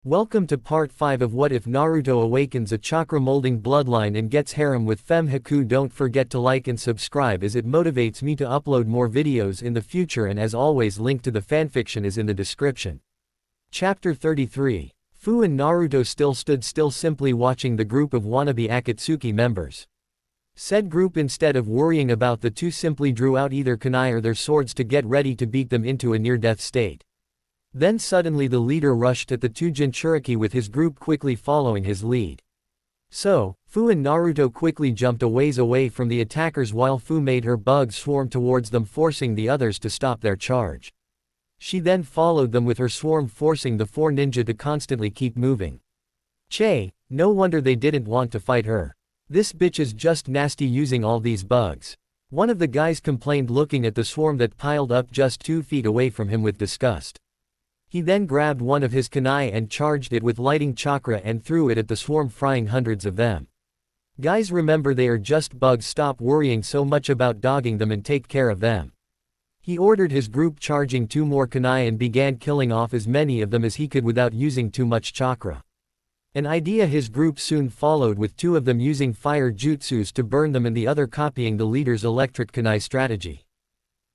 Welcome to part 5 of What If Naruto Awakens a Chakra Molding Bloodline and Gets Harem with Fem Haku. Don't forget to like and subscribe as it motivates me to upload more videos in the future, and as always, link to the fanfiction is in the description. Chapter 33. Fu and Naruto still stood still, simply watching the group of wannabe Akatsuki members. Said group, instead of worrying about the two, simply drew out either kunai or their swords to get ready to beat them into a near-death state. Then suddenly the leader rushed at the two Jinchuriki with his group quickly following his lead. So, Fu and Naruto quickly jumped a ways away from the attackers while Fu made her bugs swarm towards them, forcing the others to stop their charge. She then followed them with her swarm, forcing the four ninja to constantly keep moving. No wonder they didn't want to fight her. This bitch is just nasty using all these bugs. One of the guys complained, looking at the swarm that piled up just 2 feet away from him with disgust. He then grabbed one of his kunai and charged it with lighting chakra and threw it at the swarm, frying hundreds of them. Guys, remember, they are just bugs, stop worrying so much about dogging them and take care of them. He ordered his group, charging 2 more kunai, and began killing off as many of them as he could without using too much chakra. An idea his group soon followed, with 2 of them using fire jutsus to burn them and the other copying the leader's electric kunai strategy.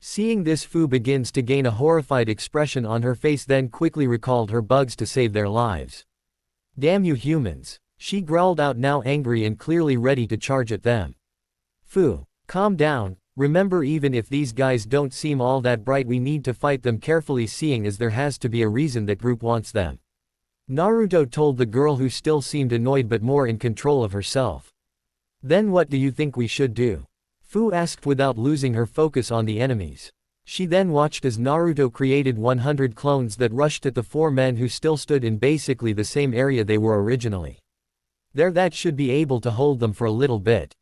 Seeing this, Fu begins to gain a horrified expression on her face, then quickly recalled her bugs to save their lives. Damn you humans, she growled out, now angry and clearly ready to charge at them. Fu, calm down, remember, even if these guys don't seem all that bright, we need to fight them carefully, seeing as there has to be a reason that group wants them. Naruto told the girl, who still seemed annoyed but more in control of herself. Then what do you think we should do? Fu asked without losing her focus on the enemies. She then watched as Naruto created 100 clones that rushed at the 4 men who still stood in basically the same area they were originally. That should be able to hold them for a little bit.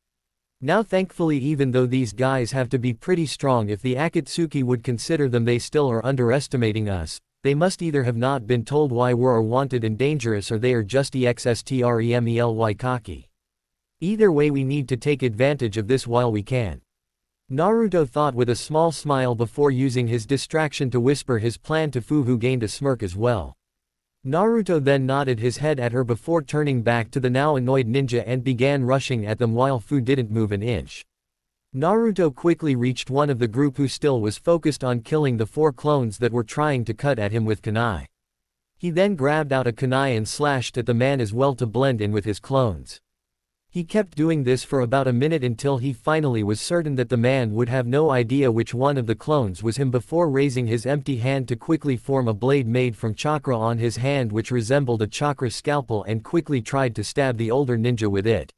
Now thankfully, even though these guys have to be pretty strong, if the Akatsuki would consider them, they still are underestimating us. They must either have not been told why we're wanted and dangerous, or they are just extremely cocky. Either way, we need to take advantage of this while we can. Naruto thought with a small smile before using his distraction to whisper his plan to Fu, who gained a smirk as well. Naruto then nodded his head at her before turning back to the now annoyed ninja and began rushing at them while Fu didn't move an inch. Naruto quickly reached one of the group who still was focused on killing the 4 clones that were trying to cut at him with kunai. He then grabbed out a kunai and slashed at the man as well to blend in with his clones. He kept doing this for about a minute until he finally was certain that the man would have no idea which one of the clones was him, before raising his empty hand to quickly form a blade made from chakra on his hand, which resembled a chakra scalpel, and quickly tried to stab the older ninja with it.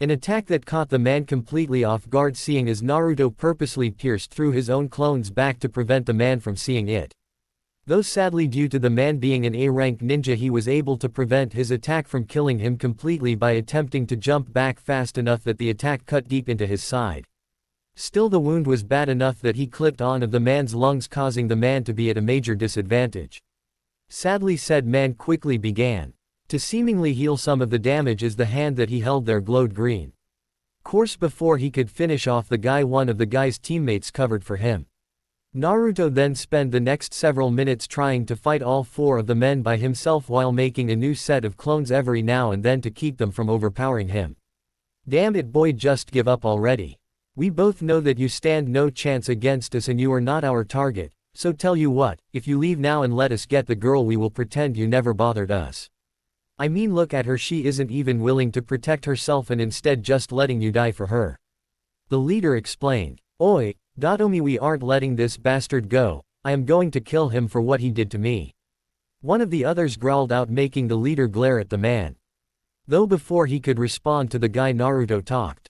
An attack that caught the man completely off guard, seeing as Naruto purposely pierced through his own clone's back to prevent the man from seeing it. Though sadly, due to the man being an A-rank ninja, he was able to prevent his attack from killing him completely by attempting to jump back fast enough that the attack cut deep into his side. Still, the wound was bad enough that he clipped on of the man's lungs, causing the man to be at a major disadvantage. Sadly, said man quickly began to seemingly heal some of the damage as the hand that he held there glowed green. Course, before he could finish off the guy, one of the guy's teammates covered for him. Naruto then spent the next several minutes trying to fight all 4 of the men by himself while making a new set of clones every now and then to keep them from overpowering him. Damn it, boy, just give up already. We both know that you stand no chance against us and you are not our target, so tell you what, if you leave now and let us get the girl, we will pretend you never bothered us. I mean, look at her, she isn't even willing to protect herself and instead just letting you die for her. The leader explained. Oi, Datomi, we aren't letting this bastard go. I am going to kill him for what he did to me. One of the others growled out, making the leader glare at the man. Though before he could respond to the guy, Naruto talked.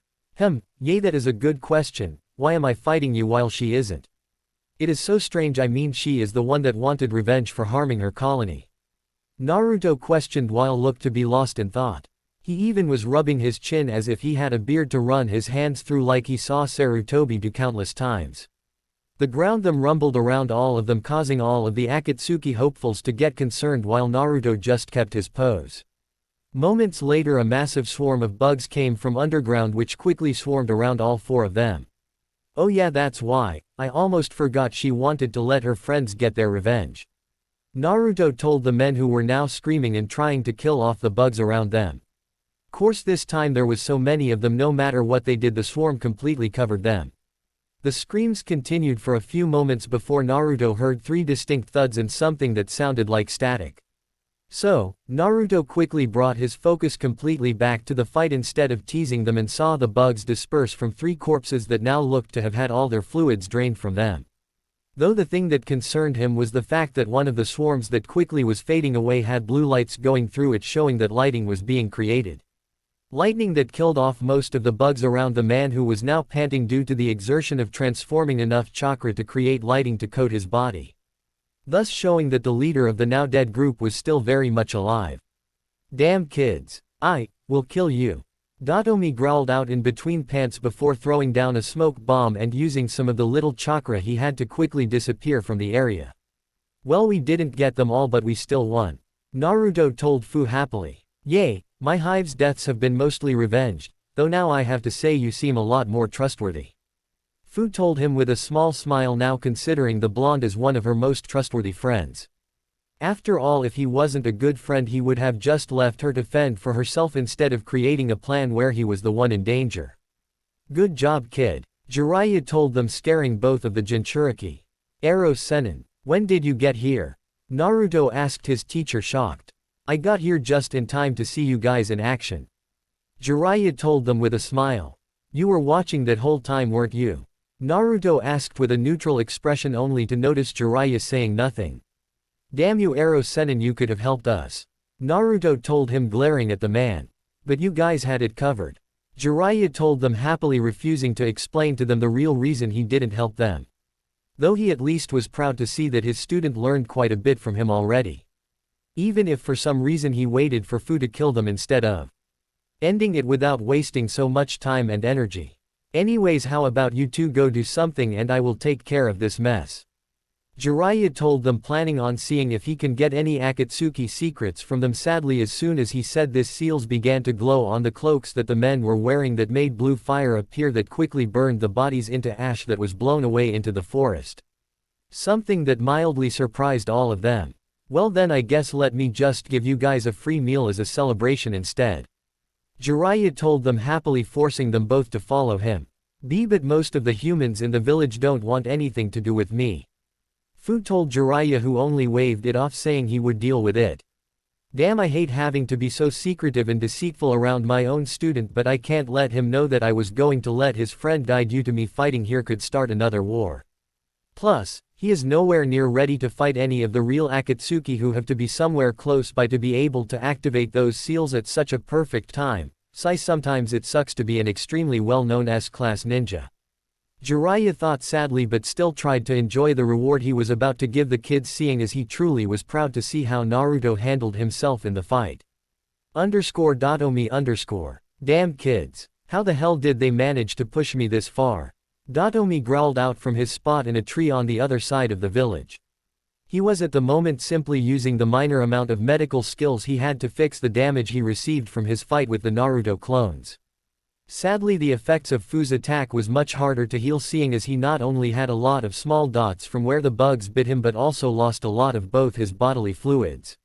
Yay, that is a good question. Why am I fighting you while she isn't? It is so strange, I mean, she is the one that wanted revenge for harming her colony. Naruto questioned while looked to be lost in thought. He even was rubbing his chin as if he had a beard to run his hands through, like he saw Sarutobi do countless times. The ground them rumbled around all of them, causing all of the Akatsuki hopefuls to get concerned while Naruto just kept his pose. Moments later, a massive swarm of bugs came from underground which quickly swarmed around all 4 of them. Oh yeah, that's why, I almost forgot, she wanted to let her friends get their revenge. Naruto told the men who were now screaming and trying to kill off the bugs around them. Course this time there was so many of them, no matter what they did the swarm completely covered them. The screams continued for a few moments before Naruto heard 3 distinct thuds and something that sounded like static. So, Naruto quickly brought his focus completely back to the fight instead of teasing them, and saw the bugs disperse from 3 corpses that now looked to have had all their fluids drained from them. Though the thing that concerned him was the fact that one of the swarms that quickly was fading away had blue lights going through it, showing that lighting was being created. Lightning that killed off most of the bugs around the man, who was now panting due to the exertion of transforming enough chakra to create lighting to coat his body. Thus showing that the leader of the now dead group was still very much alive. "Damn kids. I will kill you." Datomi growled out in between pants before throwing down a smoke bomb and using some of the little chakra he had to quickly disappear from the area. "Well, we didn't get them all, but we still won," Naruto told Fu happily. "Yay, my hive's deaths have been mostly revenged, though now I have to say you seem a lot more trustworthy," Fu told him with a small smile, now considering the blonde as one of her most trustworthy friends. After all, if he wasn't a good friend, he would have just left her to fend for herself instead of creating a plan where he was the one in danger. "Good job, kid," Jiraiya told them, scaring both of the Jinchuriki. "Ero Sennin, when did you get here?" Naruto asked his teacher, shocked. "I got here just in time to see you guys in action," Jiraiya told them with a smile. "You were watching that whole time, weren't you?" Naruto asked with a neutral expression, only to notice Jiraiya saying nothing. "Damn you, Ero Sennin, you could have helped us," Naruto told him, glaring at the man. "But you guys had it covered," Jiraiya told them happily, refusing to explain to them the real reason he didn't help them. Though he at least was proud to see that his student learned quite a bit from him already. Even if for some reason he waited for Fu to kill them instead of ending it without wasting so much time and energy. "Anyways, how about you two go do something and I will take care of this mess," Jiraiya told them, planning on seeing if he can get any Akatsuki secrets from them. Sadly, as soon as he said this, seals began to glow on the cloaks that the men were wearing that made blue fire appear that quickly burned the bodies into ash that was blown away into the forest. Something that mildly surprised all of them. "Well then, I guess let me just give you guys a free meal as a celebration instead," Jiraiya told them happily, forcing them both to follow him. But most of the humans in the village don't want anything to do with me," Fu told Jiraiya, who only waved it off, saying he would deal with it. "Damn, I hate having to be so secretive and deceitful around my own student, but I can't let him know that I was going to let his friend die due to me fighting here could start another war. Plus, he is nowhere near ready to fight any of the real Akatsuki who have to be somewhere close by to be able to activate those seals at such a perfect time. Sometimes it sucks to be an extremely well-known S-class ninja," Jiraiya thought sadly, but still tried to enjoy the reward he was about to give the kids, seeing as he truly was proud to see how Naruto handled himself in the fight. _Datomi_. "Damn kids. How the hell did they manage to push me this far?" Datomi growled out from his spot in a tree on the other side of the village. He was at the moment simply using the minor amount of medical skills he had to fix the damage he received from his fight with the Naruto clones. Sadly, the effects of Fu's attack was much harder to heal, seeing as he not only had a lot of small dots from where the bugs bit him but also lost a lot of both his bodily fluids.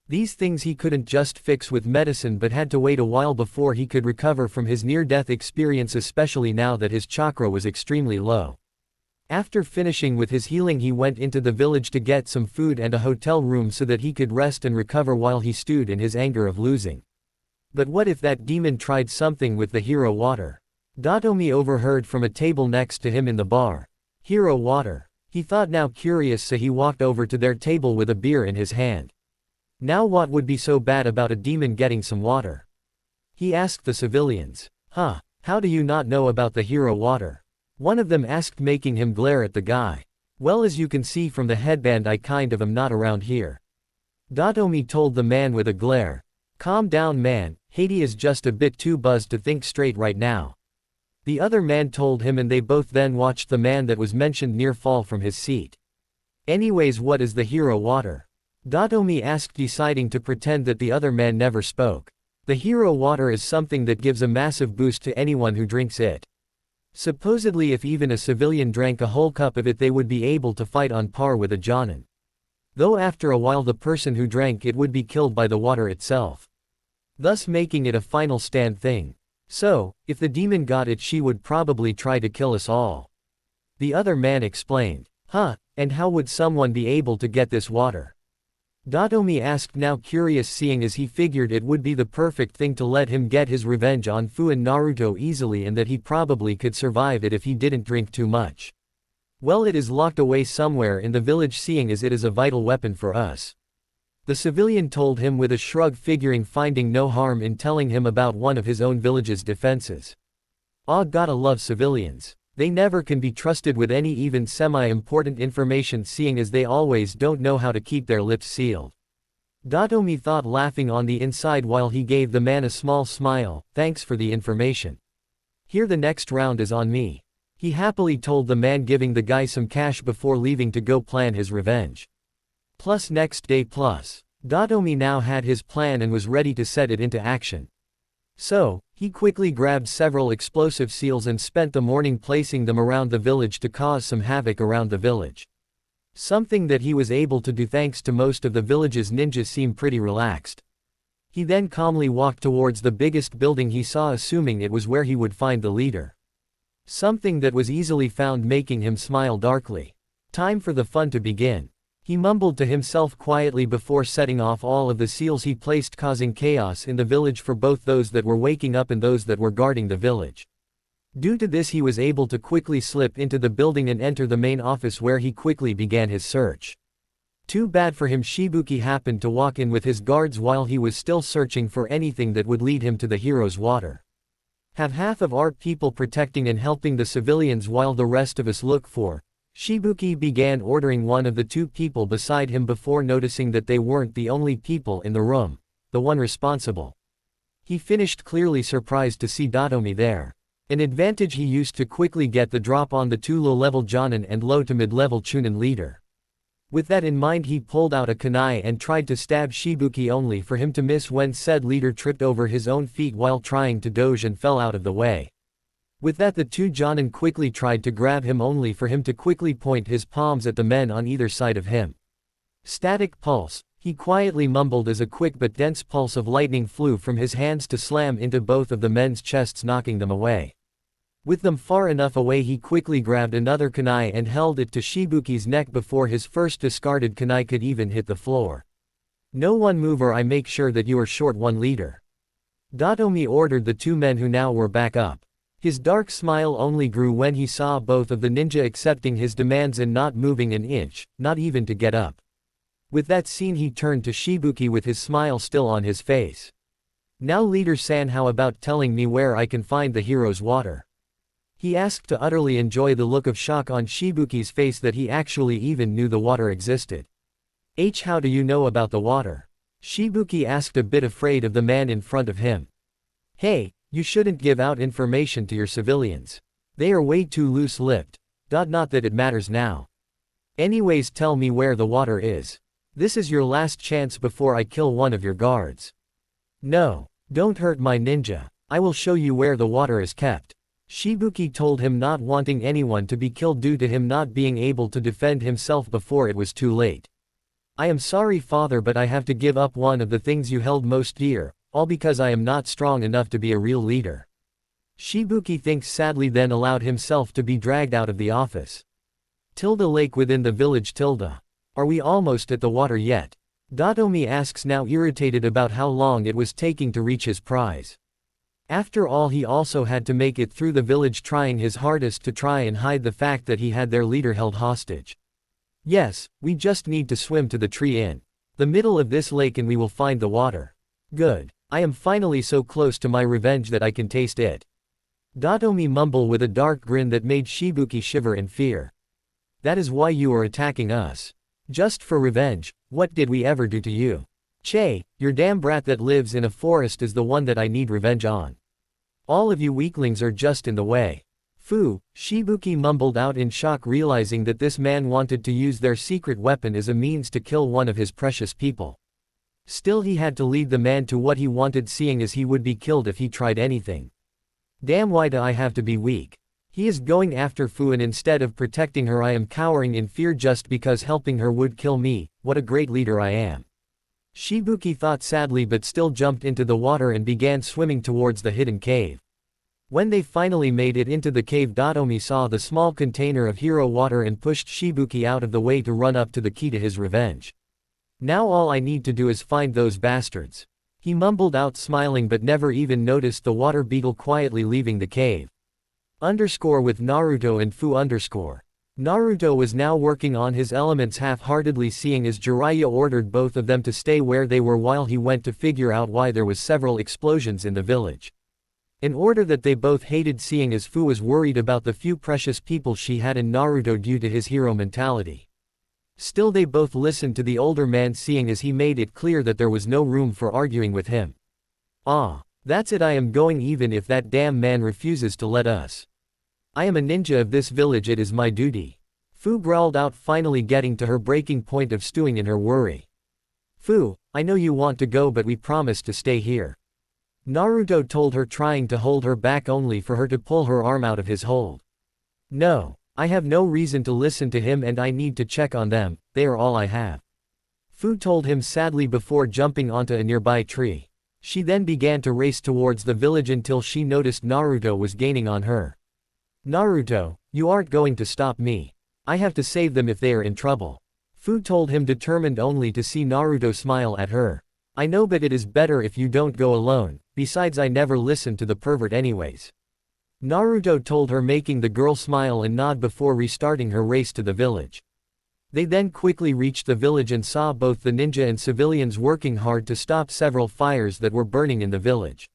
These things he couldn't just fix with medicine but had to wait a while before he could recover from his near-death experience, especially now that his chakra was extremely low. After finishing with his healing, he went into the village to get some food and a hotel room so that he could rest and recover while he stewed in his anger of losing. But what if that demon tried something with the hero water? Datomi overheard from a table next to him in the bar. Hero water, he thought, now curious, so he walked over to their table with a beer in his hand. Now what would be so bad about a demon getting some water? He asked the civilians. "Huh, how do you not know about the hero water?" one of them asked, making him glare at the guy. "Well, as you can see from the headband, I kind of am not around here," Datomi told the man with a glare. "Calm down, man, Haiti is just a bit too buzzed to think straight right now," the other man told him, and they both then watched the man that was mentioned near fall from his seat. "Anyways, what is the hero water?" Datomi asked, deciding to pretend that the other man never spoke. "The hero water is something that gives a massive boost to anyone who drinks it. Supposedly if even a civilian drank a whole cup of it, they would be able to fight on par with a jonin. though after a while the person who drank it would be killed by the water itself, thus making it a final stand thing. So, if the demon got it, she would probably try to kill us all. The other man explained. Huh, and how would someone be able to get this water? Datomi asked, now curious, seeing as he figured it would be the perfect thing to let him get his revenge on Fu and Naruto easily, and that he probably could survive it if he didn't drink too much. Well, it is locked away somewhere in the village, seeing as it is a vital weapon for us. The civilian told him with a shrug, figuring finding no harm in telling him about one of his own village's defenses. Ah, gotta love civilians. They never can be trusted with any even semi-important information, seeing as they always don't know how to keep their lips sealed. Datomi thought, laughing on the inside while he gave the man a small smile. Thanks for the information. Here, the next round is on me. He happily told the man, giving the guy some cash before leaving to go plan his revenge. Plus next day plus. Datomi now had his plan and was ready to set it into action. So, he quickly grabbed several explosive seals and spent the morning placing them around the village to cause some havoc around the village. Something that he was able to do thanks to most of the village's ninjas seem pretty relaxed. He then calmly walked towards the biggest building he saw, assuming it was where he would find the leader. Something that was easily found, making him smile darkly. Time for the fun to begin. He mumbled to himself quietly before setting off all of the seals he placed, causing chaos in the village for both those that were waking up and those that were guarding the village. Due to this, he was able to quickly slip into the building and enter the main office, where he quickly began his search. Too bad for him, Shibuki happened to walk in with his guards while he was still searching for anything that would lead him to the hero's water. Have half of our people protecting and helping the civilians while the rest of us look for. Shibuki began ordering one of the two people beside him before noticing that they weren't the only people in the room, the one responsible. He finished, clearly surprised to see Datomi there. An advantage he used to quickly get the drop on the two low-level Jonin and low to mid-level Chunin leader. With that in mind, he pulled out a kunai and tried to stab Shibuki, only for him to miss when said leader tripped over his own feet while trying to doge and fell out of the way. With that, the two Jonin quickly tried to grab him, only for him to quickly point his palms at the men on either side of him. Static pulse, he quietly mumbled as a quick but dense pulse of lightning flew from his hands to slam into both of the men's chests, knocking them away. With them far enough away, he quickly grabbed another kunai and held it to Shibuki's neck before his first discarded kunai could even hit the floor. No one move or I make sure that you are short one, leader. Datomi ordered the two men who now were back up. His dark smile only grew when he saw both of the ninja accepting his demands and not moving an inch, not even to get up. With that scene, he turned to Shibuki with his smile still on his face. Now, Leader-san, how about telling me where I can find the hero's water? He asked, to utterly enjoy the look of shock on Shibuki's face that he actually even knew the water existed. How do you know about the water? Shibuki asked, a bit afraid of the man in front of him. Hey, you shouldn't give out information to your civilians. They are way too loose-lipped. Not that it matters now. Anyways, tell me where the water is. This is your last chance before I kill one of your guards. No, don't hurt my ninja. I will show you where the water is kept. Shibuki told him, not wanting anyone to be killed due to him not being able to defend himself before it was too late. I am sorry, father, but I have to give up one of the things you held most dear, all because I am not strong enough to be a real leader. Shibuki thinks sadly, then allowed himself to be dragged out of the office. Lake within the village. Are we almost at the water yet? Datomi asks, now irritated about how long it was taking to reach his prize. After all, he also had to make it through the village, trying his hardest to try and hide the fact that he had their leader held hostage. Yes, we just need to swim to the tree in the middle of this lake and we will find the water. Good. I am finally so close to my revenge that I can taste it. Datomi mumbled with a dark grin that made Shibuki shiver in fear. That is why you are attacking us. Just for revenge? What did we ever do to you? Your damn brat that lives in a forest is the one that I need revenge on. All of you weaklings are just in the way. Fu, Shibuki mumbled out in shock, realizing that this man wanted to use their secret weapon as a means to kill one of his precious people. Still, he had to lead the man to what he wanted, seeing as he would be killed if he tried anything. Damn, why do I have to be weak? He is going after Fu, and instead of protecting her I am cowering in fear just because helping her would kill me. What a great leader I am. Shibuki thought sadly, but still jumped into the water and began swimming towards the hidden cave. When they finally made it into the cave, Datomi saw the small container of hero water and pushed Shibuki out of the way to run up to the key to his revenge. Now all I need to do is find those bastards. He mumbled out, smiling, but never even noticed the water beetle quietly leaving the cave. With Naruto and Fu . Naruto was now working on his elements half-heartedly, seeing as Jiraiya ordered both of them to stay where they were while he went to figure out why there was several explosions in the village. In order that they both hated, seeing as Fu was worried about the few precious people she had in Naruto due to his hero mentality. Still they both listened to the older man, seeing as he made it clear that there was no room for arguing with him. "Ah, that's it, I am going even if that damn man refuses to let us. I am a ninja of this village, it is my duty." Fu growled out, finally getting to her breaking point of stewing in her worry. "Fu, I know you want to go, but we promised to stay here," Naruto told her, trying to hold her back only for her to pull her arm out of his hold. "No, I have no reason to listen to him, and I need to check on them, they are all I have," Fu told him sadly before jumping onto a nearby tree. She then began to race towards the village until she noticed Naruto was gaining on her. "Naruto, you aren't going to stop me. I have to save them if they are in trouble," Fu told him, determined only to see Naruto smile at her. "I know, but it is better if you don't go alone, besides I never listen to the pervert anyways," Naruto told her, making the girl smile and nod before restarting her race to the village. They then quickly reached the village and saw both the ninja and civilians working hard to stop several fires that were burning in the village.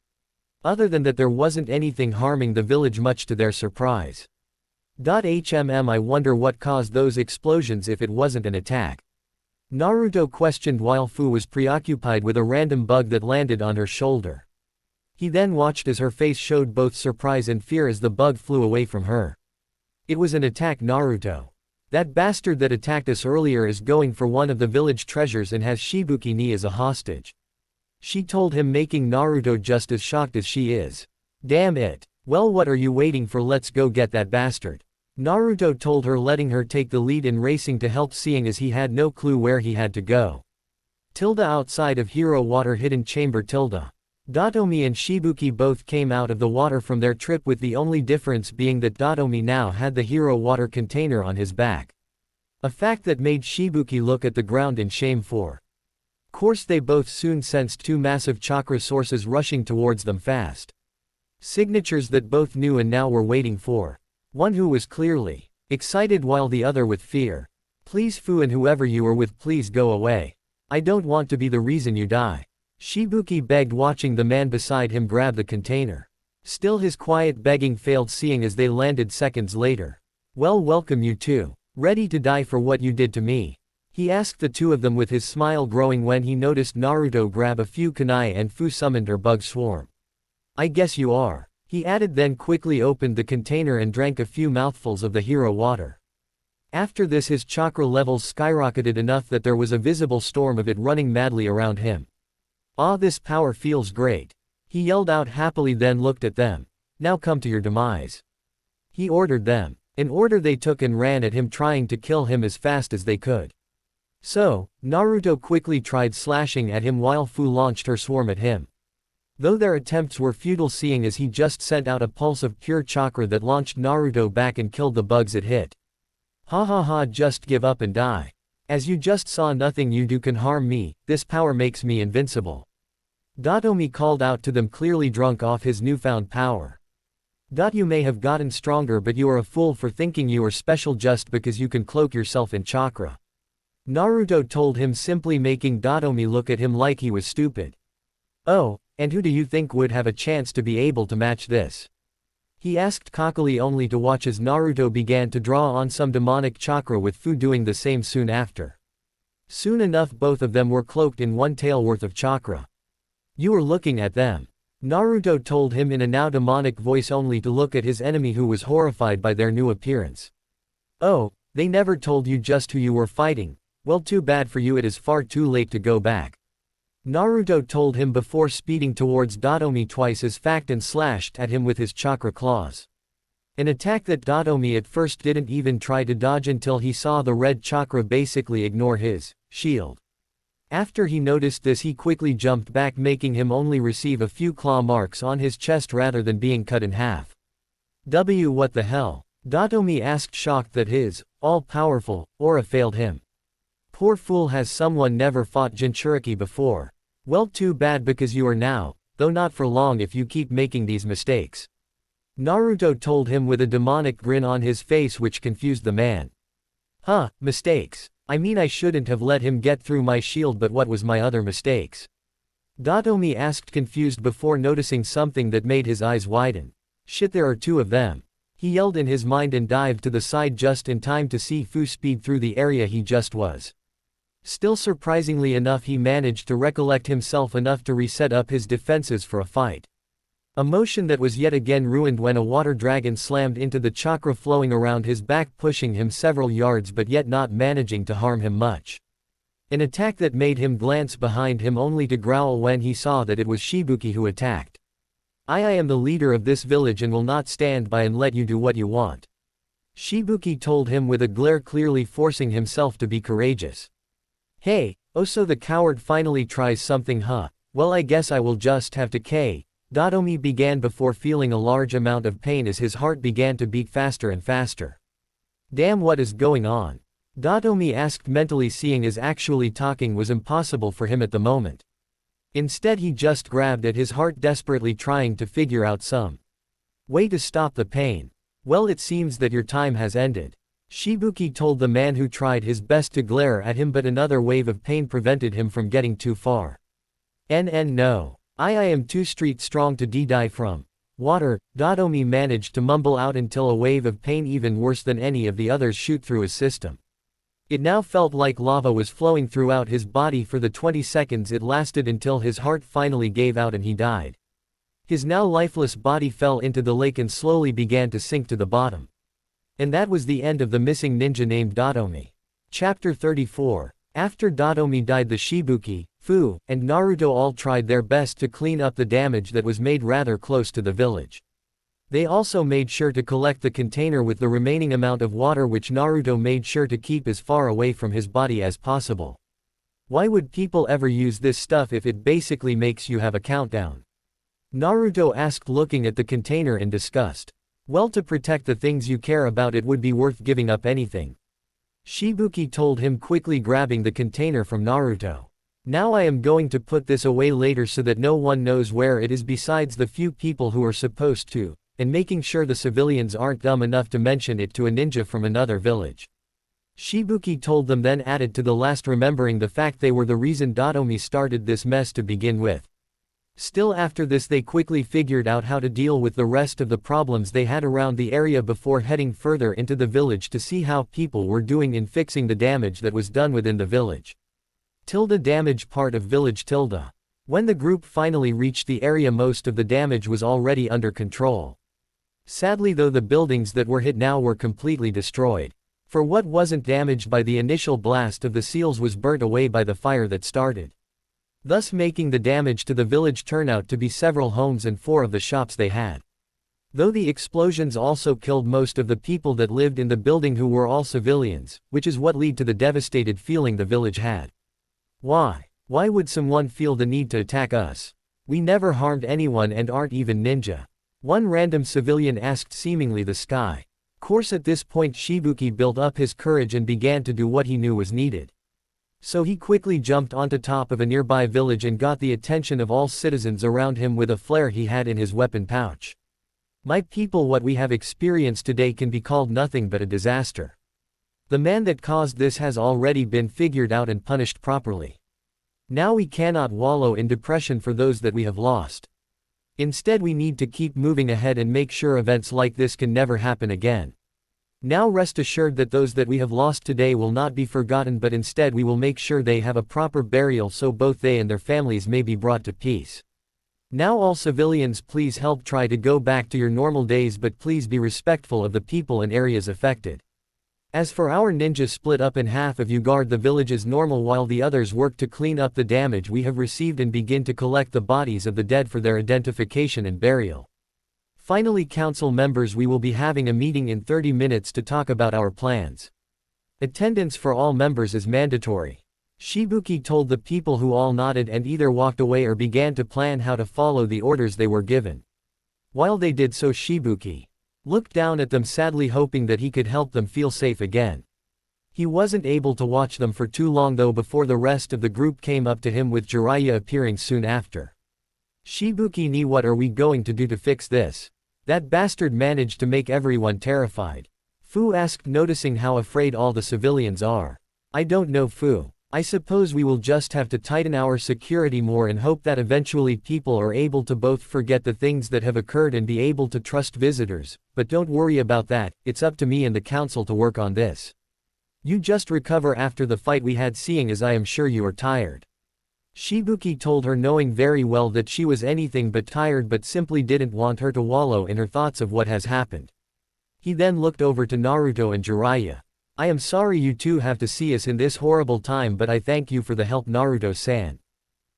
Other than that, there wasn't anything harming the village, much to their surprise. I wonder what caused those explosions if it wasn't an attack, Naruto questioned while Fu was preoccupied with a random bug that landed on her shoulder. He then watched as her face showed both surprise and fear as the bug flew away from her. "It was an attack, Naruto. That bastard that attacked us earlier is going for one of the village treasures and has Shibuki ni as a hostage," she told him, making Naruto just as shocked as she is. "Damn it. Well, what are you waiting for? Let's go get that bastard," Naruto told her, letting her take the lead in racing to help, seeing as he had no clue where he had to go. Outside of Hero Water Hidden Chamber. Datomi and Shibuki both came out of the water from their trip, with the only difference being that Datomi now had the hero water container on his back. A fact that made Shibuki look at the ground in shame. For course they both soon sensed two massive chakra sources rushing towards them fast. Signatures that both knew and now were waiting for. One who was clearly excited while the other with fear. "Please, Fu, and whoever you are with, please go away. I don't want to be the reason you die," Shibuki begged, watching the man beside him grab the container. Still his quiet begging failed, seeing as they landed seconds later. "Well, welcome you two. Ready to die for what you did to me?" he asked the two of them, with his smile growing when he noticed Naruto grab a few kunai and Fu summoned her bug swarm. "I guess you are," he added, then quickly opened the container and drank a few mouthfuls of the hero water. After this his chakra levels skyrocketed enough that there was a visible storm of it running madly around him. "Ah, this power feels great," he yelled out happily, then looked at them. "Now come to your demise," he ordered them. An order they took and ran at him, trying to kill him as fast as they could. So, Naruto quickly tried slashing at him while Fu launched her swarm at him. Though their attempts were futile, seeing as he just sent out a pulse of pure chakra that launched Naruto back and killed the bugs it hit. "Ha ha ha, just give up and die. As you just saw, nothing you do can harm me, this power makes me invincible," Datomi called out to them, clearly drunk off his newfound power. "You may have gotten stronger, but you are a fool for thinking you are special just because you can cloak yourself in chakra," Naruto told him, simply making Datomi look at him like he was stupid. "Oh, and who do you think would have a chance to be able to match this?" he asked cockily, only to watch as Naruto began to draw on some demonic chakra, with Fu doing the same soon after. Soon enough both of them were cloaked in one tael worth of chakra. "You are looking at them," Naruto told him in a now demonic voice, only to look at his enemy, who was horrified by their new appearance. "Oh, they never told you just who you were fighting? Well, too bad for you, it is far too late to go back," Naruto told him before speeding towards Datomi twice as fast and slashed at him with his chakra claws. An attack that Datomi at first didn't even try to dodge until he saw the red chakra basically ignore his shield. After he noticed this, he quickly jumped back, making him only receive a few claw marks on his chest rather than being cut in half. What the hell? Datomi asked, shocked that his all-powerful aura failed him. Poor fool, has someone never fought Jinchuriki before? Well, too bad, because you are now, though not for long if you keep making these mistakes. Naruto told him with a demonic grin on his face, which confused the man. Huh, mistakes? I mean, I shouldn't have let him get through my shield, but what was my other mistakes? Datomi asked, confused before noticing something that made his eyes widen. Shit, there are two of them. He yelled in his mind and dived to the side just in time to see Fu speed through the area he just was. Still, surprisingly enough, he managed to recollect himself enough to reset up his defenses for a fight. A motion that was yet again ruined when a water dragon slammed into the chakra flowing around his back, pushing him several yards but yet not managing to harm him much. An attack that made him glance behind him only to growl when he saw that it was Shibuki who attacked. I am the leader of this village and will not stand by and let you do what you want. Shibuki told him with a glare, clearly forcing himself to be courageous. Hey, oh, so the coward finally tries something, huh? Well, I guess I will just have to K. Datomi began before feeling a large amount of pain as his heart began to beat faster and faster. Damn, what is going on? Datomi asked mentally, seeing as actually talking was impossible for him at the moment. Instead, he just grabbed at his heart, desperately trying to figure out some way to stop the pain. Well, it seems that your time has ended. Shibuki told the man, who tried his best to glare at him, but another wave of pain prevented him from getting too far. No. I am too street strong to die from water, Datomi managed to mumble out until a wave of pain even worse than any of the others shoot through his system. It now felt like lava was flowing throughout his body for the 20 seconds it lasted until his heart finally gave out and he died. His now lifeless body fell into the lake and slowly began to sink to the bottom. And that was the end of the missing ninja named Datomi. Chapter 34. After Datomi died, the Shibuki, Fu, and Naruto all tried their best to clean up the damage that was made rather close to the village. They also made sure to collect the container with the remaining amount of water, which Naruto made sure to keep as far away from his body as possible. Why would people ever use this stuff if it basically makes you have a countdown? Naruto asked, looking at the container in disgust. Well, to protect the things you care about, it would be worth giving up anything. Shibuki told him, quickly grabbing the container from Naruto. Now I am going to put this away later so that no one knows where it is besides the few people who are supposed to, and making sure the civilians aren't dumb enough to mention it to a ninja from another village. Shibuki told them, then added to the last, remembering the fact they were the reason Datomi started this mess to begin with. Still, after this, they quickly figured out how to deal with the rest of the problems they had around the area before heading further into the village to see how people were doing in fixing the damage that was done within the village. Damage part of village. When the group finally reached the area, most of the damage was already under control. Sadly though, the buildings that were hit now were completely destroyed. For what wasn't damaged by the initial blast of the seals was burnt away by the fire that started, thus making the damage to the village turn out to be several homes and 4 of the shops they had. Though the explosions also killed most of the people that lived in the building, who were all civilians, which is what led to the devastated feeling the village had. Why would someone feel the need to attack us? We never harmed anyone and aren't even ninja. One random civilian asked, seemingly the sky. Course, at this point Shibuki built up his courage and began to do what he knew was needed. So he quickly jumped onto top of a nearby village and got the attention of all citizens around him with a flare he had in his weapon pouch. My people, what we have experienced today can be called nothing but a disaster. The man that caused this has already been figured out and punished properly. Now we cannot wallow in depression for those that we have lost. Instead, we need to keep moving ahead and make sure events like this can never happen again. Now rest assured that those that we have lost today will not be forgotten, but instead we will make sure they have a proper burial so both they and their families may be brought to peace. Now all civilians, please help try to go back to your normal days, but please be respectful of the people and areas affected. As for our ninjas, split up in half of you guard the villages normal while the others work to clean up the damage we have received and begin to collect the bodies of the dead for their identification and burial. Finally, council members, we will be having a meeting in 30 minutes to talk about our plans. Attendance for all members is mandatory. Shibuki told the people, who all nodded and either walked away or began to plan how to follow the orders they were given. While they did so, Shibuki looked down at them sadly, hoping that he could help them feel safe again. He wasn't able to watch them for too long though before the rest of the group came up to him, with Jiraiya appearing soon after. Shibuki ni, what are we going to do to fix this? That bastard managed to make everyone terrified. Fu asked, noticing how afraid all the civilians are. I don't know, Fu. I suppose we will just have to tighten our security more and hope that eventually people are able to both forget the things that have occurred and be able to trust visitors, but don't worry about that, it's up to me and the council to work on this. You just recover after the fight we had, seeing as I am sure you are tired. Shibuki told her, knowing very well that she was anything but tired, but simply didn't want her to wallow in her thoughts of what has happened. He then looked over to Naruto and Jiraiya. I am sorry you two have to see us in this horrible time, but I thank you for the help, Naruto-san.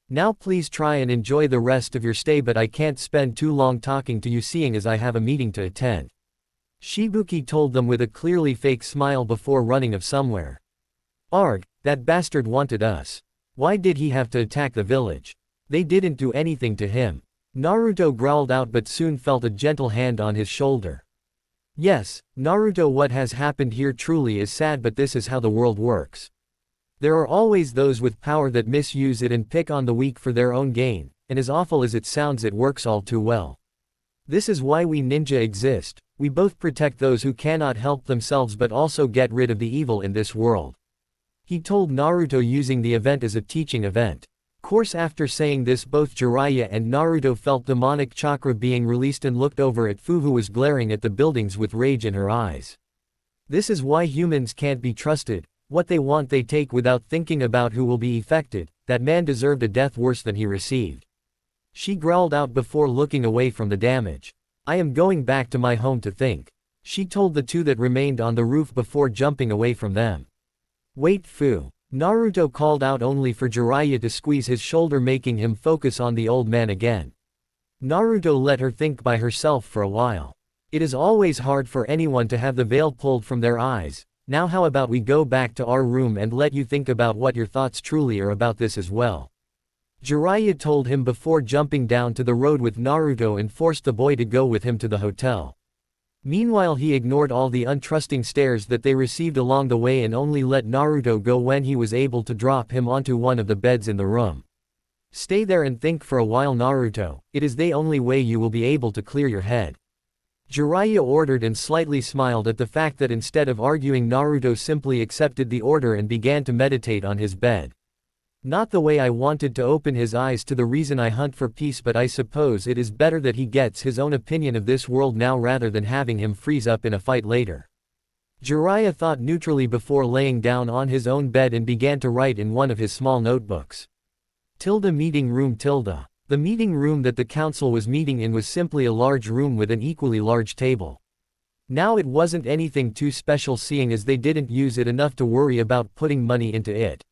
Now please try and enjoy the rest of your stay, but I can't spend too long talking to you, seeing as I have a meeting to attend. Shibuki told them with a clearly fake smile before running off somewhere. Arg, that bastard wanted us. Why did he have to attack the village? They didn't do anything to him. Naruto growled out, but soon felt a gentle hand on his shoulder. Yes, Naruto, what has happened here truly is sad, but this is how the world works. There are always those with power that misuse it and pick on the weak for their own gain, and as awful as it sounds, it works all too well. This is why we ninja exist. We both protect those who cannot help themselves but also get rid of the evil in this world. He told Naruto, using the event as a teaching event. Course, after saying this, both Jiraiya and Naruto felt demonic chakra being released and looked over at Fu, who was glaring at the buildings with rage in her eyes. This is why humans can't be trusted. What they want they take without thinking about who will be affected. That man deserved a death worse than he received. She growled out before looking away from the damage. I am going back to my home to think. She told the two that remained on the roof before jumping away from them. Wait, Fu. Naruto called out, only for Jiraiya to squeeze his shoulder, making him focus on the old man again. Naruto let her think by herself for a while. It is always hard for anyone to have the veil pulled from their eyes. Now how about we go back to our room and let you think about what your thoughts truly are about this as well. Jiraiya told him before jumping down to the road with Naruto and forced the boy to go with him to the hotel. Meanwhile, he ignored all the untrusting stares that they received along the way and only let Naruto go when he was able to drop him onto one of the beds in the room. Stay there and think for a while, Naruto, it is the only way you will be able to clear your head. Jiraiya ordered and slightly smiled at the fact that instead of arguing, Naruto simply accepted the order and began to meditate on his bed. Not the way I wanted to open his eyes to the reason I hunt for peace, but I suppose it is better that he gets his own opinion of this world now rather than having him freeze up in a fight later. Jiraiya thought neutrally before laying down on his own bed and began to write in one of his small notebooks. Meeting room. The meeting room that the council was meeting in was simply a large room with an equally large table. Now it wasn't anything too special, seeing as they didn't use it enough to worry about putting money into it.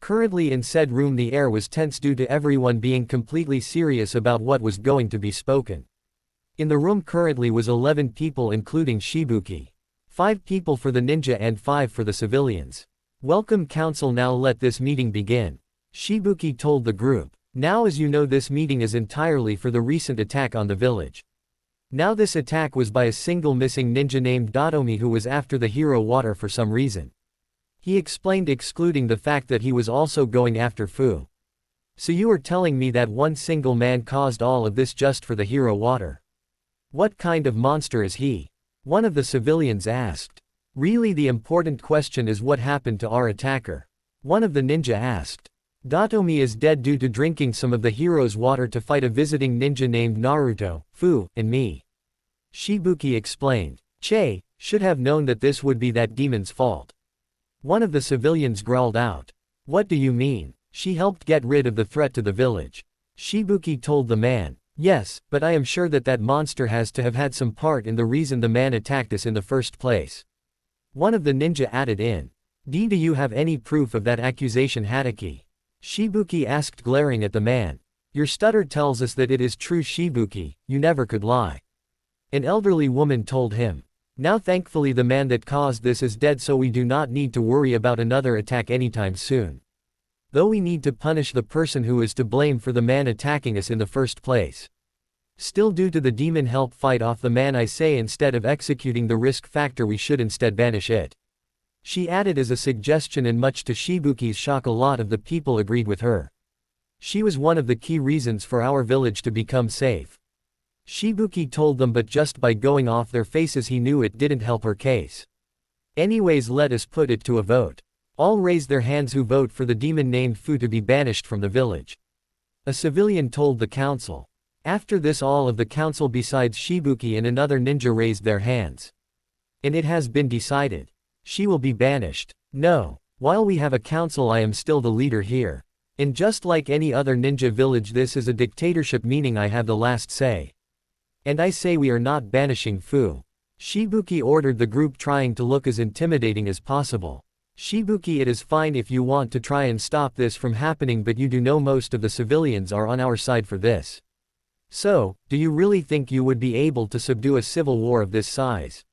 Currently in said room, the air was tense due to everyone being completely serious about what was going to be spoken. In the room currently was 11 people, including Shibuki. 5 people for the ninja and 5 for the civilians. Welcome, council, now let this meeting begin. Shibuki told the group. Now, as you know, this meeting is entirely for the recent attack on the village. Now this attack was by a single missing ninja named Datomi, who was after the hero water for some reason. He explained, excluding the fact that he was also going after Fu. So you are telling me that one single man caused all of this just for the hero water? What kind of monster is he? One of the civilians asked. Really, the important question is what happened to our attacker? One of the ninja asked. Datomi is dead due to drinking some of the hero's water to fight a visiting ninja named Naruto, Fu, and me. Shibuki explained. Che, should have known that this would be that demon's fault. One of the civilians growled out. What do you mean? She helped get rid of the threat to the village. Shibuki told the man. Yes, but I am sure that that monster has to have had some part in the reason the man attacked us in the first place. One of the ninja added in. Do you have any proof of that accusation, Hatake? Shibuki asked, glaring at the man. Your stutter tells us that it is true, Shibuki, you never could lie. An elderly woman told him. Now thankfully the man that caused this is dead, so we do not need to worry about another attack anytime soon. Though we need to punish the person who is to blame for the man attacking us in the first place. Still, due to the demon, help fight off the man. I say instead of executing the risk factor we should instead banish it. She added as a suggestion, and much to Shibuki's shock a lot of the people agreed with her. She was one of the key reasons for our village to become safe. Shibuki told them, but just by going off their faces he knew it didn't help her case. Anyways, let us put it to a vote. All raise their hands who vote for the demon named Fu to be banished from the village. A civilian told the council. After this all of the council besides Shibuki and another ninja raised their hands. And it has been decided. She will be banished. No. While we have a council, I am still the leader here. And just like any other ninja village, this is a dictatorship, meaning I have the last say. And I say we are not banishing Fu. Shibuki ordered the group, trying to look as intimidating as possible. Shibuki, it is fine if you want to try and stop this from happening, but you do know most of the civilians are on our side for this. So, do you really think you would be able to subdue a civil war of this size?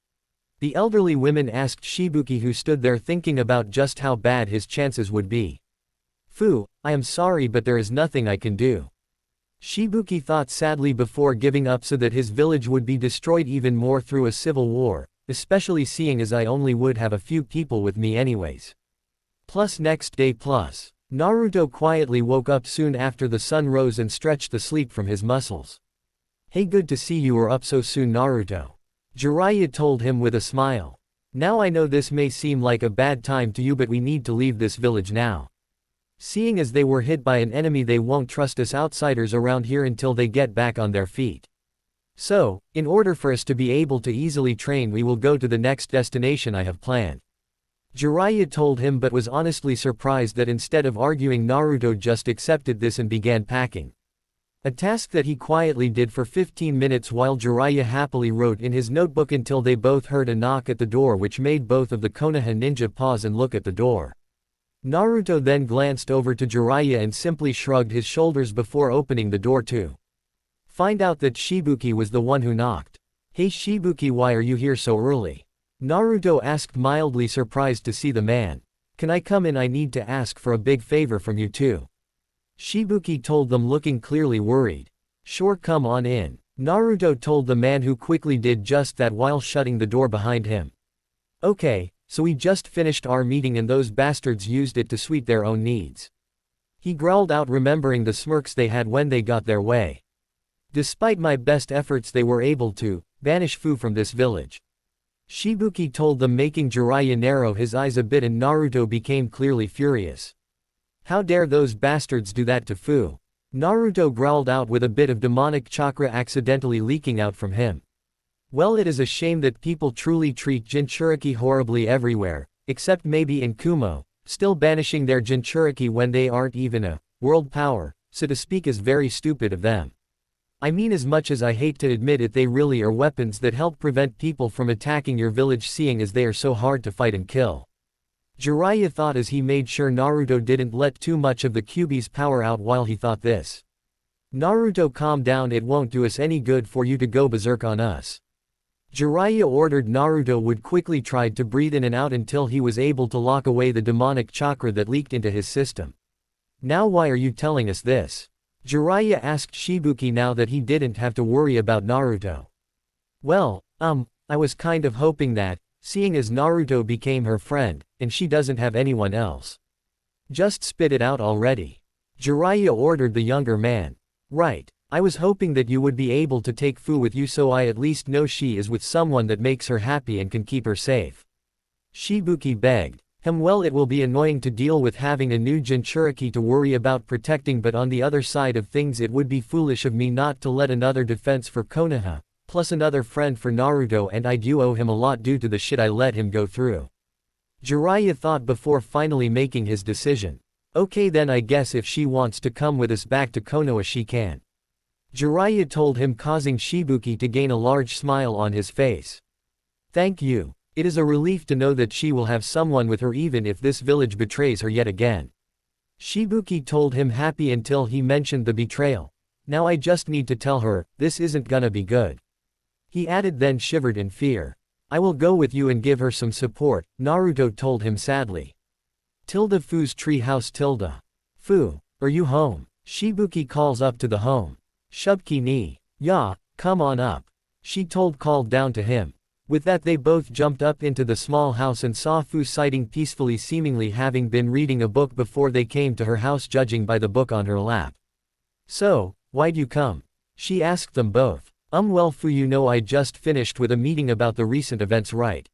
The elderly women asked Shibuki, who stood there thinking about just how bad his chances would be. Fu, I am sorry, but there is nothing I can do. Shibuki thought sadly before giving up, so that his village would be destroyed even more through a civil war, especially seeing as I only would have a few people with me anyways. Plus next day plus. Naruto quietly woke up soon after the sun rose and stretched the sleep from his muscles. Hey, good to see you are up so soon, Naruto. Jiraiya told him with a smile. Now I know this may seem like a bad time to you, but we need to leave this village now. Seeing as they were hit by an enemy, they won't trust us outsiders around here until they get back on their feet. So, in order for us to be able to easily train, we will go to the next destination I have planned. Jiraiya told him, but was honestly surprised that instead of arguing, Naruto just accepted this and began packing. A task that he quietly did for 15 minutes while Jiraiya happily wrote in his notebook until they both heard a knock at the door, which made both of the Konoha ninja pause and look at the door. Naruto then glanced over to Jiraiya and simply shrugged his shoulders before opening the door to find out that Shibuki was the one who knocked. Hey Shibuki, why are you here so early? Naruto asked, mildly surprised to see the man. Can I come in? I need to ask for a big favor from you too. Shibuki told them, looking clearly worried. Sure, come on in. Naruto told the man, who quickly did just that while shutting the door behind him. Okay, so we just finished our meeting and those bastards used it to suit their own needs. He growled out, remembering the smirks they had when they got their way. Despite my best efforts, they were able to banish Fu from this village. Shibuki told them, making Jiraiya narrow his eyes a bit, and Naruto became clearly furious. How dare those bastards do that to Fu? Naruto growled out, with a bit of demonic chakra accidentally leaking out from him. Well, it is a shame that people truly treat Jinchuriki horribly everywhere, except maybe in Kumo. Still banishing their Jinchuriki when they aren't even a world power, so to speak, is very stupid of them. I mean, as much as I hate to admit it, they really are weapons that help prevent people from attacking your village, seeing as they are so hard to fight and kill. Jiraiya thought as he made sure Naruto didn't let too much of the Kyuubi's power out while he thought this. Naruto, calm down, it won't do us any good for you to go berserk on us. Jiraiya ordered. Naruto would quickly tried to breathe in and out until he was able to lock away the demonic chakra that leaked into his system. Now why are you telling us this? Jiraiya asked Shibuki now that he didn't have to worry about Naruto. Well, I was kind of hoping that, seeing as Naruto became her friend, and she doesn't have anyone else. Just spit it out already. Jiraiya ordered the younger man. Right, I was hoping that you would be able to take Fu with you, so I at least know she is with someone that makes her happy and can keep her safe. Shibuki begged. Well, it will be annoying to deal with having a new Jinchuriki to worry about protecting, but on the other side of things, it would be foolish of me not to let another defense for Konoha, plus another friend for Naruto, and I do owe him a lot due to the shit I let him go through. Jiraiya thought before finally making his decision. Okay then, I guess if she wants to come with us back to Konoha she can. Jiraiya told him, causing Shibuki to gain a large smile on his face. Thank you. It is a relief to know that she will have someone with her even if this village betrays her yet again. Shibuki told him, happy until he mentioned the betrayal. Now I just need to tell her, this isn't gonna be good. He added then shivered in fear. I will go with you and give her some support, Naruto told him sadly. Fu's tree house. Fu, are you home? Shibuki calls up to the home. Shubki ni. Ya, come on up. She called down to him. With that they both jumped up into the small house and saw Fu sitting peacefully, seemingly having been reading a book before they came to her house, judging by the book on her lap. So, why'd you come? She asked them both. Well Fu, you know I just finished with a meeting about the recent events, right?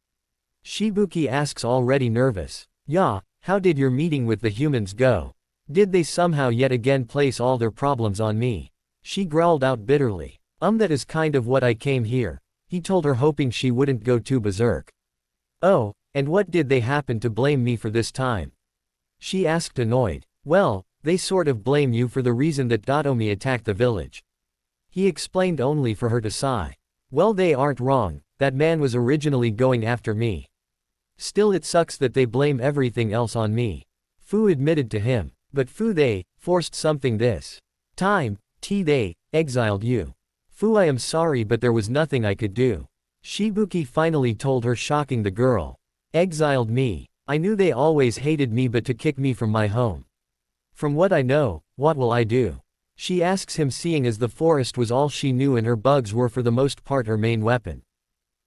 Shibuki asks, already nervous. Yeah, how did your meeting with the humans go? Did they somehow yet again place all their problems on me? She growled out bitterly. That is kind of what I came here. He told her, hoping she wouldn't go too berserk. Oh, and what did they happen to blame me for this time? She asked, annoyed. Well, they sort of blame you for the reason that Datomi attacked the village. He explained, only for her to sigh. Well, they aren't wrong, that man was originally going after me. Still, it sucks that they blame everything else on me. Fu admitted to him. But Fu, they forced something this time. They exiled you. Fu, I am sorry, but there was nothing I could do. Shibuki finally told her, shocking the girl. Exiled me. I knew they always hated me, but to kick me from my home. From what I know, what will I do? She asks him, seeing as the forest was all she knew and her bugs were for the most part her main weapon.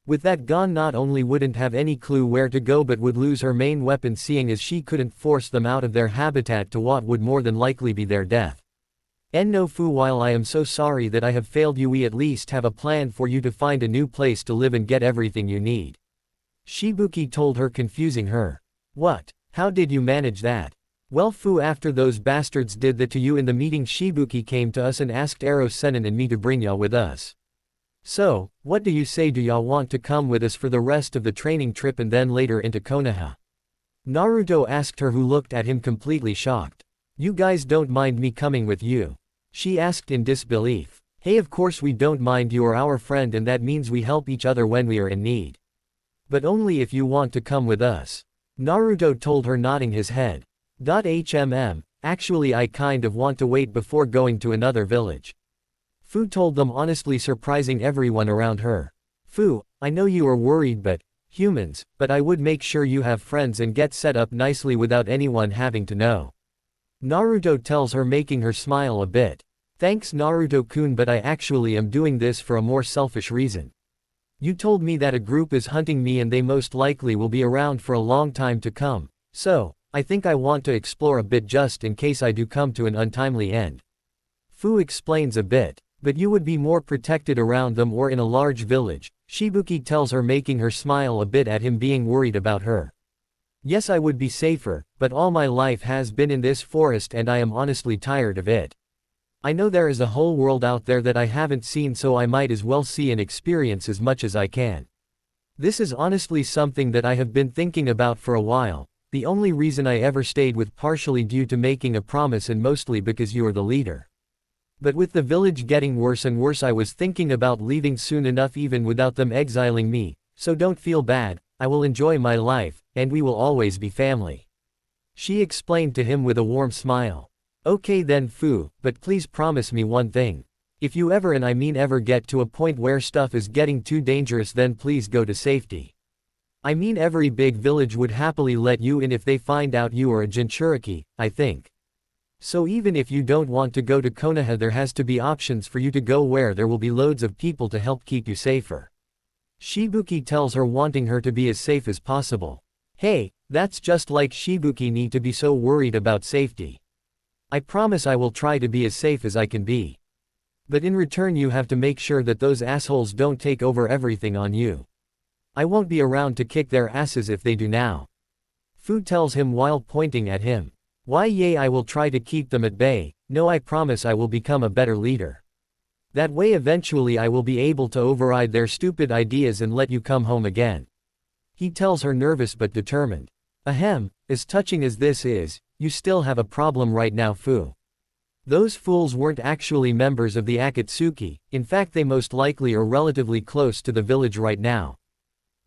With that gone, not only wouldn't have any clue where to go but would lose her main weapon, seeing as she couldn't force them out of their habitat to what would more than likely be their death. No Fu, while I am so sorry that I have failed you, we at least have a plan for you to find a new place to live and get everything you need. Shibuki told her, confusing her. What? How did you manage that? Well Fu, after those bastards did that to you in the meeting, Shibuki came to us and asked Ero Sennin and me to bring y'all with us. So, what do you say, do y'all want to come with us for the rest of the training trip and then later into Konoha? Naruto asked her, who looked at him completely shocked. You guys don't mind me coming with you? She asked in disbelief. Hey, of course we don't mind, you are our friend and that means we help each other when we are in need. But only if you want to come with us. Naruto told her, nodding his head. Actually I kind of want to wait before going to another village. Fu told them, honestly surprising everyone around her. Fu, I know you are worried but I would make sure you have friends and get set up nicely without anyone having to know. Naruto tells her, making her smile a bit. Thanks Naruto-kun, but I actually am doing this for a more selfish reason. You told me that a group is hunting me and they most likely will be around for a long time to come, so I think I want to explore a bit just in case I do come to an untimely end. Fu explains a bit. But you would be more protected around them or in a large village, Shibuki tells her, making her smile a bit at him being worried about her. Yes, I would be safer, but all my life has been in this forest and I am honestly tired of it. I know there is a whole world out there that I haven't seen, so I might as well see and experience as much as I can. This is honestly something that I have been thinking about for a while, the only reason I ever stayed with partially due to making a promise and mostly because you are the leader. But with the village getting worse and worse, I was thinking about leaving soon enough even without them exiling me, so don't feel bad, I will enjoy my life, and we will always be family. She explained to him with a warm smile. Okay then Fu, but please promise me one thing. If you ever, and I mean ever, get to a point where stuff is getting too dangerous, then please go to safety. I mean every big village would happily let you in if they find out you are a Jinchuriki, I think. So even if you don't want to go to Konoha, there has to be options for you to go where there will be loads of people to help keep you safer. Shibuki tells her, wanting her to be as safe as possible. Hey, that's just like Shibuki need to be so worried about safety. I promise I will try to be as safe as I can be. But in return you have to make sure that those assholes don't take over everything on you. I won't be around to kick their asses if they do now. Fu tells him while pointing at him. Why yay, I will try to keep them at bay, no I promise I will become a better leader. That way eventually I will be able to override their stupid ideas and let you come home again. He tells her, nervous but determined. Ahem, as touching as this is, you still have a problem right now Fu. Those fools weren't actually members of the Akatsuki, in fact they most likely are relatively close to the village right now.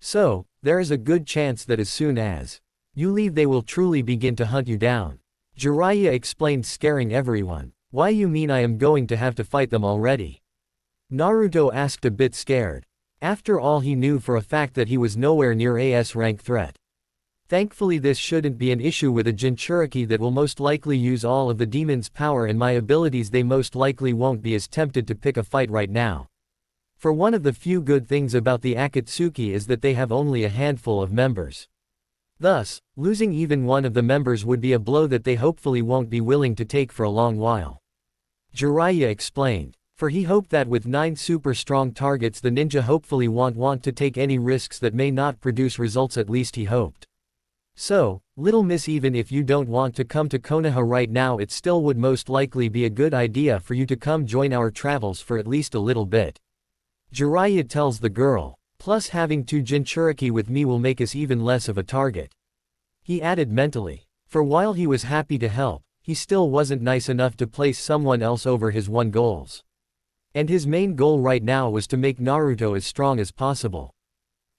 So, there is a good chance that as soon as you leave they will truly begin to hunt you down. Jiraiya explained, scaring everyone. Why you mean I am going to have to fight them already? Naruto asked, a bit scared. After all, he knew for a fact that he was nowhere near a S-rank threat. Thankfully this shouldn't be an issue with a Jinchuriki that will most likely use all of the demon's power and my abilities. They most likely won't be as tempted to pick a fight right now. For one of the few good things about the Akatsuki is that they have only a handful of members. Thus, losing even one of the members would be a blow that they hopefully won't be willing to take for a long while. Jiraiya explained. For he hoped that with 9 super strong targets the ninja hopefully won't want to take any risks that may not produce results, at least he hoped. So, little miss, even if you don't want to come to Konoha right now, it still would most likely be a good idea for you to come join our travels for at least a little bit. Jiraiya tells the girl. Plus having 2 Jinchuriki with me will make us even less of a target. He added mentally. For while he was happy to help, he still wasn't nice enough to place someone else over his own goals. And his main goal right now was to make Naruto as strong as possible.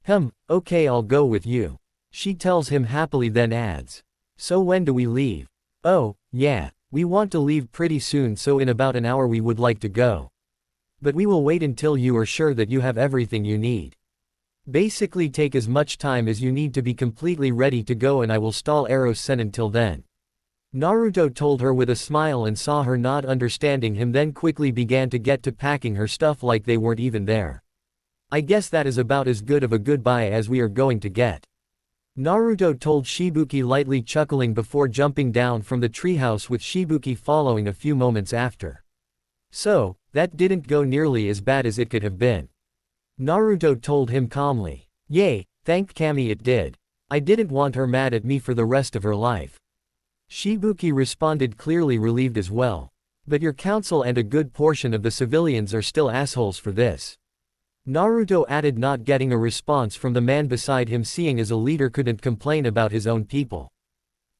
Okay, I'll go with you. She tells him happily, then adds. So when do we leave? Oh, yeah, we want to leave pretty soon, so in about an hour we would like to go. But we will wait until you are sure that you have everything you need. Basically take as much time as you need to be completely ready to go, and I will stall Eros-sen until then. Naruto told her with a smile and saw her not understanding him, then quickly began to get to packing her stuff like they weren't even there. I guess that is about as good of a goodbye as we are going to get. Naruto told Shibuki, lightly chuckling before jumping down from the treehouse, with Shibuki following a few moments after. So, that didn't go nearly as bad as it could have been. Naruto told him calmly. Yay, thank Kami it did. I didn't want her mad at me for the rest of her life. Shibuki responded, clearly relieved as well. But your council and a good portion of the civilians are still assholes for this. Naruto added, not getting a response from the man beside him, seeing as a leader couldn't complain about his own people.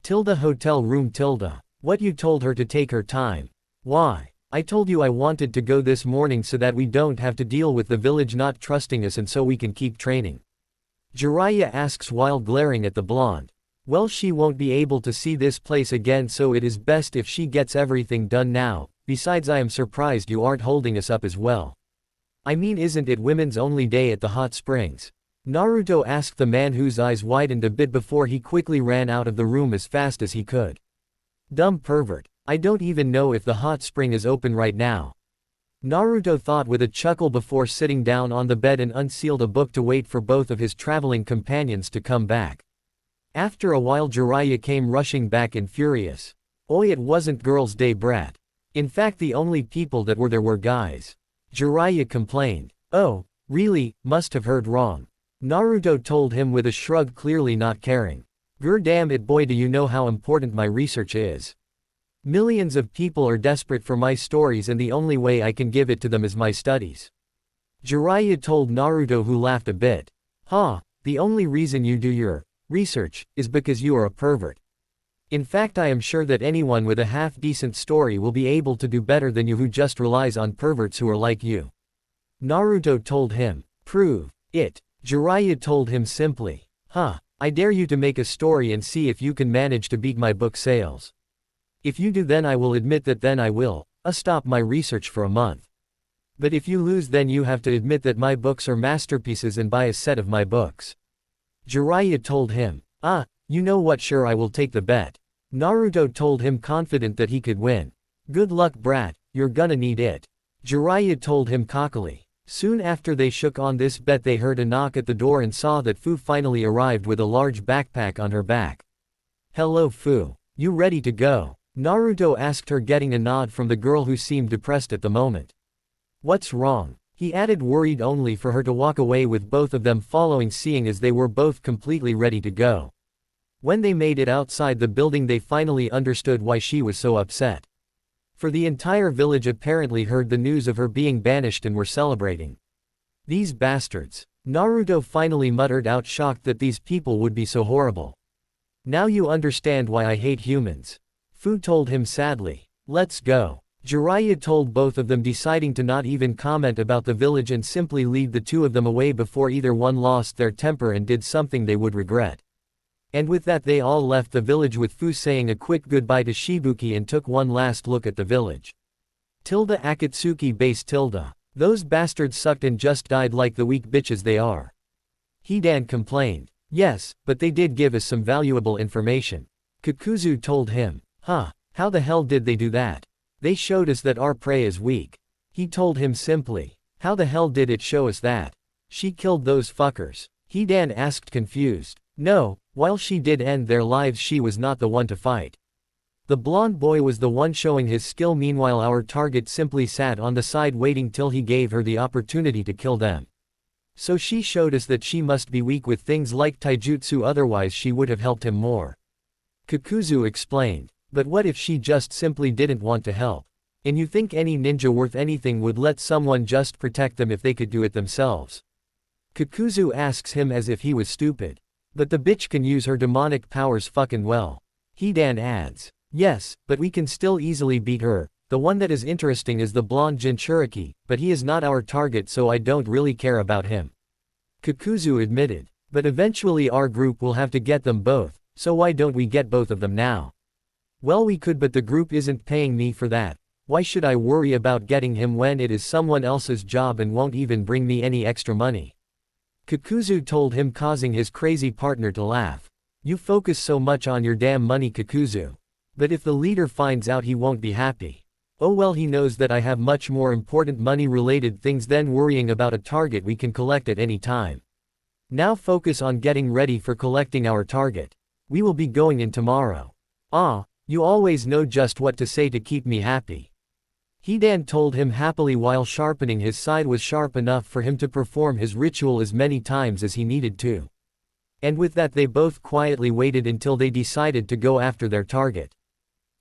Hotel room. What, you told her to take her time? Why? I told you I wanted to go this morning so that we don't have to deal with the village not trusting us and so we can keep training. Jiraiya asks while glaring at the blonde. Well, she won't be able to see this place again, so it is best if she gets everything done now. Besides, I am surprised you aren't holding us up as well. I mean, isn't it women's only day at the hot springs? Naruto asked the man, whose eyes widened a bit before he quickly ran out of the room as fast as he could. Dumb pervert. I don't even know if the hot spring is open right now. Naruto thought with a chuckle before sitting down on the bed and unsealed a book to wait for both of his traveling companions to come back. After a while Jiraiya came rushing back and furious. Oi, it wasn't girls' day, brat. In fact, the only people that were there were guys. Jiraiya complained. Oh, really? Must have heard wrong. Naruto told him with a shrug, clearly not caring. Damn it, boy, do you know how important my research is? Millions of people are desperate for my stories, and the only way I can give it to them is my studies. Jiraiya told Naruto, who laughed a bit. The only reason you do your research is because you are a pervert. In fact, I am sure that anyone with a half-decent story will be able to do better than you, who just relies on perverts who are like you. Naruto told him. Prove it. Jiraiya told him simply. I dare you to make a story and see if you can manage to beat my book sales. If you do, then I will admit that then I will stop my research for a month. But if you lose, then you have to admit that my books are masterpieces and buy a set of my books. Jiraiya told him. You know what, sure, I will take the bet. Naruto told him, confident that he could win. Good luck, brat, you're gonna need it. Jiraiya told him cockily. Soon after they shook on this bet, they heard a knock at the door and saw that Fu finally arrived with a large backpack on her back. Hello, Fu. You ready to go? Naruto asked her, getting a nod from the girl, who seemed depressed at the moment. What's wrong? He added, worried, only for her to walk away with both of them following, seeing as they were both completely ready to go. When they made it outside the building, they finally understood why she was so upset. For the entire village apparently heard the news of her being banished and were celebrating. These bastards. Naruto finally muttered out, shocked that these people would be so horrible. Now you understand why I hate humans. Fu told him sadly. Let's go. Jiraiya told both of them, deciding to not even comment about the village and simply lead the two of them away before either one lost their temper and did something they would regret. And with that, they all left the village, with Fu saying a quick goodbye to Shibuki and took one last look at the village. Akatsuki base. Those bastards sucked and just died like the weak bitches they are. Hidan complained. Yes, but they did give us some valuable information. Kakuzu told him. Huh, how the hell did they do that? They showed us that our prey is weak. He told him simply. How the hell did it show us that? She killed those fuckers. Hidan asked confused. No, while she did end their lives she was not the one to fight. The blonde boy was the one showing his skill, meanwhile our target simply sat on the side waiting till he gave her the opportunity to kill them. So she showed us that she must be weak with things like taijutsu, otherwise she would have helped him more. Kakuzu explained. But what if she just simply didn't want to help? And you think any ninja worth anything would let someone just protect them if they could do it themselves? Kakuzu asks him as if he was stupid. But the bitch can use her demonic powers fucking well. Hidan adds. Yes, but we can still easily beat her. The one that is interesting is the blonde Jinchuriki, but he is not our target, so I don't really care about him. Kakuzu admitted. But eventually our group will have to get them both, so why don't we get both of them now? Well, we could, but the group isn't paying me for that. Why should I worry about getting him when it is someone else's job and won't even bring me any extra money? Kakuzu told him, causing his crazy partner to laugh. You focus so much on your damn money, Kakuzu. But if the leader finds out, he won't be happy. Oh well, he knows that I have much more important money-related things than worrying about a target we can collect at any time. Now focus on getting ready for collecting our target. We will be going in tomorrow. Ah, you always know just what to say to keep me happy. Hidan told him happily while sharpening his side was sharp enough for him to perform his ritual as many times as he needed to. And with that they both quietly waited until they decided to go after their target.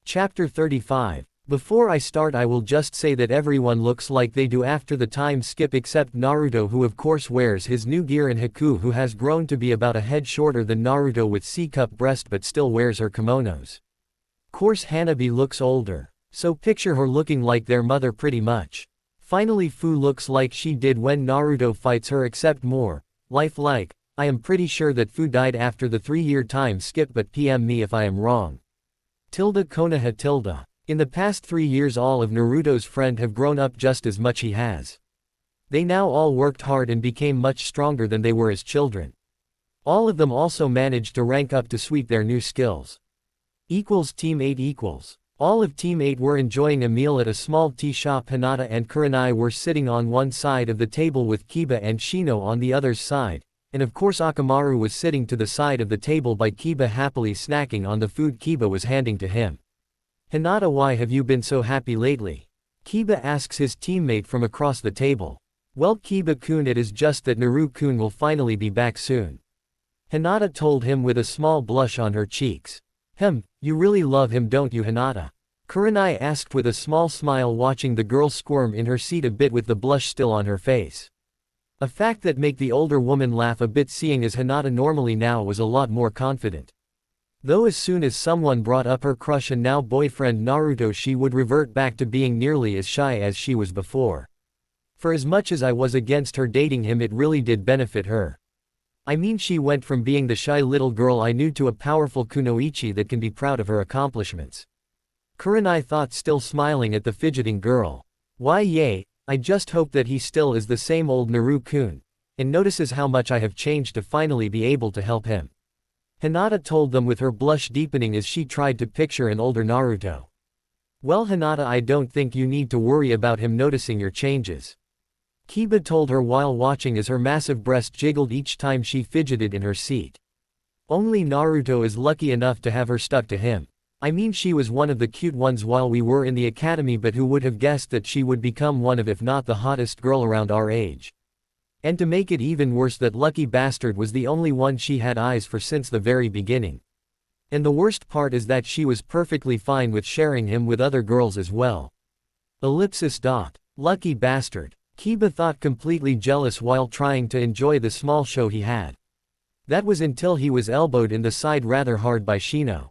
Chapter 35. Before I start, I will just say that everyone looks like they do after the time skip except Naruto, who of course wears his new gear, and Haku, who has grown to be about a head shorter than Naruto with C-cup breast but still wears her kimonos. Course Hanabi looks older. So picture her looking like their mother pretty much. Finally Fu looks like she did when Naruto fights her, except more lifelike. I am pretty sure that Fu died after the 3-year time skip, but PM me if I am wrong. Konoha. In the past 3 years all of Naruto's friends have grown up just as much he has. They now all worked hard and became much stronger than they were as children. All of them also managed to rank up to sweep their new skills. Team 8 . All of Team 8 were enjoying a meal at a small tea shop. Hinata and Kurenai were sitting on one side of the table with Kiba and Shino on the other side, and of course Akamaru was sitting to the side of the table by Kiba, happily snacking on the food Kiba was handing to him. Hinata, why have you been so happy lately? Kiba asks his teammate from across the table. Well, Kiba-kun, it is just that Naru-kun will finally be back soon. Hinata told him with a small blush on her cheeks. You really love him, don't you, Hinata? Kurenai asked with a small smile, watching the girl squirm in her seat a bit with the blush still on her face. A fact that made the older woman laugh a bit, seeing as Hinata normally now was a lot more confident. Though as soon as someone brought up her crush and now boyfriend Naruto, she would revert back to being nearly as shy as she was before. For as much as I was against her dating him, it really did benefit her. I mean, she went from being the shy little girl I knew to a powerful kunoichi that can be proud of her accomplishments. Kurenai thought, still smiling at the fidgeting girl. Why yay, I just hope that he still is the same old Naru-kun, and notices how much I have changed to finally be able to help him. Hinata told them with her blush deepening as she tried to picture an older Naruto. Well, Hinata, I don't think you need to worry about him noticing your changes. Kiba told her while watching as her massive breast jiggled each time she fidgeted in her seat. Only Naruto is lucky enough to have her stuck to him. I mean, she was one of the cute ones while we were in the academy, but who would have guessed that she would become one of, if not the hottest girl around our age. And to make it even worse, that lucky bastard was the only one she had eyes for since the very beginning. And the worst part is that she was perfectly fine with sharing him with other girls as well. Lucky bastard. Kiba thought, completely jealous while trying to enjoy the small show he had. That was until he was elbowed in the side rather hard by Shino.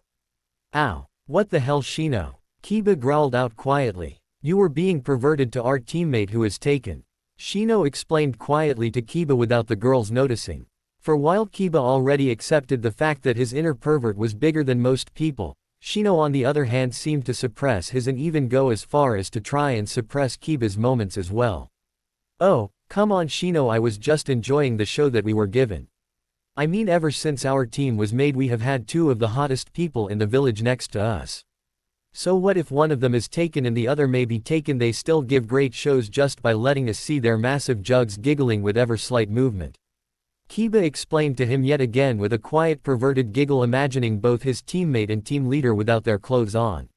Ow. What the hell, Shino? Kiba growled out quietly. You were being perverted to our teammate who is taken. Shino explained quietly to Kiba without the girls noticing. For while Kiba already accepted the fact that his inner pervert was bigger than most people, Shino on the other hand seemed to suppress his and even go as far as to try and suppress Kiba's moments as well. Oh, come on Shino, I was just enjoying the show that we were given. I mean ever since our team was made we have had two of the hottest people in the village next to us. So what if one of them is taken and the other may be taken? They still give great shows just by letting us see their massive jugs giggling with ever slight movement. Kiba explained to him yet again with a quiet perverted giggle, imagining both his teammate and team leader without their clothes on.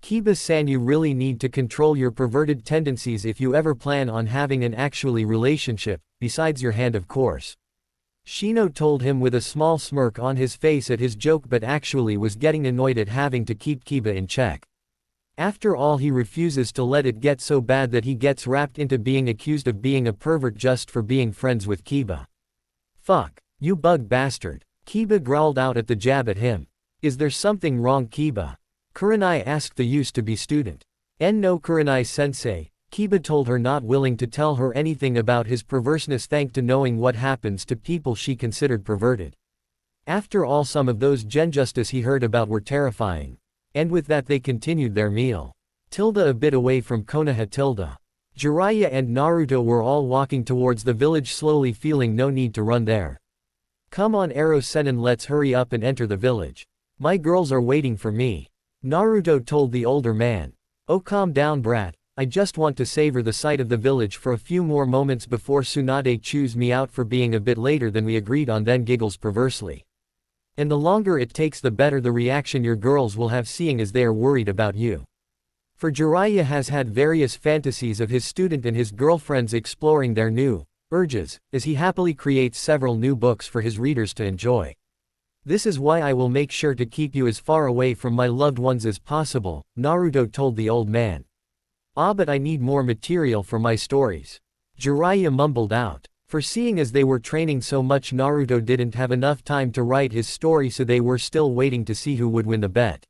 Kiba-san, you really need to control your perverted tendencies if you ever plan on having an actually relationship, besides your hand of course. Shino told him with a small smirk on his face at his joke, but actually was getting annoyed at having to keep Kiba in check. After all, he refuses to let it get so bad that he gets wrapped into being accused of being a pervert just for being friends with Kiba. Fuck, you bug bastard. Kiba growled out at the jab at him. Is there something wrong, Kiba? Kurenai asked the used-to-be student. No Kurenai-sensei, Kiba told her, not willing to tell her anything about his perverseness thanks to knowing what happens to people she considered perverted. After all, some of those genjustice he heard about were terrifying. And with that they continued their meal. A bit away from Konoha. Jiraiya and Naruto were all walking towards the village slowly, feeling no need to run there. Come on Ero Senin, let's hurry up and enter the village. My girls are waiting for me. Naruto told the older man. Oh, calm down brat. I just want to savor the sight of the village for a few more moments before Tsunade chews me out for being a bit later than we agreed on, then giggles perversely. And the longer it takes the better the reaction your girls will have, seeing as they are worried about you. For Jiraiya has had various fantasies of his student and his girlfriends exploring their new urges, as he happily creates several new books for his readers to enjoy. This is why I will make sure to keep you as far away from my loved ones as possible, Naruto told the old man. Ah, but I need more material for my stories. Jiraiya mumbled out. For seeing as they were training so much, Naruto didn't have enough time to write his story, so they were still waiting to see who would win the bet.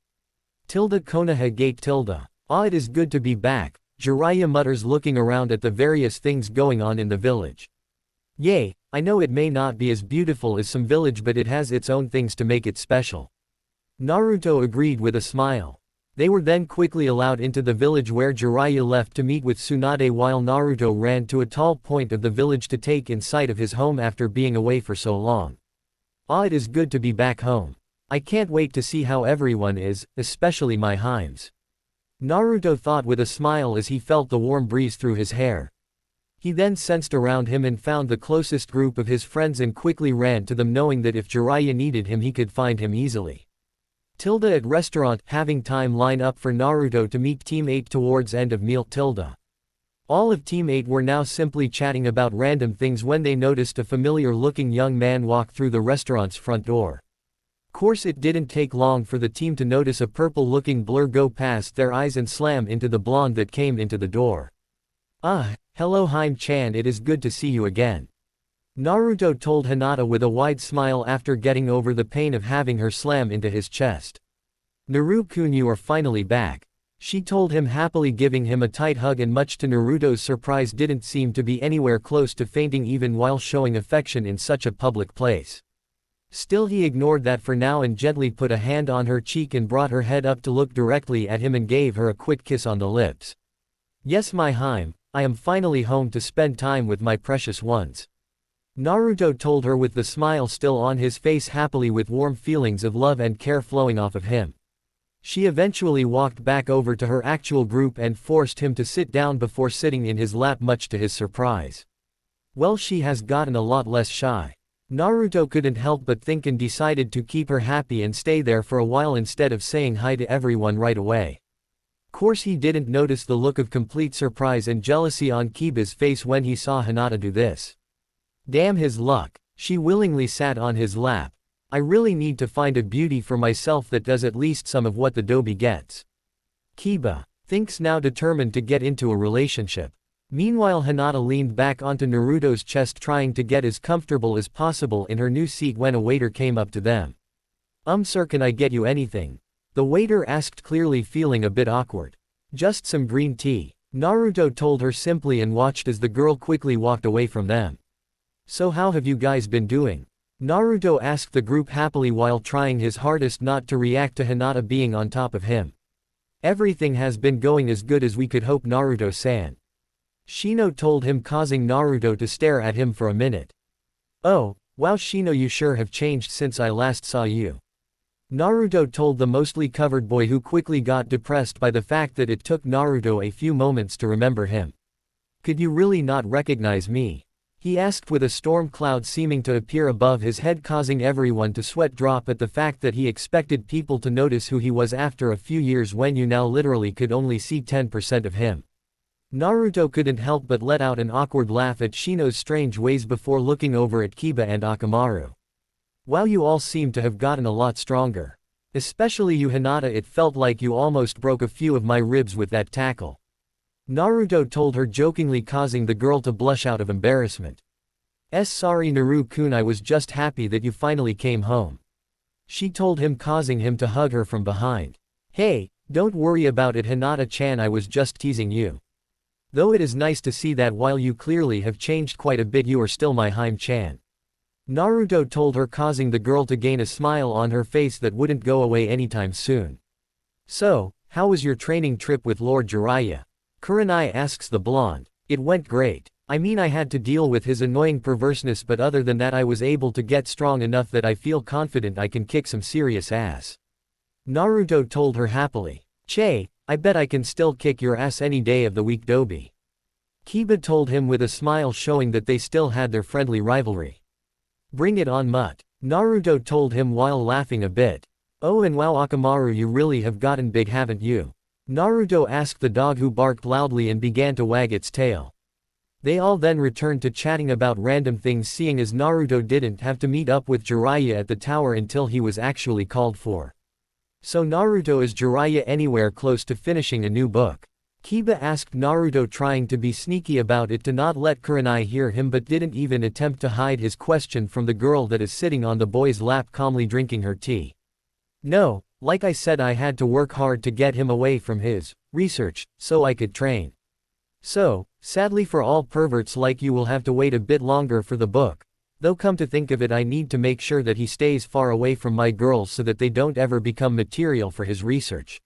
Konoha Gate. Ah, it is good to be back, Jiraiya mutters, looking around at the various things going on in the village. Yay, I know it may not be as beautiful as some village, but it has its own things to make it special. Naruto agreed with a smile. They were then quickly allowed into the village, where Jiraiya left to meet with Tsunade while Naruto ran to a tall point of the village to take in sight of his home after being away for so long. Ah, it is good to be back home. I can't wait to see how everyone is, especially my Heims. Naruto thought with a smile as he felt the warm breeze through his hair. He then sensed around him and found the closest group of his friends and quickly ran to them, knowing that if Jiraiya needed him he could find him easily. At restaurant, having time line up for Naruto to meet Team 8 towards end of meal. All of Team 8 were now simply chatting about random things when they noticed a familiar looking young man walk through the restaurant's front door. Course, it didn't take long for the team to notice a purple looking blur go past their eyes and slam into the blonde that came into the door. Ah, hello Haim-chan, it is good to see you again. Naruto told Hinata with a wide smile after getting over the pain of having her slam into his chest. Naru-kun, you are finally back. She told him happily, giving him a tight hug, and much to Naruto's surprise didn't seem to be anywhere close to fainting even while showing affection in such a public place. Still, he ignored that for now and gently put a hand on her cheek and brought her head up to look directly at him and gave her a quick kiss on the lips. Yes, my Haim, I am finally home to spend time with my precious ones. Naruto told her with the smile still on his face, happily, with warm feelings of love and care flowing off of him. She eventually walked back over to her actual group and forced him to sit down before sitting in his lap, much to his surprise. Well, she has gotten a lot less shy. Naruto couldn't help but think and decided to keep her happy and stay there for a while instead of saying hi to everyone right away. Course, he didn't notice the look of complete surprise and jealousy on Kiba's face when he saw Hinata do this. Damn his luck. She willingly sat on his lap. I really need to find a beauty for myself that does at least some of what the Dobi gets. Kiba thinks, now determined to get into a relationship. Meanwhile, Hinata leaned back onto Naruto's chest, trying to get as comfortable as possible in her new seat when a waiter came up to them. Sir, can I get you anything? The waiter asked, clearly feeling a bit awkward. Just some green tea, Naruto told her simply and watched as the girl quickly walked away from them. So how have you guys been doing? Naruto asked the group happily while trying his hardest not to react to Hinata being on top of him. Everything has been going as good as we could hope, Naruto-san. Shino told him, causing Naruto to stare at him for a minute. Oh, wow Shino, you sure have changed since I last saw you. Naruto told the mostly covered boy, who quickly got depressed by the fact that it took Naruto a few moments to remember him. Could you really not recognize me? He asked, with a storm cloud seeming to appear above his head, causing everyone to sweat drop at the fact that he expected people to notice who he was after a few years when you now literally could only see 10% of him. Naruto couldn't help but let out an awkward laugh at Shino's strange ways before looking over at Kiba and Akamaru. Wow, you all seem to have gotten a lot stronger. Especially you Hinata, it felt like you almost broke a few of my ribs with that tackle. Naruto told her jokingly, causing the girl to blush out of embarrassment. Sorry Naru-kun, I was just happy that you finally came home. She told him, causing him to hug her from behind. Hey, don't worry about it Hinata-chan, I was just teasing you. Though it is nice to see that while you clearly have changed quite a bit, you are still my Haim-chan. Naruto told her, causing the girl to gain a smile on her face that wouldn't go away anytime soon. So, how was your training trip with Lord Jiraiya? Kurenai asks the blonde. It went great. I mean, I had to deal with his annoying perverseness, but other than that I was able to get strong enough that I feel confident I can kick some serious ass. Naruto told her happily. Che, I bet I can still kick your ass any day of the week Dobi. Kiba told him with a smile, showing that they still had their friendly rivalry. Bring it on Mutt. Naruto told him while laughing a bit. Oh, and wow Akamaru, you really have gotten big, haven't you? Naruto asked the dog, who barked loudly and began to wag its tail. They all then returned to chatting about random things, seeing as Naruto didn't have to meet up with Jiraiya at the tower until he was actually called for. So Naruto, is Jiraiya anywhere close to finishing a new book? Kiba asked Naruto, trying to be sneaky about it to not let Kurenai hear him, but didn't even attempt to hide his question from the girl that is sitting on the boy's lap calmly drinking her tea. No, like I said, I had to work hard to get him away from his research, so I could train. So, sadly for all perverts like you, will have to wait a bit longer for the book. Though come to think of it, I need to make sure that he stays far away from my girls so that they don't ever become material for his research.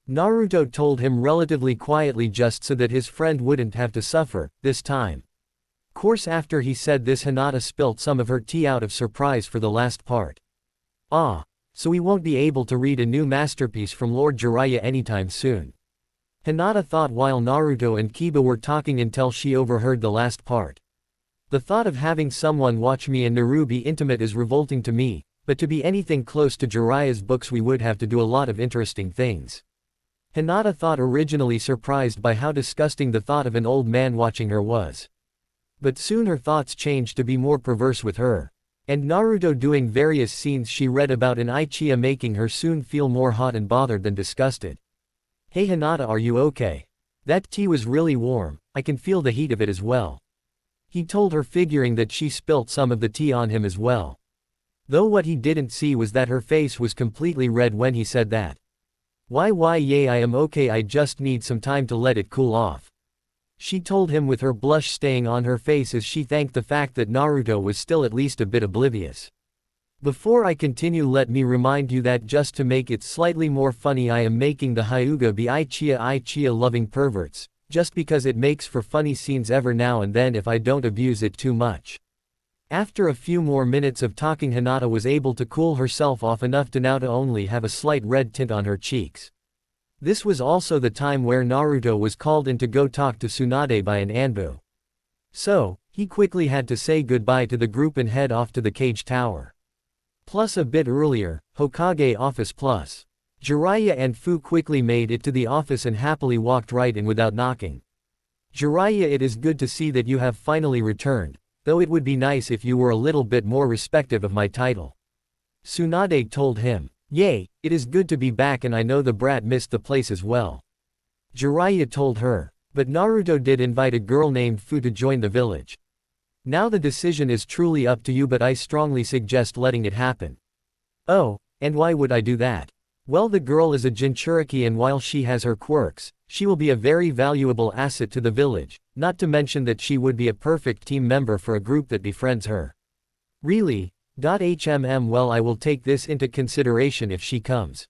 Naruto told him relatively quietly, just so that his friend wouldn't have to suffer this time. Course after he said this, Hinata spilt some of her tea out of surprise for the last part. Ah, so we won't be able to read a new masterpiece from Lord Jiraiya anytime soon. Hinata thought while Naruto and Kiba were talking until she overheard the last part. The thought of having someone watch me and Naru be intimate is revolting to me, but to be anything close to Jiraiya's books we would have to do a lot of interesting things. Hinata thought, originally surprised by how disgusting the thought of an old man watching her was. But soon her thoughts changed to be more perverse with her. And Naruto doing various scenes she read about in Ichiya, making her soon feel more hot and bothered than disgusted. Hey Hinata, are you okay? That tea was really warm, I can feel the heat of it as well. He told her, figuring that she spilt some of the tea on him as well. Though what he didn't see was that her face was completely red when he said that. Why yay, I am okay, I just need some time to let it cool off. She told him, with her blush staying on her face as she thanked the fact that Naruto was still at least a bit oblivious. Before I continue, let me remind you that just to make it slightly more funny, I am making the Hyuga be Ichiya loving perverts, just because it makes for funny scenes every now and then if I don't abuse it too much. After a few more minutes of talking, Hinata was able to cool herself off enough to now to only have a slight red tint on her cheeks. This was also the time where Naruto was called in to go talk to Tsunade by an Anbu. So, he quickly had to say goodbye to the group and head off to the cage tower. Plus a bit earlier, Hokage office plus. Jiraiya and Fu quickly made it to the office and happily walked right in without knocking. Jiraiya, it is good to see that you have finally returned, though it would be nice if you were a little bit more respective of my title. Tsunade told him. Yay, it is good to be back, and I know the brat missed the place as well. Jiraiya told her. But Naruto did invite a girl named Fu to join the village. Now the decision is truly up to you, but I strongly suggest letting it happen. Oh, and why would I do that? Well, the girl is a Jinchuriki, and while she has her quirks, she will be a very valuable asset to the village, not to mention that she would be a perfect team member for a group that befriends her. Really? Well, I will take this into consideration if she comes.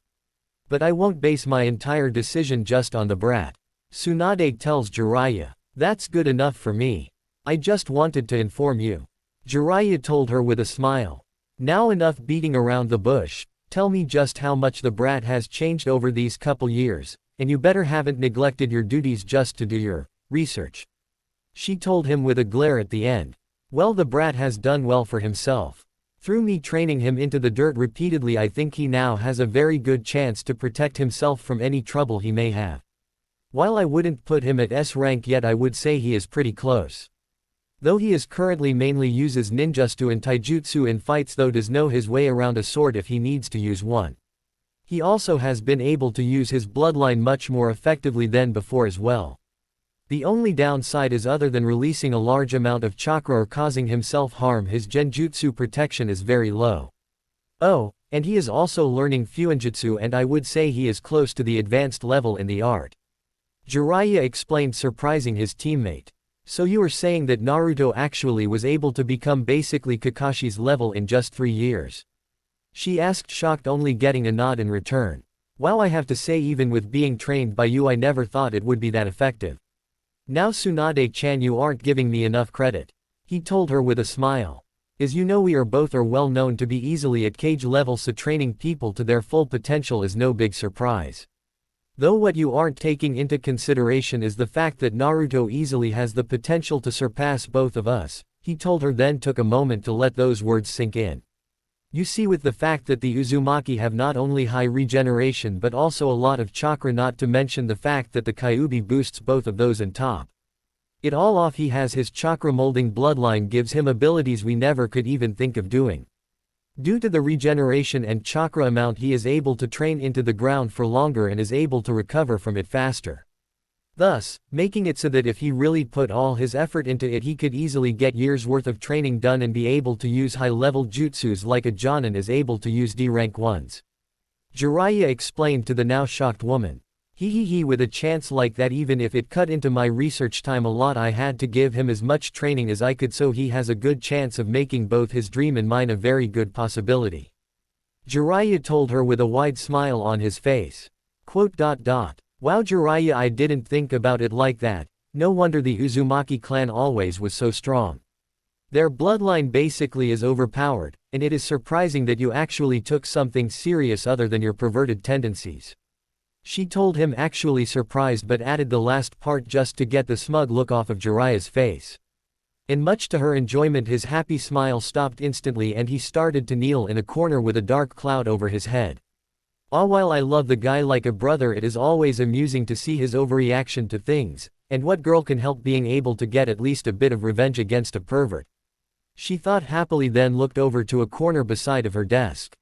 But I won't base my entire decision just on the brat. Tsunade tells Jiraiya. That's good enough for me. I just wanted to inform you. Jiraiya told her with a smile. Now enough beating around the bush, tell me just how much the brat has changed over these couple years, and you better haven't neglected your duties just to do your research. She told him with a glare at the end. Well, the brat has done well for himself. Through me training him into the dirt repeatedly, I think he now has a very good chance to protect himself from any trouble he may have. While I wouldn't put him at S rank yet, I would say he is pretty close. Though he is currently mainly uses ninjutsu and taijutsu in fights, though does know his way around a sword if he needs to use one. He also has been able to use his bloodline much more effectively than before as well. The only downside is, other than releasing a large amount of chakra or causing himself harm, his genjutsu protection is very low. Oh, and he is also learning fuinjutsu, and I would say he is close to the advanced level in the art. Jiraiya explained, surprising his teammate. So you are saying that Naruto actually was able to become basically Kakashi's level in just 3 years? She asked, shocked, only getting a nod in return. Well, I have to say, even with being trained by you, I never thought it would be that effective. Now Tsunade-chan, you aren't giving me enough credit. He told her with a smile. As you know, we are both well known to be easily at cage level, so training people to their full potential is no big surprise. Though what you aren't taking into consideration is the fact that Naruto easily has the potential to surpass both of us, he told her, then took a moment to let those words sink in. You see, with the fact that the Uzumaki have not only high regeneration but also a lot of chakra, not to mention the fact that the Kyuubi boosts both of those on top. It all off, he has his chakra molding bloodline gives him abilities we never could even think of doing. Due to the regeneration and chakra amount, he is able to train into the ground for longer and is able to recover from it faster. Thus, making it so that if he really put all his effort into it, he could easily get years worth of training done and be able to use high-level jutsus like a Jonin is able to use D-rank ones. Jiraiya explained to the now shocked woman. With a chance like that, even if it cut into my research time a lot, I had to give him as much training as I could, so he has a good chance of making both his dream and mine a very good possibility. Jiraiya told her with a wide smile on his face. Wow, Jiraiya, I didn't think about it like that. No wonder the Uzumaki clan always was so strong. Their bloodline basically is overpowered, and it is surprising that you actually took something serious other than your perverted tendencies. She told him, actually surprised, but added the last part just to get the smug look off of Jiraiya's face. And much to her enjoyment, his happy smile stopped instantly and he started to kneel in a corner with a dark cloud over his head. While I love the guy like a brother, it is always amusing to see his overreaction to things, and what girl can help being able to get at least a bit of revenge against a pervert? She thought happily, then looked over to a corner beside of her desk.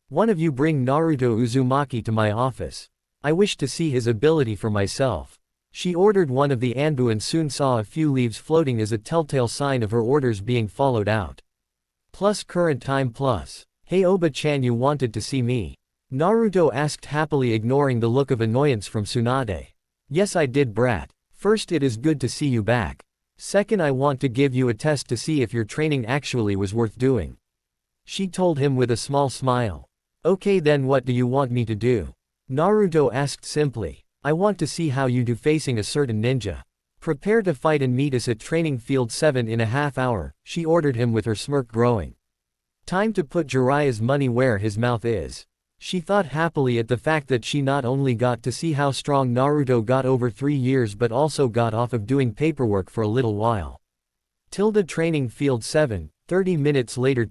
One of you bring Naruto Uzumaki to my office. I wish to see his ability for myself. She ordered one of the Anbu and soon saw a few leaves floating as a telltale sign of her orders being followed out. Plus current time plus. Hey Oba-chan, you wanted to see me? Naruto asked happily, ignoring the look of annoyance from Tsunade. Yes, I did, brat. First, it is good to see you back. Second, I want to give you a test to see if your training actually was worth doing. She told him with a small smile. Okay, then what do you want me to do? Naruto asked simply. I want to see how you do facing a certain ninja. Prepare to fight and meet us at training field 7.5 hours, she ordered him with her smirk growing. Time to put Jiraiya's money where his mouth is. She thought happily at the fact that she not only got to see how strong Naruto got over 3 years but also got off of doing paperwork for a little while. Training field 7, 30 minutes later.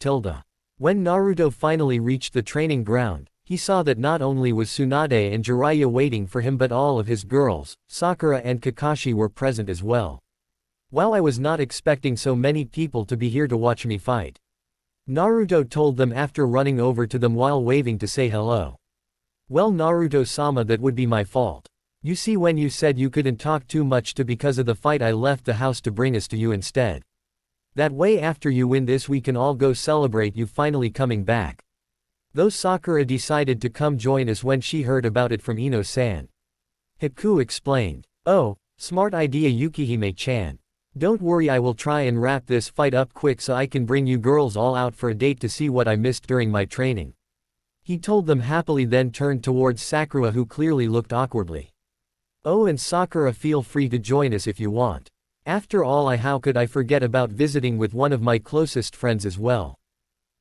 When Naruto finally reached the training ground, he saw that not only was Tsunade and Jiraiya waiting for him, but all of his girls, Sakura and Kakashi, were present as well. While I was not expecting so many people to be here to watch me fight, Naruto told them after running over to them while waving to say hello. Well, Naruto-sama, that would be my fault. You see, when you said you couldn't talk too much because of the fight, I left the house to bring us to you instead. That way, after you win this, we can all go celebrate you finally coming back. Though Sakura decided to come join us when she heard about it from Ino-san. Haku explained. Oh, smart idea, Yukihime-chan. Don't worry, I will try and wrap this fight up quick so I can bring you girls all out for a date to see what I missed during my training. He told them happily, then turned towards Sakura, who clearly looked awkwardly. Oh, and Sakura, feel free to join us if you want. After all, how could I forget about visiting with one of my closest friends as well?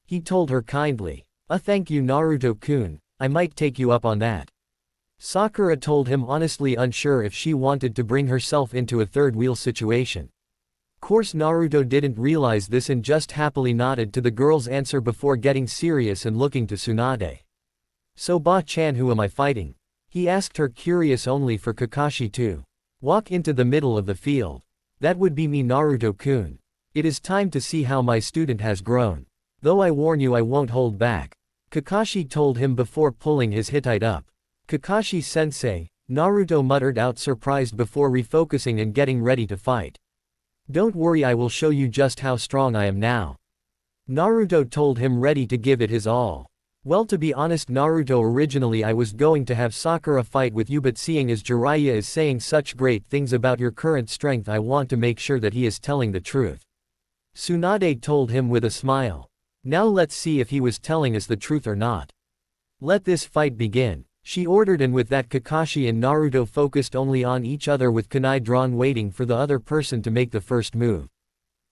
He told her kindly. Thank you, Naruto-kun, I might take you up on that. Sakura told him, honestly unsure if she wanted to bring herself into a third wheel situation. Course Naruto didn't realize this and just happily nodded to the girl's answer before getting serious and looking to Tsunade. So Ba-chan, who am I fighting? He asked her, curious only for Kakashi to walk into the middle of the field. That would be me, Naruto-kun. It is time to see how my student has grown. Though I warn you, I won't hold back. Kakashi told him before pulling his Hittite up. Kakashi-sensei, Naruto muttered out, surprised before refocusing and getting ready to fight. Don't worry, I will show you just how strong I am now. Naruto told him, ready to give it his all. Well, to be honest, Naruto, originally I was going to have Sakura fight with you, but seeing as Jiraiya is saying such great things about your current strength, I want to make sure that he is telling the truth. Tsunade told him with a smile. Now let's see if he was telling us the truth or not. Let this fight begin, she ordered, and with that Kakashi and Naruto focused only on each other with kunai drawn, waiting for the other person to make the first move.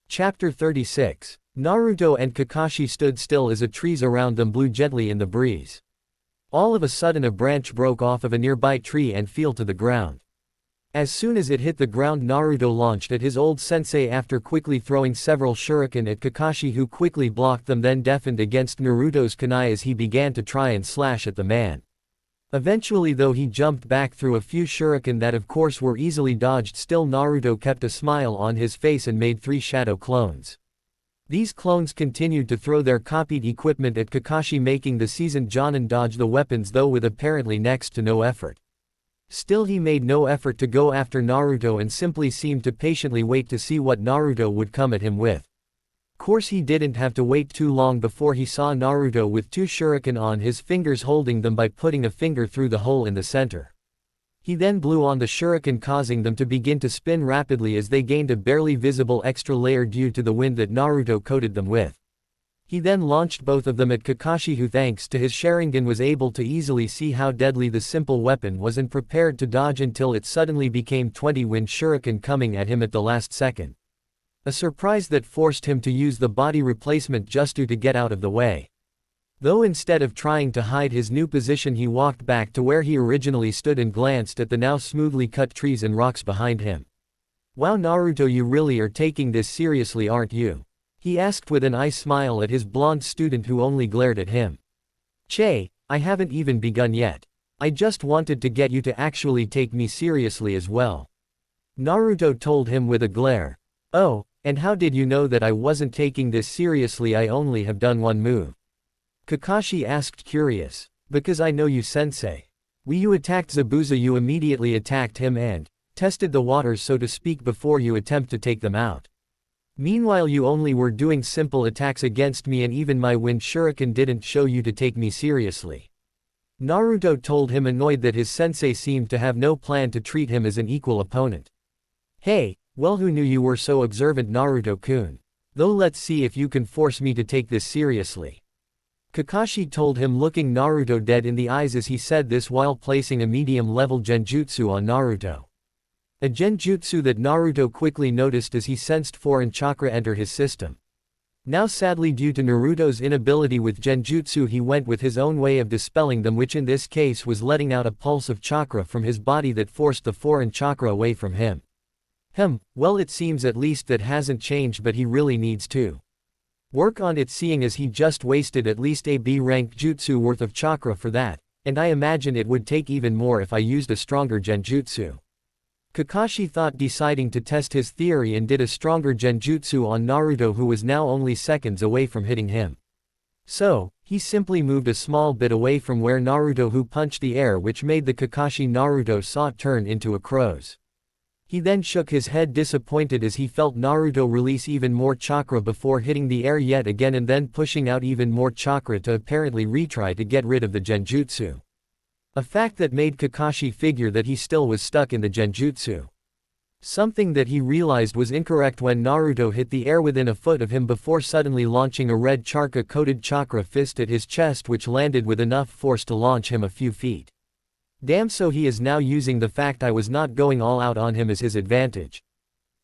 Chapter 36. Naruto and Kakashi stood still as a trees around them blew gently in the breeze. All of a sudden a branch broke off of a nearby tree and fell to the ground. As soon as it hit the ground, Naruto launched at his old sensei after quickly throwing several shuriken at Kakashi, who quickly blocked them, then deafened against Naruto's kunai as he began to try and slash at the man. Eventually, though, he jumped back through a few shuriken that of course were easily dodged. Still, Naruto kept a smile on his face and made 3 shadow clones. These clones continued to throw their copied equipment at Kakashi, making the seasoned Jonin dodge the weapons, though with apparently next to no effort. Still, he made no effort to go after Naruto and simply seemed to patiently wait to see what Naruto would come at him with. Course he didn't have to wait too long before he saw Naruto with 2 shuriken on his fingers, holding them by putting a finger through the hole in the center. He then blew on the shuriken, causing them to begin to spin rapidly as they gained a barely visible extra layer due to the wind that Naruto coated them with. He then launched both of them at Kakashi, who thanks to his Sharingan was able to easily see how deadly the simple weapon was and prepared to dodge until it suddenly became 20 wind shuriken coming at him at the last second. A surprise that forced him to use the body replacement just to get out of the way. Though instead of trying to hide his new position, he walked back to where he originally stood and glanced at the now smoothly cut trees and rocks behind him. Wow, Naruto, you really are taking this seriously, aren't you? He asked with an eye smile at his blonde student, who only glared at him. Che, I haven't even begun yet. I just wanted to get you to actually take me seriously as well. Naruto told him with a glare. Oh, and how did you know that I wasn't taking this seriously? I only have done one move. Kakashi asked, curious. Because I know you, sensei. When you attacked Zabuza, you immediately attacked him and tested the waters, so to speak, before you attempt to take them out. Meanwhile, you only were doing simple attacks against me, and even my wind shuriken didn't show you to take me seriously. Naruto told him, annoyed that his sensei seemed to have no plan to treat him as an equal opponent. Hey, well, who knew you were so observant, Naruto-kun? Though let's see if you can force me to take this seriously. Kakashi told him, looking Naruto dead in the eyes as he said this while placing a medium-level genjutsu on Naruto. A genjutsu that Naruto quickly noticed as he sensed foreign chakra enter his system. Now, sadly, due to Naruto's inability with genjutsu, he went with his own way of dispelling them, which in this case was letting out a pulse of chakra from his body that forced the foreign chakra away from him. Well, it seems at least that hasn't changed, but he really needs to work on it, seeing as he just wasted at least a B-rank jutsu worth of chakra for that, and I imagine it would take even more if I used a stronger genjutsu. Kakashi thought, deciding to test his theory, and did a stronger genjutsu on Naruto, who was now only seconds away from hitting him. So, he simply moved a small bit away from where Naruto who punched the air, which made the Kakashi Naruto saw turn into a crow's. He then shook his head, disappointed as he felt Naruto release even more chakra before hitting the air yet again and then pushing out even more chakra to apparently retry to get rid of the genjutsu. A fact that made Kakashi figure that he still was stuck in the genjutsu. Something that he realized was incorrect when Naruto hit the air within a foot of him before suddenly launching a red chakra-coated chakra fist at his chest, which landed with enough force to launch him a few feet. Damn, so he is now using the fact I was not going all out on him as his advantage.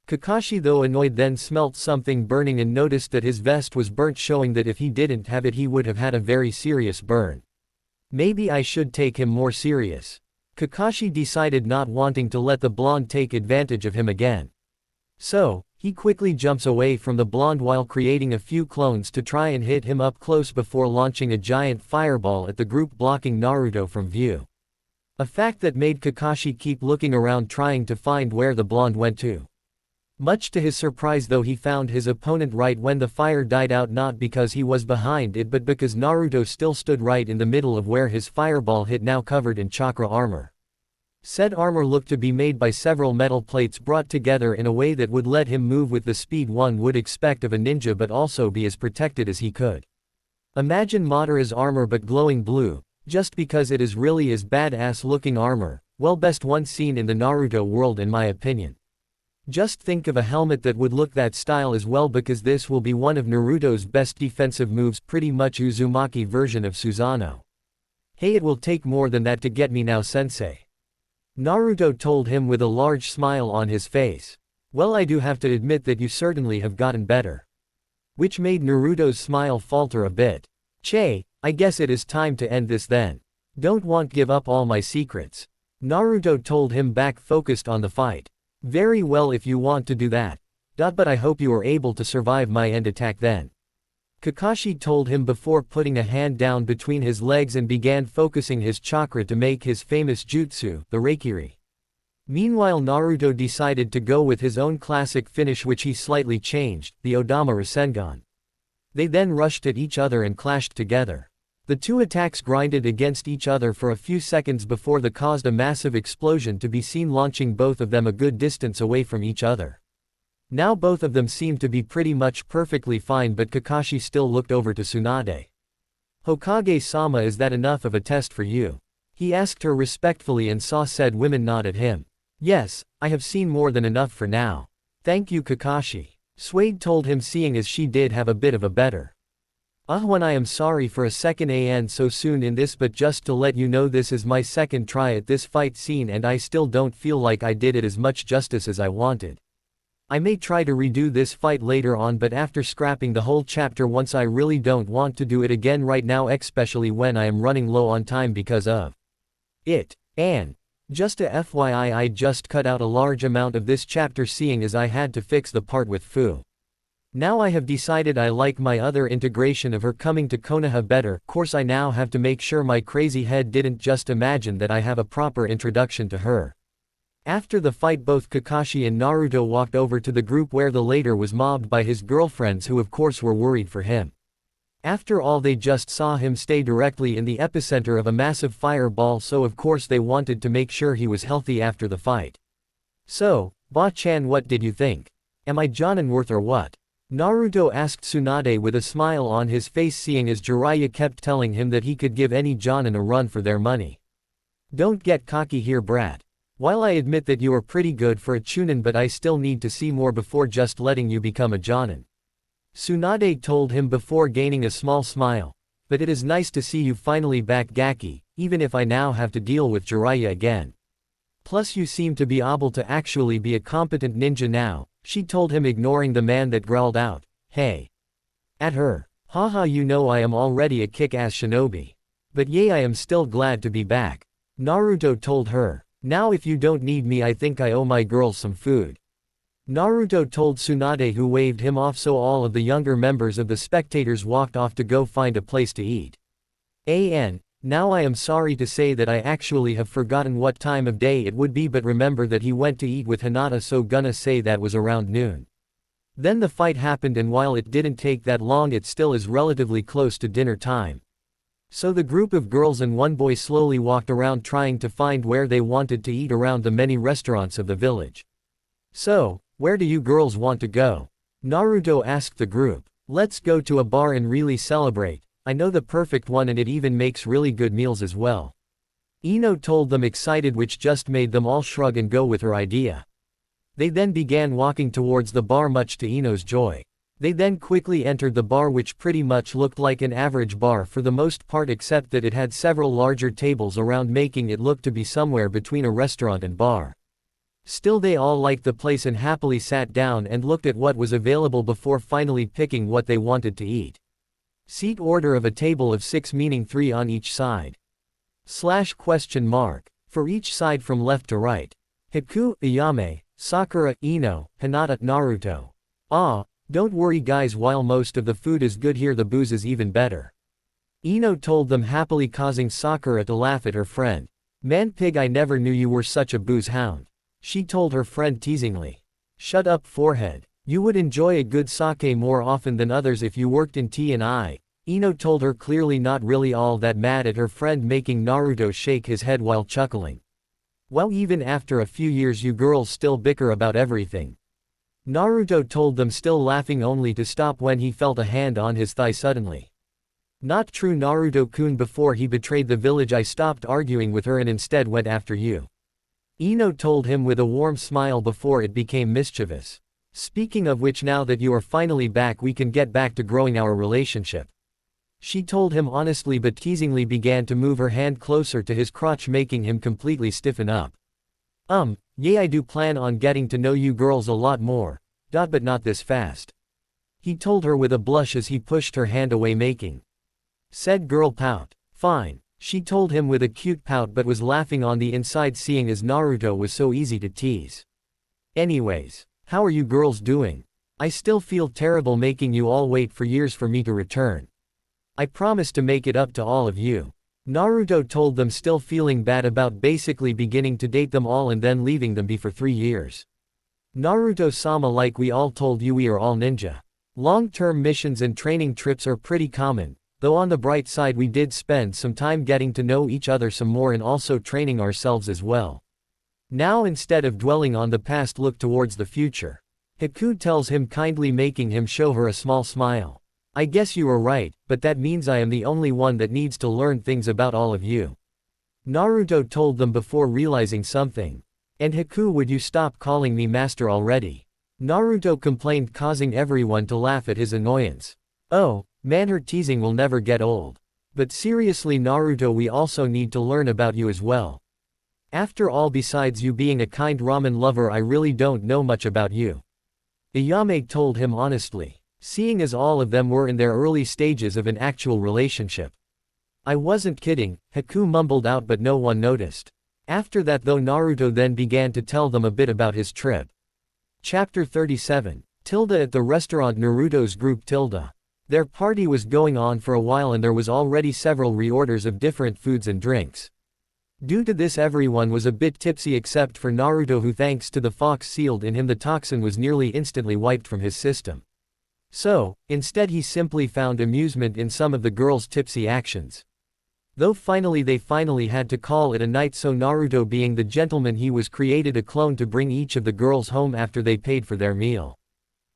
Kakashi, though annoyed, then smelt something burning and noticed that his vest was burnt, showing that if he didn't have it he would have had a very serious burn. Maybe I should take him more serious. Kakashi decided, not wanting to let the blonde take advantage of him again. So, he quickly jumps away from the blonde while creating a few clones to try and hit him up close before launching a giant fireball at the group, blocking Naruto from view. A fact that made Kakashi keep looking around trying to find where the blonde went to. Much to his surprise, though, he found his opponent right when the fire died out, not because he was behind it but because Naruto still stood right in the middle of where his fireball hit, now covered in chakra armor. Said armor looked to be made by several metal plates brought together in a way that would let him move with the speed one would expect of a ninja but also be as protected as he could. Imagine Madara's armor but glowing blue, just because it is really as badass looking armor. Well, best one seen in the Naruto world in my opinion. Just think of a helmet that would look that style as well, because this will be one of Naruto's best defensive moves, pretty much Uzumaki version of Susanoo. Hey, it will take more than that to get me now, sensei. Naruto told him with a large smile on his face. Well, I do have to admit that you certainly have gotten better. Which made Naruto's smile falter a bit. Che, I guess it is time to end this then. Don't want give up all my secrets. Naruto told him back, focused on the fight. Very well, if you want to do that. But I hope you are able to survive my end attack then. Kakashi told him before putting a hand down between his legs and began focusing his chakra to make his famous jutsu, the Reikiri. Meanwhile, Naruto decided to go with his own classic finish, which he slightly changed, the Odama Rasengan. They then rushed at each other and clashed together. The two attacks grinded against each other for a few seconds before they caused a massive explosion to be seen, launching both of them a good distance away from each other. Now both of them seemed to be pretty much perfectly fine, but Kakashi still looked over to Tsunade. Hokage-sama, is that enough of a test for you? He asked her respectfully and saw said woman nod at him. Yes, I have seen more than enough for now. Thank you, Kakashi. Suede told him, seeing as she did have a bit of a better. When I am sorry for a second and so soon in this, but just to let you know, this is my second try at this fight scene and I still don't feel like I did it as much justice as I wanted. I may try to redo this fight later on, but after scrapping the whole chapter once, I really don't want to do it again right now, especially when I am running low on time because of it. And just a FYI, I just cut out a large amount of this chapter seeing as I had to fix the part with Fu. Now I have decided I like my other integration of her coming to Konoha better. Course I now have to make sure my crazy head didn't just imagine that I have a proper introduction to her. After the fight, both Kakashi and Naruto walked over to the group where the latter was mobbed by his girlfriends, who of course were worried for him. After all, they just saw him stay directly in the epicenter of a massive fireball, so of course they wanted to make sure he was healthy after the fight. So, Ba-chan, what did you think? Am I Jonin worth or what? Naruto asked Tsunade with a smile on his face, seeing as Jiraiya kept telling him that he could give any Jonin a run for their money. Don't get cocky here, brat. While I admit that you are pretty good for a Chunin, but I still need to see more before just letting you become a Jonin. Tsunade told him before gaining a small smile. But it is nice to see you finally back, Gaki, even if I now have to deal with Jiraiya again. Plus you seem to be able to actually be a competent ninja now, she told him, ignoring the man that growled out, "Hey!" at her. Haha, you know I am already a kick-ass shinobi. But yay, I am still glad to be back. Naruto told her. Now if you don't need me, I think I owe my girls some food. Naruto told Tsunade, who waved him off, so all of the younger members of the spectators walked off to go find a place to eat. Now I am sorry to say that I actually have forgotten what time of day it would be, but remember that he went to eat with Hinata, so gonna say that was around noon. Then the fight happened, and while it didn't take that long, it still is relatively close to dinner time. So the group of girls and one boy slowly walked around trying to find where they wanted to eat around the many restaurants of the village. So, where do you girls want to go? Naruto asked the group. Let's go to a bar and really celebrate. I know the perfect one, and it even makes really good meals as well. Ino told them, excited, which just made them all shrug and go with her idea. They then began walking towards the bar, much to Ino's joy. They then quickly entered the bar, which pretty much looked like an average bar for the most part, except that it had several larger tables around, making it look to be somewhere between a restaurant and bar. Still, they all liked the place and happily sat down and looked at what was available before finally picking what they wanted to eat. Seat order of a table of 6, meaning 3 on each side. For each side from left to right. Haku, Ayame, Sakura, Ino, Hinata, Naruto. Ah, don't worry guys, while most of the food is good here, the booze is even better. Ino told them happily, causing Sakura to laugh at her friend. Man pig, I never knew you were such a booze hound. She told her friend teasingly. Shut up, forehead. You would enjoy a good sake more often than others if you worked in T&I. Ino told her, clearly not really all that mad at her friend, making Naruto shake his head while chuckling. Well, even after a few years you girls still bicker about everything. Naruto told them, still laughing, only to stop when he felt a hand on his thigh suddenly. Not true, Naruto-kun, before he betrayed the village I stopped arguing with her and instead went after you. Ino told him with a warm smile before it became mischievous. Speaking of which, now that you are finally back, we can get back to growing our relationship. She told him honestly, but teasingly began to move her hand closer to his crotch, making him completely stiffen up. Yeah, I do plan on getting to know you girls a lot more. But not this fast. He told her with a blush as he pushed her hand away, making said girl pout. Fine. She told him with a cute pout, but was laughing on the inside, seeing as Naruto was so easy to tease. Anyways, how are you girls doing? I still feel terrible making you all wait for years for me to return. I promise to make it up to all of you. Naruto told them, still feeling bad about basically beginning to date them all and then leaving them be for 3 years. Naruto-sama, like we all told you, we are all ninja. Long-term missions and training trips are pretty common, though on the bright side we did spend some time getting to know each other some more and also training ourselves as well. Now instead of dwelling on the past, look towards the future. Haku tells him kindly, making him show her a small smile. I guess you are right, but that means I am the only one that needs to learn things about all of you. Naruto told them before realizing something. And Haku, would you stop calling me master already? Naruto complained, causing everyone to laugh at his annoyance. Oh, man, her teasing will never get old. But seriously Naruto, we also need to learn about you as well. After all, besides you being a kind ramen lover, I really don't know much about you. Ayame told him honestly, seeing as all of them were in their early stages of an actual relationship. I wasn't kidding, Haku mumbled out, but no one noticed. After that though, Naruto then began to tell them a bit about his trip. Chapter 37. At the restaurant, Naruto's group. Their party was going on for a while and there was already several reorders of different foods and drinks. Due to this, everyone was a bit tipsy except for Naruto, who thanks to the fox sealed in him the toxin was nearly instantly wiped from his system. So, instead he simply found amusement in some of the girls' tipsy actions. Though they finally had to call it a night, so Naruto, being the gentleman he was, created a clone to bring each of the girls home after they paid for their meal.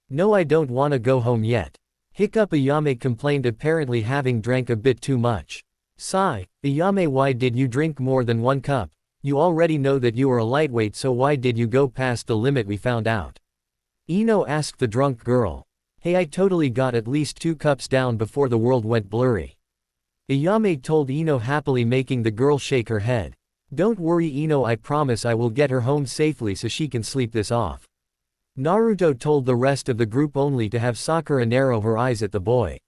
No, I don't wanna go home yet. Hiccup, Ayame complained, apparently having drank a bit too much. Sigh, Ayame, why did you drink more than 1 cup? You already know that you are a lightweight, so why did you go past the limit we found out? Ino asked the drunk girl. Hey, I totally got at least 2 cups down before the world went blurry. Ayame told Ino happily, making the girl shake her head. Don't worry Ino, I promise I will get her home safely so she can sleep this off. Naruto told the rest of the group only to have Sakura narrow her eyes at the boy.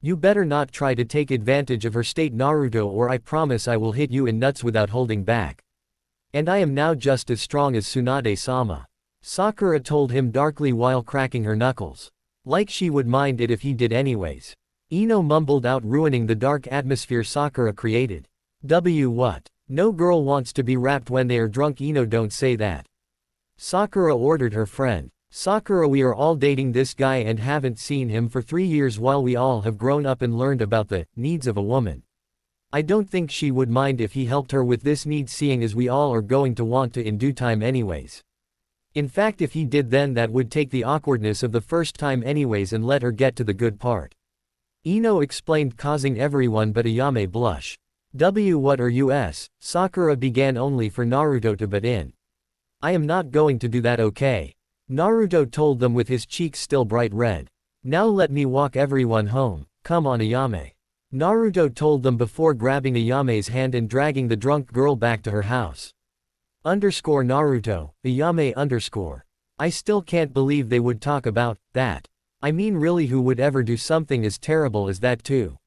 You better not try to take advantage of her state, Naruto, or I promise I will hit you in nuts without holding back. And I am now just as strong as Tsunade-sama. Sakura told him darkly while cracking her knuckles. Like she would mind it if he did anyways. Ino mumbled out, ruining the dark atmosphere Sakura created. What? No girl wants to be rapped when they are drunk, Ino, don't say that. Sakura ordered her friend. Sakura, we are all dating this guy and haven't seen him for 3 years, while we all have grown up and learned about the needs of a woman. I don't think she would mind if he helped her with this need, seeing as we all are going to want to in due time anyways. In fact, if he did, then that would take the awkwardness of the first time anyways and let her get to the good part. Ino explained, causing everyone but Ayame blush. What are us? Sakura began, only for Naruto to butt in. I am not going to do that, okay? Naruto told them with his cheeks still bright red. Now let me walk everyone home, come on Ayame. Naruto told them before grabbing Ayame's hand and dragging the drunk girl back to her house. Naruto, Ayame I still can't believe they would talk about that. I mean really, who would ever do something as terrible as that too?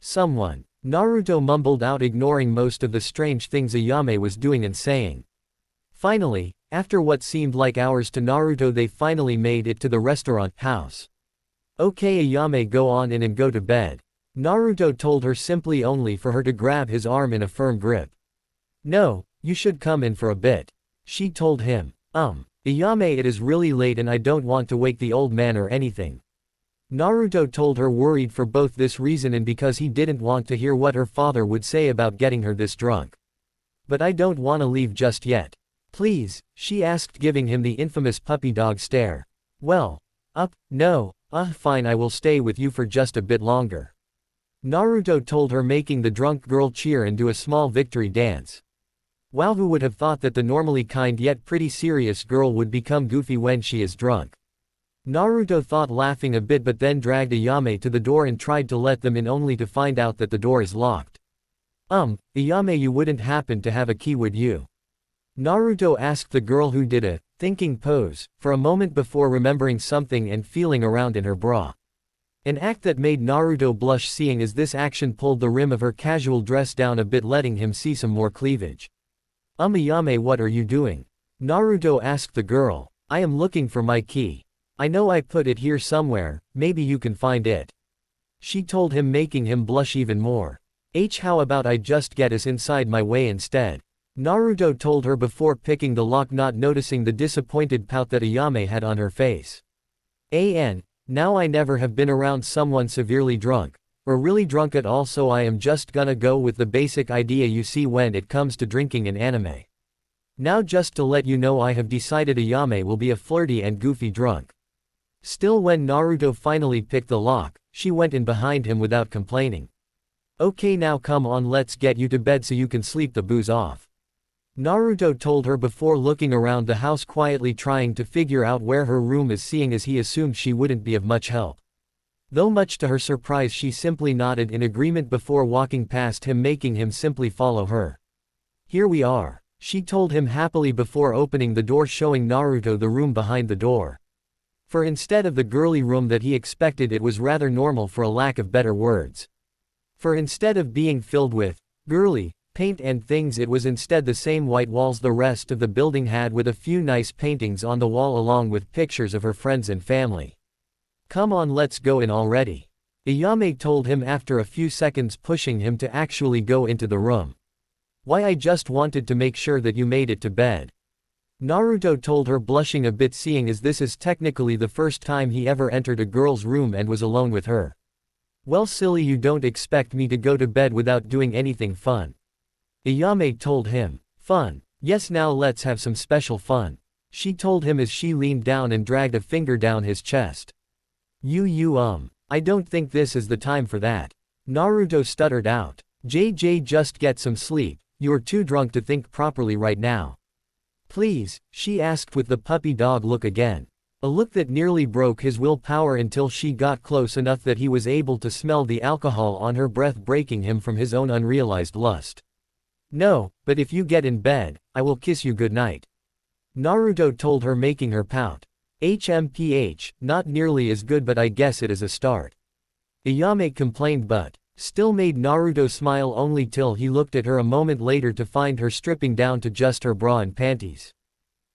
Someone. Naruto mumbled out, ignoring most of the strange things Ayame was doing and saying. Finally, after what seemed like hours to Naruto, they finally made it to the restaurant house. Okay Ayame, go on in and go to bed. Naruto told her, simply only for her to grab his arm in a firm grip. No, you should come in for a bit. She told him. Ayame, it is really late and I don't want to wake the old man or anything. Naruto told her, worried for both this reason and because he didn't want to hear what her father would say about getting her this drunk. But I don't want to leave just yet. Please, she asked, giving him the infamous puppy dog stare. Well, no, fine, I will stay with you for just a bit longer. Naruto told her, making the drunk girl cheer and do a small victory dance. Wow, who would have thought that the normally kind yet pretty serious girl would become goofy when she is drunk? Naruto thought, laughing a bit, but then dragged Ayame to the door and tried to let them in, only to find out that the door is locked. Ayame, you wouldn't happen to have a key, would you? Naruto asked the girl, who did a thinking pose for a moment before remembering something and feeling around in her bra. An act that made Naruto blush, seeing as this action pulled the rim of her casual dress down a bit, letting him see some more cleavage. Ayame, what are you doing? Naruto asked the girl. I am looking for my key. I know I put it here somewhere, maybe you can find it. She told him, making him blush even more. How about I just get us inside my way instead? Naruto told her before picking the lock, not noticing the disappointed pout that Ayame had on her face. Now I never have been around someone severely drunk, or really drunk at all, so I am just gonna go with the basic idea you see when it comes to drinking in anime. Now just to let you know, I have decided Ayame will be a flirty and goofy drunk. Still, when Naruto finally picked the lock, she went in behind him without complaining. Okay, now come on, let's get you to bed so you can sleep the booze off. Naruto told her before looking around the house quietly, trying to figure out where her room is, seeing as he assumed she wouldn't be of much help. Though much to her surprise, she simply nodded in agreement before walking past him, making him simply follow her. Here we are, she told him happily before opening the door, showing Naruto the room behind the door. For instead of the girly room that he expected, it was rather normal, for a lack of better words. For instead of being filled with girly paint and things, it was instead the same white walls the rest of the building had, with a few nice paintings on the wall along with pictures of her friends and family. Come on, let's go in already. Ayame told him after a few seconds, pushing him to actually go into the room. Why, I just wanted to make sure that you made it to bed. Naruto told her, blushing a bit, seeing as this is technically the first time he ever entered a girl's room and was alone with her. Well, silly, you don't expect me to go to bed without doing anything fun. Ayame told him. Fun? Yes, now let's have some special fun. She told him as she leaned down and dragged a finger down his chest. I don't think this is the time for that. Naruto stuttered out. Just get some sleep, you're too drunk to think properly right now. Please, she asked with the puppy dog look again. A look that nearly broke his willpower until she got close enough that he was able to smell the alcohol on her breath, breaking him from his own unrealized lust. No, but if you get in bed, I will kiss you goodnight. Naruto told her, making her pout. Not nearly as good, but I guess it is a start. Ayame complained, but still made Naruto smile, only till he looked at her a moment later to find her stripping down to just her bra and panties.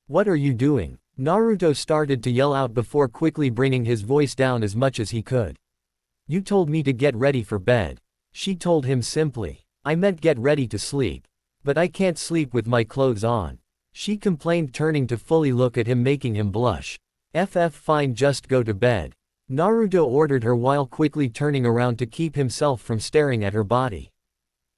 What are you doing? Naruto started to yell out before quickly bringing his voice down as much as he could. You told me to get ready for bed. She told him simply. I meant get ready to sleep. But I can't sleep with my clothes on. She complained, turning to fully look at him, making him blush. Fine, just go to bed. Naruto ordered her while quickly turning around to keep himself from staring at her body.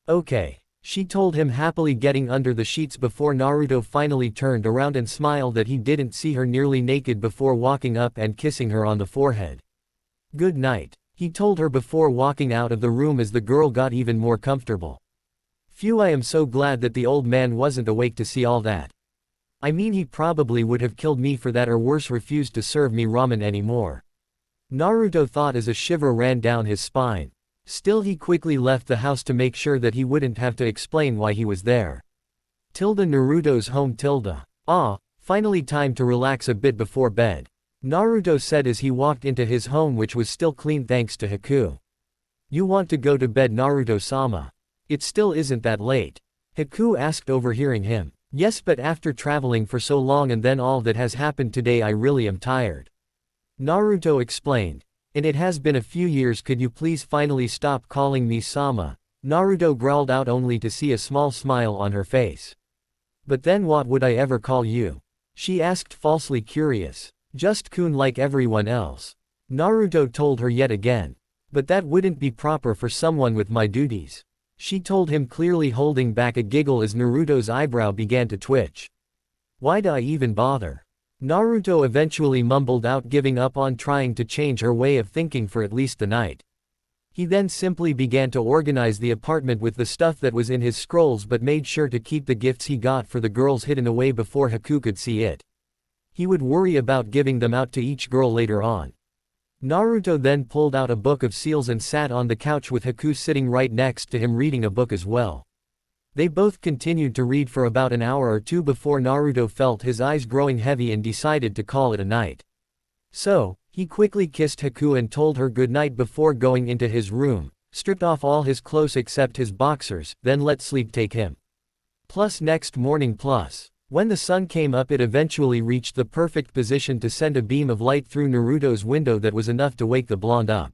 Okay. She told him happily, getting under the sheets before Naruto finally turned around and smiled that he didn't see her nearly naked before walking up and kissing her on the forehead. Good night, he told her before walking out of the room as the girl got even more comfortable. Phew, I am so glad that the old man wasn't awake to see all that. I mean, he probably would have killed me for that, or worse, refused to serve me ramen anymore. Naruto thought as a shiver ran down his spine. Still he quickly left the house to make sure that he wouldn't have to explain why he was there. Naruto's home. Ah, finally time to relax a bit before bed, Naruto said as he walked into his home, which was still clean thanks to Haku. You want to go to bed, Naruto-sama? It still isn't that late. Haku asked, overhearing him. Yes, but after traveling for so long and then all that has happened today, I really am tired. Naruto explained. And it has been a few years, could you please finally stop calling me Sama? Naruto growled out, only to see a small smile on her face. But then what would I ever call you? She asked, falsely curious. Just Kun, like everyone else. Naruto told her yet again. But that wouldn't be proper for someone with my duties. She told him, clearly holding back a giggle as Naruto's eyebrow began to twitch. Why'd I even bother? Naruto eventually mumbled out, giving up on trying to change her way of thinking for at least the night. He then simply began to organize the apartment with the stuff that was in his scrolls, but made sure to keep the gifts he got for the girls hidden away before Haku could see it. He would worry about giving them out to each girl later on. Naruto then pulled out a book of seals and sat on the couch with Haku sitting right next to him reading a book as well. They both continued to read for about an hour or two before Naruto felt his eyes growing heavy and decided to call it a night. So, he quickly kissed Haku and told her good night before going into his room, stripped off all his clothes except his boxers, then let sleep take him. Next morning. When the sun came up, it eventually reached the perfect position to send a beam of light through Naruto's window that was enough to wake the blonde up.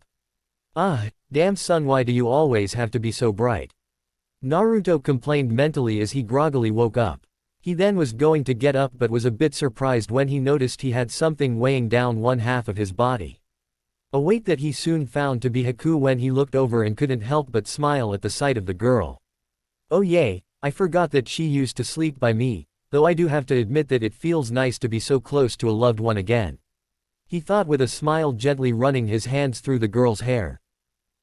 Ah, damn sun, why do you always have to be so bright? Naruto complained mentally as he groggily woke up. He then was going to get up but was a bit surprised when he noticed he had something weighing down one half of his body. A weight that he soon found to be Haku when he looked over and couldn't help but smile at the sight of the girl. Oh yay, I forgot that she used to sleep by me, though I do have to admit that it feels nice to be so close to a loved one again. He thought with a smile, gently running his hands through the girl's hair.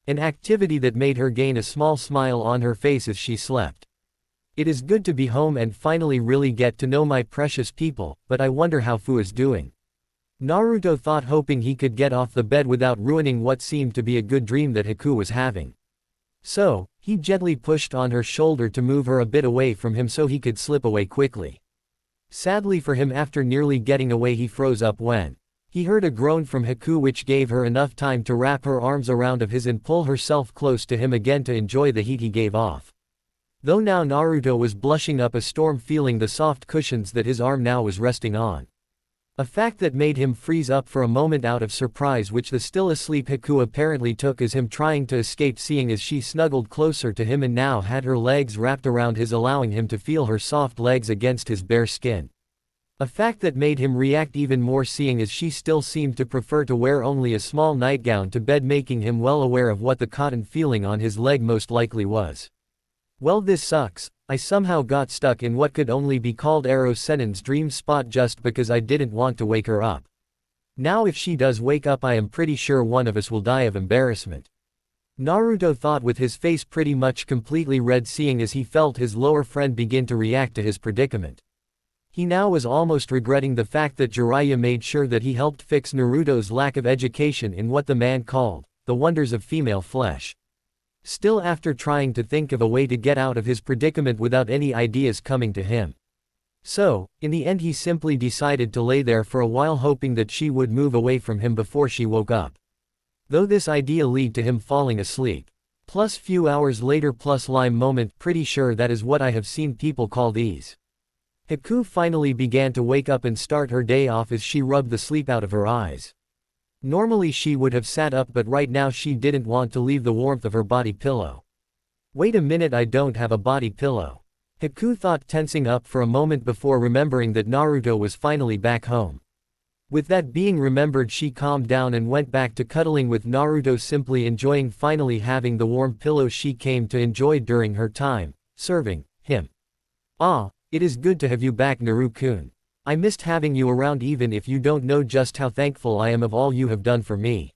An activity that made her gain a small smile on her face as she slept. It is good to be home and finally really get to know my precious people, but I wonder how Fu is doing. Naruto thought, hoping he could get off the bed without ruining what seemed to be a good dream that Haku was having. So, he gently pushed on her shoulder to move her a bit away from him so he could slip away quickly. Sadly for him, after nearly getting away, he froze up when he heard a groan from Haku, which gave her enough time to wrap her arms around of his and pull herself close to him again to enjoy the heat he gave off. Though now Naruto was blushing up a storm, feeling the soft cushions that his arm now was resting on. A fact that made him freeze up for a moment out of surprise, which the still asleep Haku apparently took as him trying to escape, seeing as she snuggled closer to him and now had her legs wrapped around his, allowing him to feel her soft legs against his bare skin. A fact that made him react even more, seeing as she still seemed to prefer to wear only a small nightgown to bed, making him well aware of what the cotton feeling on his leg most likely was. Well, this sucks. I somehow got stuck in what could only be called Ero Sennin's dream spot just because I didn't want to wake her up. Now if she does wake up, I am pretty sure one of us will die of embarrassment. Naruto thought with his face pretty much completely red, seeing as he felt his lower friend begin to react to his predicament. He now was almost regretting the fact that Jiraiya made sure that he helped fix Naruto's lack of education in what the man called the wonders of female flesh. Still, after trying to think of a way to get out of his predicament without any ideas coming to him. So, in the end, he simply decided to lay there for a while, hoping that she would move away from him before she woke up. Though this idea led to him falling asleep. Few hours later. Lime moment, pretty sure that is what I have seen people call these. Haku finally began to wake up and start her day off as she rubbed the sleep out of her eyes. Normally she would have sat up, but right now she didn't want to leave the warmth of her body pillow. Wait a minute, I don't have a body pillow. Haku thought, tensing up for a moment before remembering that Naruto was finally back home. With that being remembered, she calmed down and went back to cuddling with Naruto, simply enjoying finally having the warm pillow she came to enjoy during her time serving him. Ah, it is good to have you back, Naru-kun. I missed having you around, even if you don't know just how thankful I am of all you have done for me.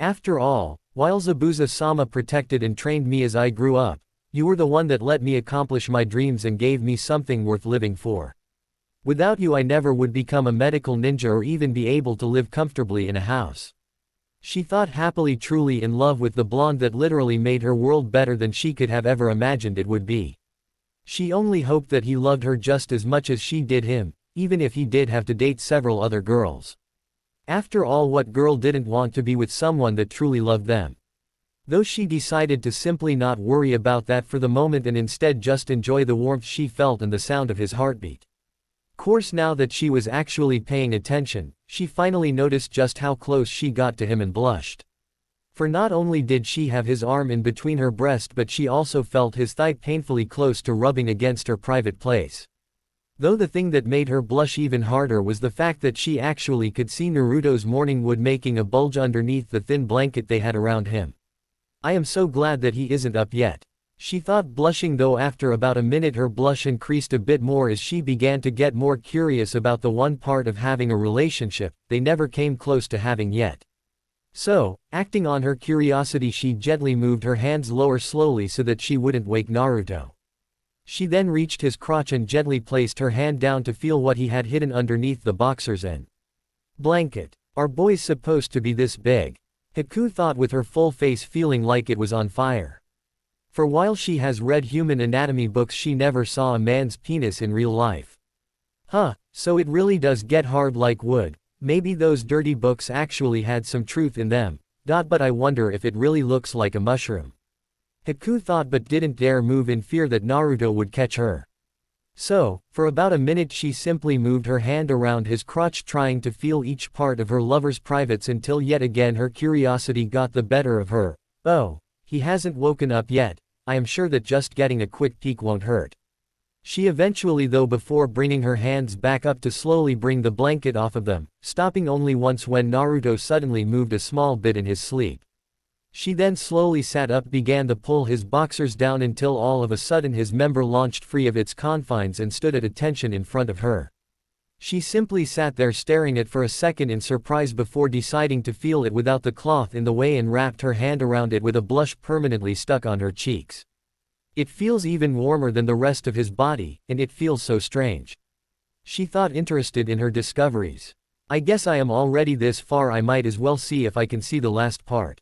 After all, while Zabuza-sama protected and trained me as I grew up, you were the one that let me accomplish my dreams and gave me something worth living for. Without you, I never would become a medical ninja or even be able to live comfortably in a house. She thought happily truly in love with the blonde that literally made her world better than she could have ever imagined it would be. She only hoped that he loved her just as much as she did him, even if he did have to date several other girls. After all, what girl didn't want to be with someone that truly loved them? Though she decided to simply not worry about that for the moment and instead just enjoy the warmth she felt and the sound of his heartbeat. Course, now that she was actually paying attention, she finally noticed just how close she got to him and blushed. For not only did she have his arm in between her breast, but she also felt his thigh painfully close to rubbing against her private place. Though the thing that made her blush even harder was the fact that she actually could see Naruto's morning wood making a bulge underneath the thin blanket they had around him. I am so glad that he isn't up yet, she thought, blushing, though after about a minute her blush increased a bit more as she began to get more curious about the one part of having a relationship they never came close to having yet. So, acting on her curiosity, she gently moved her hands lower slowly so that she wouldn't wake Naruto. She then reached his crotch and gently placed her hand down to feel what he had hidden underneath the boxers and blanket. Are boys supposed to be this big? Haku thought, with her full face feeling like it was on fire. For while she has read human anatomy books, she never saw a man's penis in real life. Huh, so it really does get hard like wood. Maybe those dirty books actually had some truth in them. But I wonder if it really looks like a mushroom. Haku thought, but didn't dare move in fear that Naruto would catch her. So, for about a minute she simply moved her hand around his crotch, trying to feel each part of her lover's privates until yet again her curiosity got the better of her. Oh, he hasn't woken up yet. I am sure that just getting a quick peek won't hurt. She eventually, though, before bringing her hands back up to slowly bring the blanket off of them, stopping only once when Naruto suddenly moved a small bit in his sleep. She then slowly sat up, began to pull his boxers down until all of a sudden his member launched free of its confines and stood at attention in front of her. She simply sat there staring at it for a second in surprise before deciding to feel it without the cloth in the way and wrapped her hand around it with a blush permanently stuck on her cheeks. It feels even warmer than the rest of his body, and it feels so strange. She thought, interested in her discoveries. I guess I am already this far, I might as well see if I can see the last part.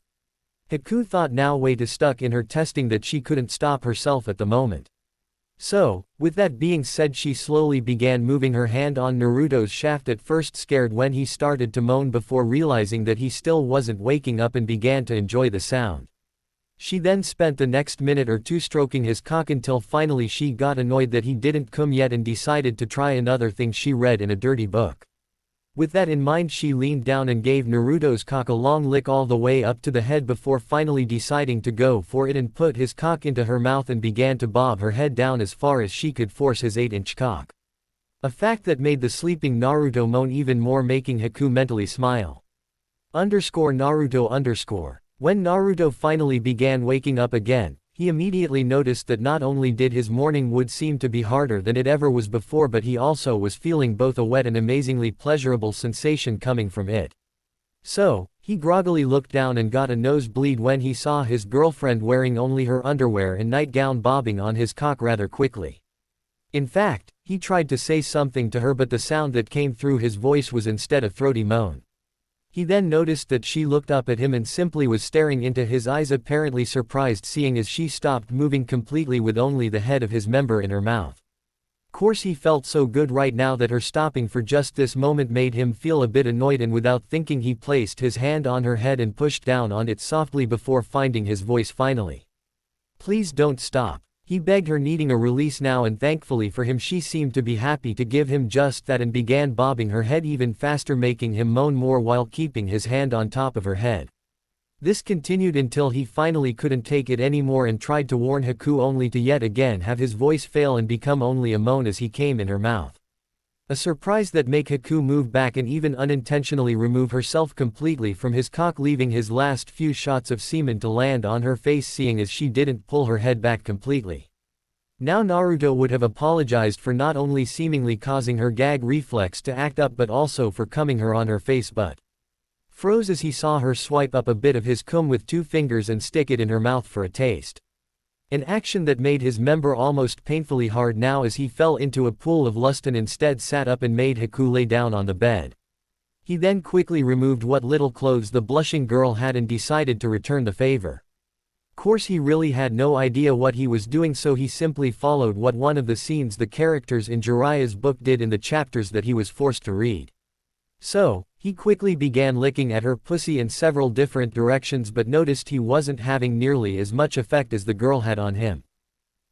Haku thought, now way too stuck in her testing that she couldn't stop herself at the moment. So, with that being said, she slowly began moving her hand on Naruto's shaft, at first scared when he started to moan before realizing that he still wasn't waking up and began to enjoy the sound. She then spent the next minute or two stroking his cock until finally she got annoyed that he didn't come yet and decided to try another thing she read in a dirty book. With that in mind, she leaned down and gave Naruto's cock a long lick all the way up to the head before finally deciding to go for it and put his cock into her mouth and began to bob her head down as far as she could force his 8-inch cock. A fact that made the sleeping Naruto moan even more, making Haku mentally smile. Naruto_. When Naruto finally began waking up again, he immediately noticed that not only did his morning wood seem to be harder than it ever was before, but he also was feeling both a wet and amazingly pleasurable sensation coming from it. So, he groggily looked down and got a nosebleed when he saw his girlfriend wearing only her underwear and nightgown bobbing on his cock rather quickly. In fact, he tried to say something to her, but the sound that came through his voice was instead a throaty moan. He then noticed that she looked up at him and simply was staring into his eyes, apparently surprised seeing as she stopped moving completely with only the head of his member in her mouth. Course, he felt so good right now that her stopping for just this moment made him feel a bit annoyed, and without thinking he placed his hand on her head and pushed down on it softly before finding his voice finally. Please don't stop, he begged her, needing a release now, and thankfully for him she seemed to be happy to give him just that and began bobbing her head even faster, making him moan more while keeping his hand on top of her head. This continued until he finally couldn't take it anymore and tried to warn Haku, only to yet again have his voice fail and become only a moan as he came in her mouth. A surprise that made Haku move back and even unintentionally remove herself completely from his cock, leaving his last few shots of semen to land on her face, seeing as she didn't pull her head back completely. Now Naruto would have apologized for not only seemingly causing her gag reflex to act up but also for cumming her on her face, but froze as he saw her swipe up a bit of his cum with 2 fingers and stick it in her mouth for a taste. An action that made his member almost painfully hard now as he fell into a pool of lust and instead sat up and made Haku lay down on the bed. He then quickly removed what little clothes the blushing girl had and decided to return the favor. Course he really had no idea what he was doing, so he simply followed what one of the scenes the characters in Jiraiya's book did in the chapters that he was forced to read. So, he quickly began licking at her pussy in several different directions but noticed he wasn't having nearly as much effect as the girl had on him.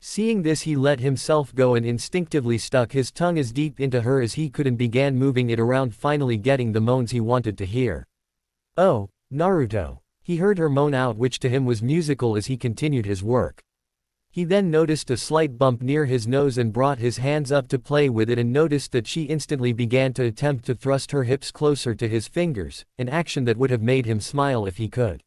Seeing this, he let himself go and instinctively stuck his tongue as deep into her as he could and began moving it around, finally getting the moans he wanted to hear. "Oh, Naruto." He heard her moan out, which to him was musical as he continued his work. He then noticed a slight bump near his nose and brought his hands up to play with it and noticed that she instantly began to attempt to thrust her hips closer to his fingers, an action that would have made him smile if he could.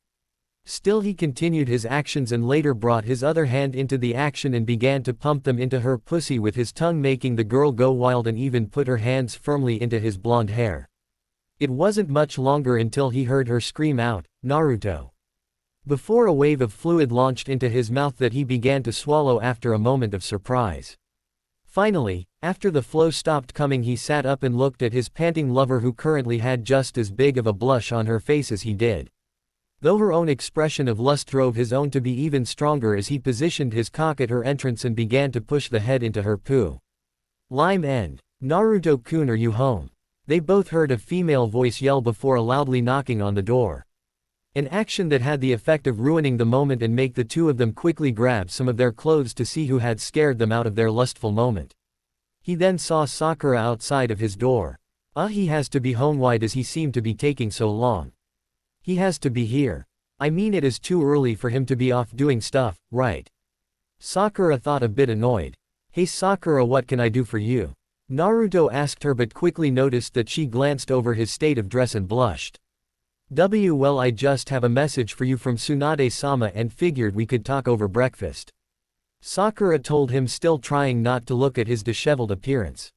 Still he continued his actions and later brought his other hand into the action and began to pump them into her pussy with his tongue, making the girl go wild and even put her hands firmly into his blonde hair. It wasn't much longer until he heard her scream out, "Naruto!" before a wave of fluid launched into his mouth that he began to swallow after a moment of surprise. Finally, after the flow stopped coming, he sat up and looked at his panting lover, who currently had just as big of a blush on her face as he did. Though her own expression of lust drove his own to be even stronger as he positioned his cock at her entrance and began to push the head into her poo. Lime end. "Naruto-kun, are you home?" They both heard a female voice yell before loudly knocking on the door. An action that had the effect of ruining the moment and make the two of them quickly grab some of their clothes to see who had scared them out of their lustful moment. He then saw Sakura outside of his door. He has to be home. Why does he seem to be taking so long? He has to be here. I mean, it is too early for him to be off doing stuff, right? Sakura thought, a bit annoyed. "Hey Sakura, what can I do for you?" Naruto asked her, but quickly noticed that she glanced over his state of dress and blushed. Well, I just have a message for you from Tsunade-sama and figured we could talk over breakfast." Sakura told him, still trying not to look at his disheveled appearance.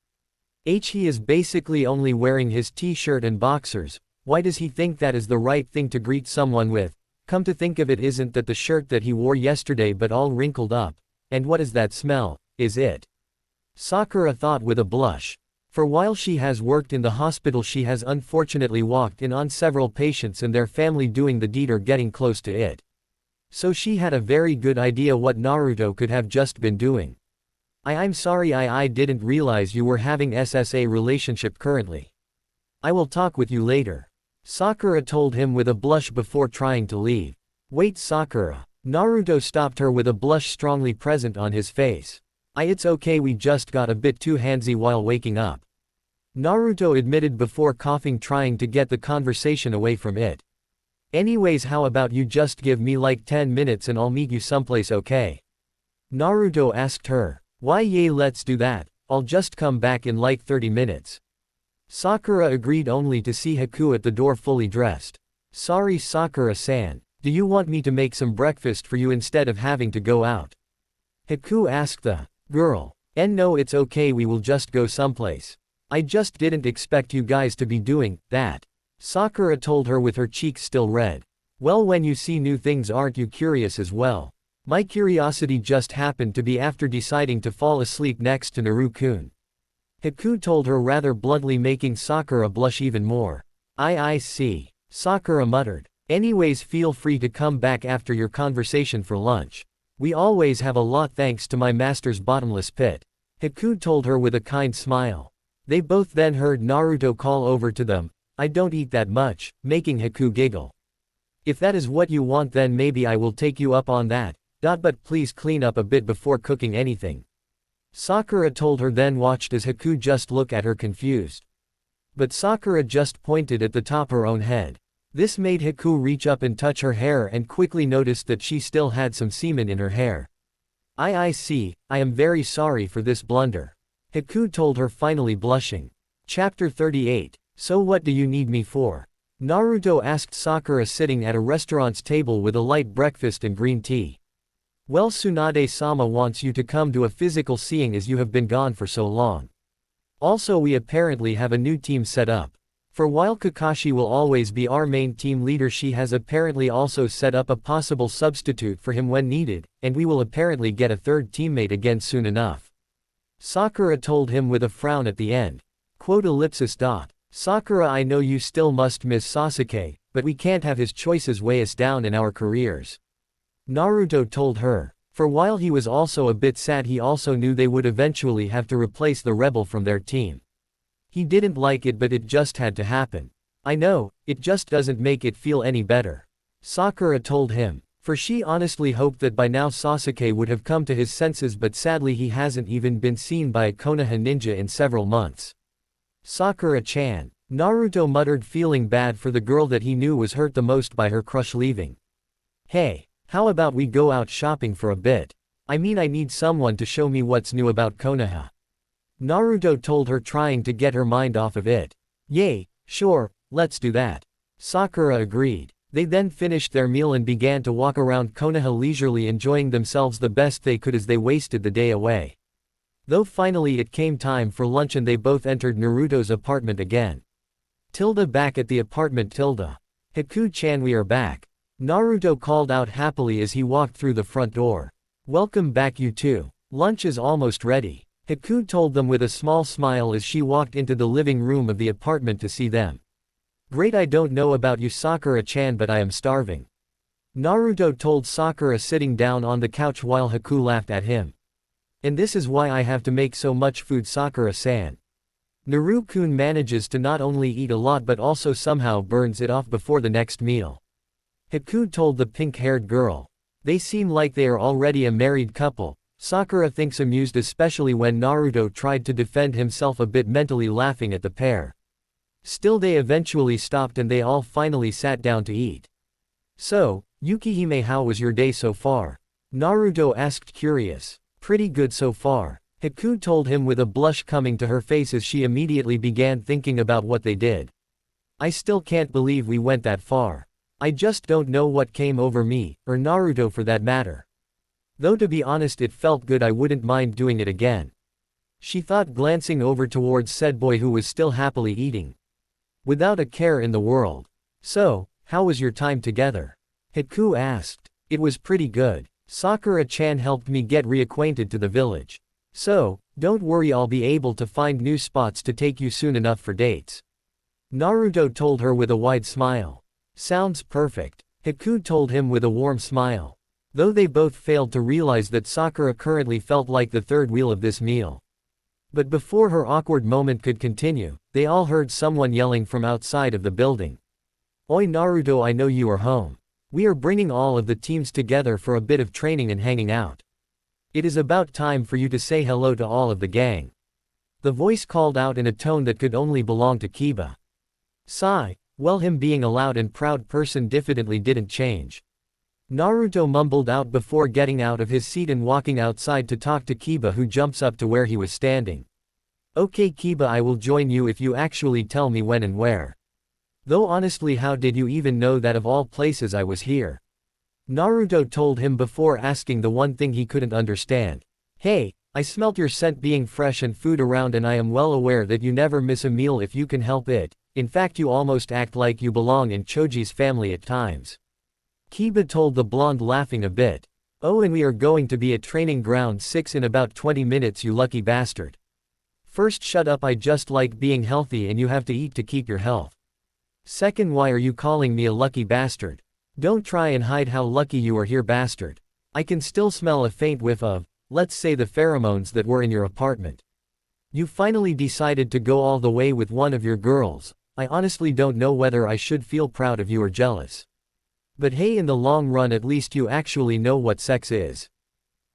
He is basically only wearing his t-shirt and boxers. Why does he think that is the right thing to greet someone with? Come to think of it, isn't that the shirt that he wore yesterday but all wrinkled up? And what is that smell? Is it? Sakura thought with a blush. For while she has worked in the hospital, she has unfortunately walked in on several patients and their family doing the deed or getting close to it. So she had a very good idea what Naruto could have just been doing. I'm sorry, I didn't realize you were having SSA relationship currently. I will talk with you later. Sakura told him with a blush before trying to leave. Wait Sakura. Naruto stopped her with a blush strongly present on his face. It's okay, we just got a bit too handsy while waking up. Naruto admitted before coughing, trying to get the conversation away from it. Anyways, how about you just give me like 10 minutes and I'll meet you someplace, okay? Naruto asked her. Why, yeah, let's do that. I'll just come back in like 30 minutes. Sakura agreed, only to see Haku at the door fully dressed. Sorry Sakura-san. Do you want me to make some breakfast for you instead of having to go out? Haku asked the girl. No, it's okay, we will just go someplace. I just didn't expect you guys to be doing that. Sakura told her with her cheeks still red. Well, when you see new things, aren't you curious as well? My curiosity just happened to be after deciding to fall asleep next to Naruto-kun. Haku told her rather bluntly, making Sakura blush even more. I see. Sakura muttered. Anyways, feel free to come back after your conversation for lunch. We always have a lot thanks to my master's bottomless pit. Haku told her with a kind smile. They both then heard Naruto call over to them. I don't eat that much, making Haku giggle. If that is what you want, then maybe I will take you up on that. But please clean up a bit before cooking anything. Sakura told her, then watched as Haku just looked at her confused. But Sakura just pointed at the top of her own head. This made Haku reach up and touch her hair and quickly noticed that she still had some semen in her hair. I see, I am very sorry for this blunder. Haku told her, finally blushing. Chapter 38. So what do you need me for? Naruto asked Sakura, sitting at a restaurant's table with a light breakfast and green tea. Well, Tsunade-sama wants you to come to a physical seeing as you have been gone for so long. Also, we apparently have a new team set up. For while Kakashi will always be our main team leader, she has apparently also set up a possible substitute for him when needed, and we will apparently get a third teammate again soon enough. Sakura told him with a frown at the end. Quote ellipsis dot. Sakura, I know you still must miss Sasuke, but we can't have his choices weigh us down in our careers. Naruto told her. For while he was also a bit sad, he also knew they would eventually have to replace the rebel from their team. He didn't like it, but it just had to happen. I know, it just doesn't make it feel any better. Sakura told him. For she honestly hoped that by now Sasuke would have come to his senses, but sadly he hasn't even been seen by a Konoha ninja in several months. Sakura-chan. Naruto muttered, feeling bad for the girl that he knew was hurt the most by her crush leaving. Hey, how about we go out shopping for a bit? I mean, I need someone to show me what's new about Konoha. Naruto told her, trying to get her mind off of it. Yay, sure, let's do that. Sakura agreed. They then finished their meal and began to walk around Konoha leisurely, enjoying themselves the best they could as they wasted the day away. Though finally it came time for lunch and they both entered Naruto's apartment again. Back at the apartment. Haku-chan, we are back. Naruto called out happily as he walked through the front door. Welcome back, you two. Lunch is almost ready. Haku told them with a small smile as she walked into the living room of the apartment to see them. Great, I don't know about you, Sakura-chan, but I am starving. Naruto told Sakura, sitting down on the couch while Haku laughed at him. And this is why I have to make so much food, Sakura-san. Naruto-kun manages to not only eat a lot but also somehow burns it off before the next meal. Haku told the pink-haired girl. They seem like they are already a married couple. Sakura thinks, amused especially when Naruto tried to defend himself a bit, mentally laughing at the pair. Still, they eventually stopped and they all finally sat down to eat. So, Yukihime, how was your day so far? Naruto asked, curious. Pretty good so far. Haku told him with a blush coming to her face as she immediately began thinking about what they did. I still can't believe we went that far. I just don't know what came over me, or Naruto for that matter. Though to be honest, it felt good, I wouldn't mind doing it again. She thought, glancing over towards said boy who was still happily eating. Without a care in the world. So, how was your time together? Haku asked. It was pretty good. Sakura-chan helped me get reacquainted to the village. So, don't worry, I'll be able to find new spots to take you soon enough for dates. Naruto told her with a wide smile. Sounds perfect. Haku told him with a warm smile. Though they both failed to realize that Sakura currently felt like the third wheel of this meal. But before her awkward moment could continue, they all heard someone yelling from outside of the building. Oi Naruto, I know you are home. We are bringing all of the teams together for a bit of training and hanging out. It is about time for you to say hello to all of the gang. The voice called out in a tone that could only belong to Kiba. Sigh, well, him being a loud and proud person diffidently didn't change. Naruto mumbled out before getting out of his seat and walking outside to talk to Kiba, who jumps up to where he was standing. Okay Kiba, I will join you if you actually tell me when and where. Though honestly, how did you even know that of all places I was here? Naruto told him before asking the one thing he couldn't understand. Hey, I smelt your scent being fresh and food around, and I am well aware that you never miss a meal if you can help it. In fact, you almost act like you belong in Choji's family at times. Kiba told the blonde, laughing a bit. Oh, and we are going to be at Training Ground 6 in about 20 minutes, you lucky bastard. First, shut up, I just like being healthy and you have to eat to keep your health. Second, why are you calling me a lucky bastard? Don't try and hide how lucky you are here, bastard. I can still smell a faint whiff of, let's say, the pheromones that were in your apartment. You finally decided to go all the way with one of your girls. I honestly don't know whether I should feel proud of you or jealous. But hey, in the long run at least you actually know what sex is.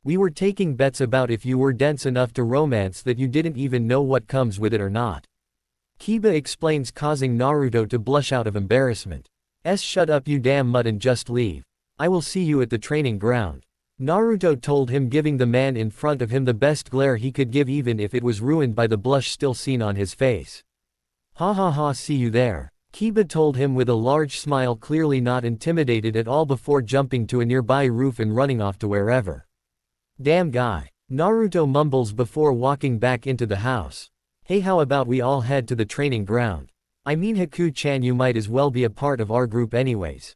We were taking bets about if you were dense enough to romance that you didn't even know what comes with it or not. Kiba explains, causing Naruto to blush out of embarrassment. Shut up you damn mutt and just leave. I will see you at the training ground. Naruto told him, giving the man in front of him the best glare he could give, even if it was ruined by the blush still seen on his face. Ha ha ha, see you there. Kiba told him with a large smile, clearly not intimidated at all, before jumping to a nearby roof and running off to wherever. Damn guy. Naruto mumbles before walking back into the house. Hey, how about we all head to the training ground? I mean, Haku-chan, you might as well be a part of our group anyways.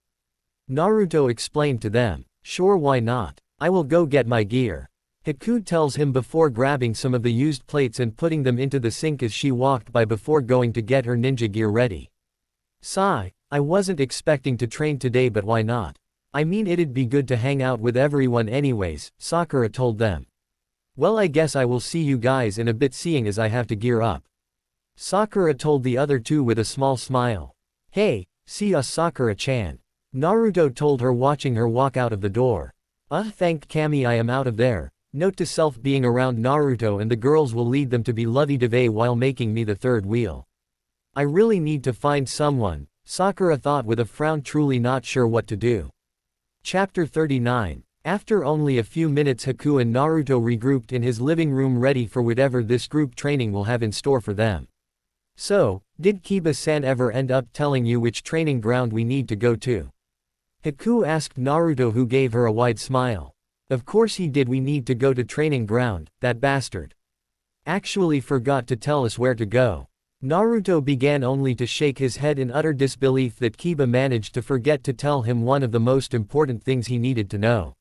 Naruto explained to them. Sure, why not? I will go get my gear. Haku tells him before grabbing some of the used plates and putting them into the sink as she walked by before going to get her ninja gear ready. Sigh, I wasn't expecting to train today, but why not? I mean, it'd be good to hang out with everyone anyways, Sakura told them. Well, I guess I will see you guys in a bit seeing as I have to gear up. Sakura told the other two with a small smile. Hey, see us, Sakura-chan. Naruto told her, watching her walk out of the door. Thank Kami, I am out of there. Note to self, being around Naruto and the girls will lead them to be lovey-dovey while making me the third wheel. I really need to find someone, Sakura thought with a frown, truly not sure what to do. Chapter 39. After only a few minutes, Haku and Naruto regrouped in his living room, ready for whatever this group training will have in store for them. So, did Kiba-san ever end up telling you which training ground we need to go to? Haku asked Naruto, who gave her a wide smile. Of course he did. We need to go to training ground, that bastard. Actually forgot to tell us where to go. Naruto began, only to shake his head in utter disbelief that Kiba managed to forget to tell him one of the most important things he needed to know.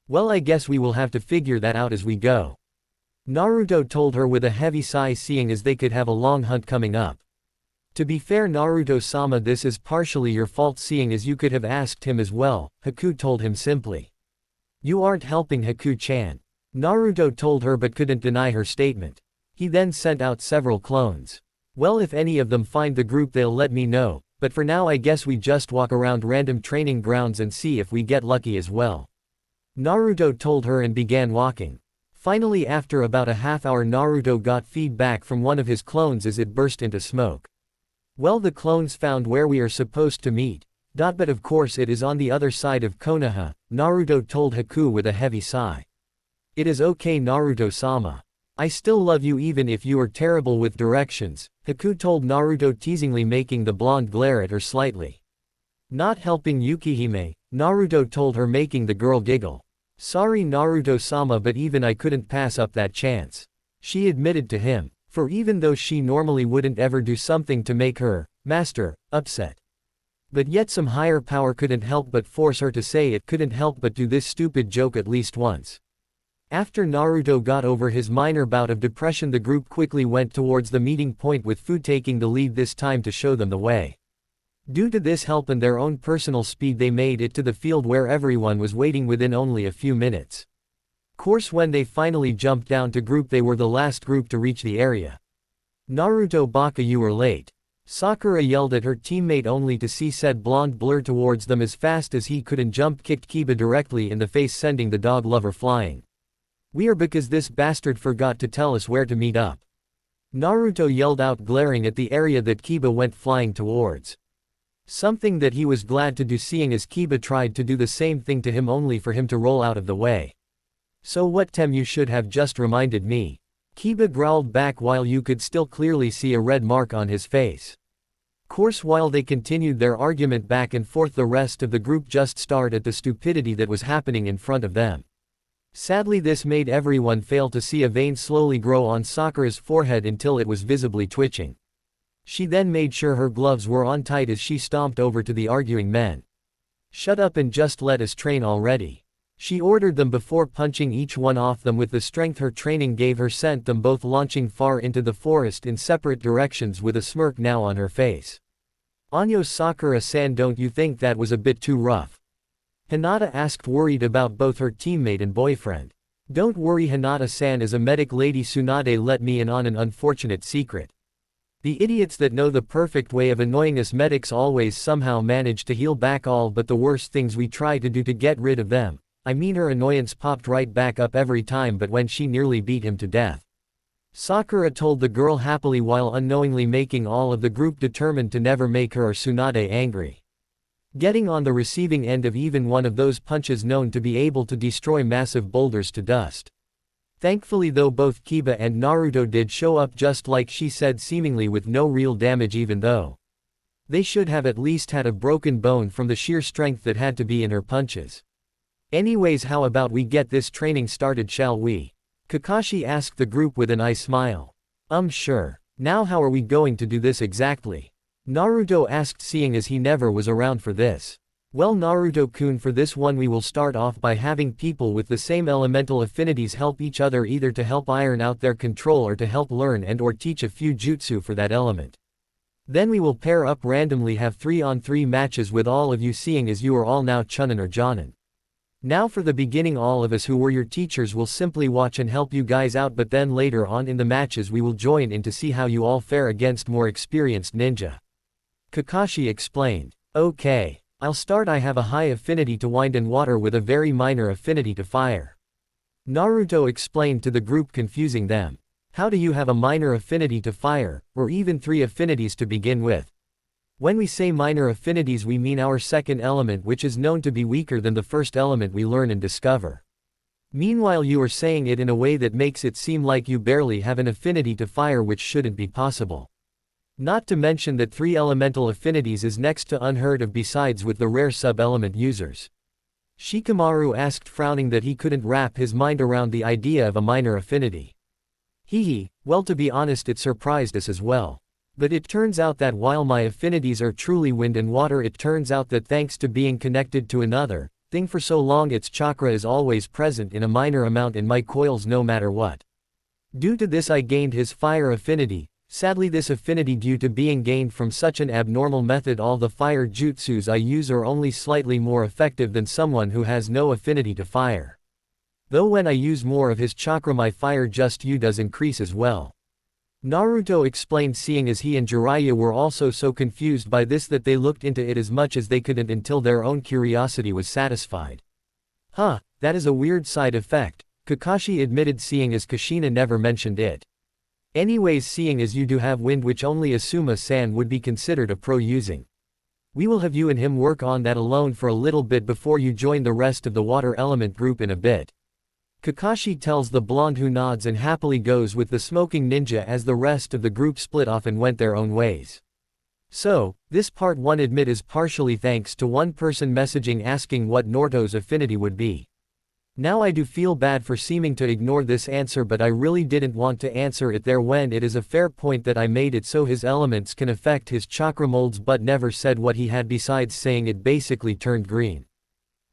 Well, I guess we will have to figure that out as we go. Naruto told her with a heavy sigh, seeing as they could have a long hunt coming up. To be fair, Naruto-sama, this is partially your fault, seeing as you could have asked him as well, Haku told him simply. You aren't helping, Haku-chan. Naruto told her, but couldn't deny her statement. He then sent out several clones. Well, if any of them find the group, they'll let me know, but for now I guess we just walk around random training grounds and see if we get lucky as well. Naruto told her and began walking. Finally, after about a half hour, Naruto got feedback from one of his clones as it burst into smoke. Well, the clones found where we are supposed to meet. But of course it is on the other side of Konoha, Naruto told Haku with a heavy sigh. It is okay, Naruto-sama. I still love you even if you are terrible with directions, Haku told Naruto, teasingly, making the blonde glare at her slightly. Not helping Yukihime, Naruto told her, making the girl giggle. Sorry, Naruto-sama, but even I couldn't pass up that chance. She admitted to him, for even though she normally wouldn't ever do something to make her, master, upset. But yet some higher power couldn't help but force her to say it, couldn't help but do this stupid joke at least once. After Naruto got over his minor bout of depression, the group quickly went towards the meeting point, with Fu taking the lead this time to show them the way. Due to this help and their own personal speed, they made it to the field where everyone was waiting within only a few minutes. Course, when they finally jumped down to group, they were the last group to reach the area. Naruto, Baka, you were late. Sakura yelled at her teammate, only to see said blonde blur towards them as fast as he could and jump kicked Kiba directly in the face, sending the dog lover flying. We are, because this bastard forgot to tell us where to meet up. Naruto yelled out, glaring at the area that Kiba went flying towards. Something that he was glad to do, seeing as Kiba tried to do the same thing to him only for him to roll out of the way. So what, Tem, you should have just reminded me. Kiba growled back while you could still clearly see a red mark on his face. Course, while they continued their argument back and forth, the rest of the group just stared at the stupidity that was happening in front of them. Sadly, this made everyone fail to see a vein slowly grow on Sakura's forehead until it was visibly twitching. She then made sure her gloves were on tight as she stomped over to the arguing men. Shut up and just let us train already. She ordered them before punching each one off them with the strength her training gave her, sent them both launching far into the forest in separate directions with a smirk now on her face. Anyo, Sakura-san, don't you think that was a bit too rough? Hinata asked, worried about both her teammate and boyfriend. Don't worry, Hinata-san, as a medic, Lady Tsunade let me in on an unfortunate secret. The idiots that know the perfect way of annoying us medics always somehow manage to heal back all but the worst things we try to do to get rid of them. I mean, her annoyance popped right back up every time, but when she nearly beat him to death. Sakura told the girl happily, while unknowingly making all of the group determined to never make her or Tsunade angry. Getting on the receiving end of even one of those punches known to be able to destroy massive boulders to dust. Thankfully though, both Kiba and Naruto did show up just like she said, seemingly with no real damage, even though they should have at least had a broken bone from the sheer strength that had to be in her punches. Anyways, how about we get this training started, shall we? Kakashi asked the group with an eye smile. Sure. Now how are we going to do this exactly? Naruto asked, seeing as he never was around for this. Well Naruto-kun, for this one we will start off by having people with the same elemental affinities help each other, either to help iron out their control or to help learn and or teach a few jutsu for that element. Then we will pair up randomly, have 3-on-3 matches with all of you, seeing as you are all now chunin or jonin. Now for the beginning, all of us who were your teachers will simply watch and help you guys out, but then later on in the matches we will join in to see how you all fare against more experienced ninja. Kakashi explained. Okay. I'll start. I have a high affinity to wind and water with a very minor affinity to fire. Naruto explained to the group, confusing them. How do you have a minor affinity to fire, or even 3 affinities to begin with? When we say minor affinities we mean our second element, which is known to be weaker than the first element we learn and discover. Meanwhile you are saying it in a way that makes it seem like you barely have an affinity to fire, which shouldn't be possible. Not to mention that 3 elemental affinities is next to unheard of, besides with the rare sub-element users. Shikamaru asked, frowning, that he couldn't wrap his mind around the idea of a minor affinity. Well, to be honest, it surprised us as well. But it turns out that while my affinities are truly wind and water, it turns out that thanks to being connected to another thing for so long, its chakra is always present in a minor amount in my coils no matter what. Due to this I gained his fire affinity. Sadly, this affinity, due to being gained from such an abnormal method, all the fire jutsus I use are only slightly more effective than someone who has no affinity to fire. Though when I use more of his chakra my fire just does increase as well. Naruto explained, seeing as he and Jiraiya were also so confused by this that they looked into it as much as they could until their own curiosity was satisfied. That is a weird side effect, Kakashi admitted, seeing as Kushina never mentioned it. Anyways, seeing as you do have wind, which only Asuma-san would be considered a pro using, we will have you and him work on that alone for a little bit before you join the rest of the water element group in a bit. Kakashi tells the blonde, who nods and happily goes with the smoking ninja as the rest of the group split off and went their own ways. So, this part 1 admit is partially thanks to one person messaging asking what Naruto's affinity would be. Now I do feel bad for seeming to ignore this answer, but I really didn't want to answer it there when it is a fair point that I made it so his elements can affect his chakra molds, but never said what he had besides saying it basically turned green.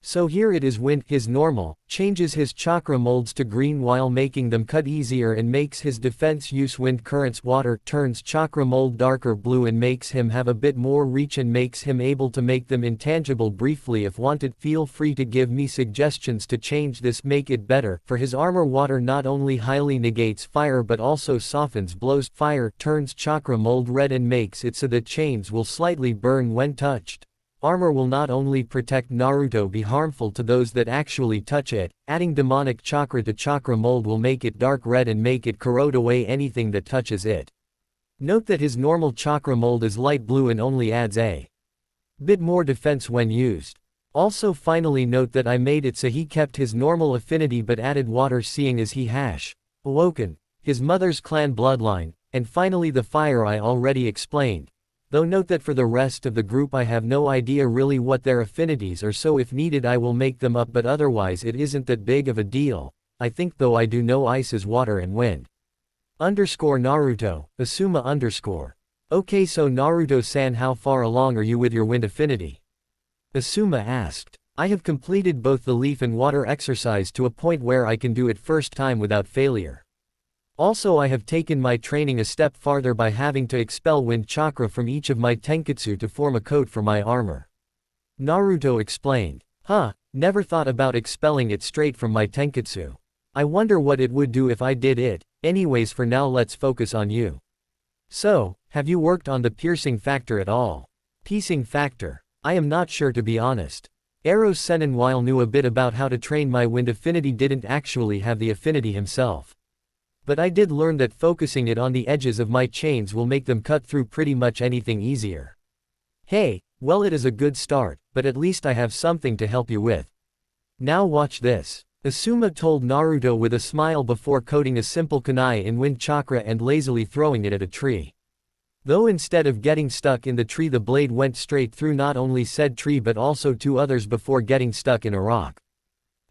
So here it is, wind, his normal, changes his chakra molds to green while making them cut easier and makes his defense use wind currents. Water turns chakra mold darker blue and makes him have a bit more reach and makes him able to make them intangible briefly. If wanted, feel free to give me suggestions to change this, make it better. For his armor, water not only highly negates fire but also softens blows. Fire turns chakra mold red and makes it so that chains will slightly burn when touched. Armor will not only protect Naruto be harmful to those that actually touch it. Adding demonic chakra to chakra mold will make it dark red and make it corrode away anything that touches it. Note that his normal chakra mold is light blue and only adds a bit more defense when used. Also, finally note that I made it so he kept his normal affinity but added water, seeing as he has awoken his mother's clan bloodline. And finally the fire I already explained. Though note that for the rest of the group I have no idea really what their affinities are, so if needed I will make them up, but otherwise it isn't that big of a deal. I think though I do know ice is water and wind. Naruto, Asuma Okay, so Naruto-san, how far along are you with your wind affinity? Asuma asked. I have completed both the leaf and water exercise to a point where I can do it first time without failure. Also, I have taken my training a step farther by having to expel wind chakra from each of my tenketsu to form a coat for my armor. Naruto explained. Never thought about expelling it straight from my tenketsu. I wonder what it would do if I did it. Anyways, for now let's focus on you. So, have you worked on the piercing factor at all? Teasing factor? I am not sure, to be honest. Eros Senin, while knew a bit about how to train my wind affinity, didn't actually have the affinity himself. But I did learn that focusing it on the edges of my chains will make them cut through pretty much anything easier. Hey, well, it is a good start, but at least I have something to help you with. Now watch this. Asuma told Naruto with a smile before coating a simple kunai in wind chakra and lazily throwing it at a tree. Though instead of getting stuck in the tree, the blade went straight through not only said tree but also 2 others before getting stuck in a rock.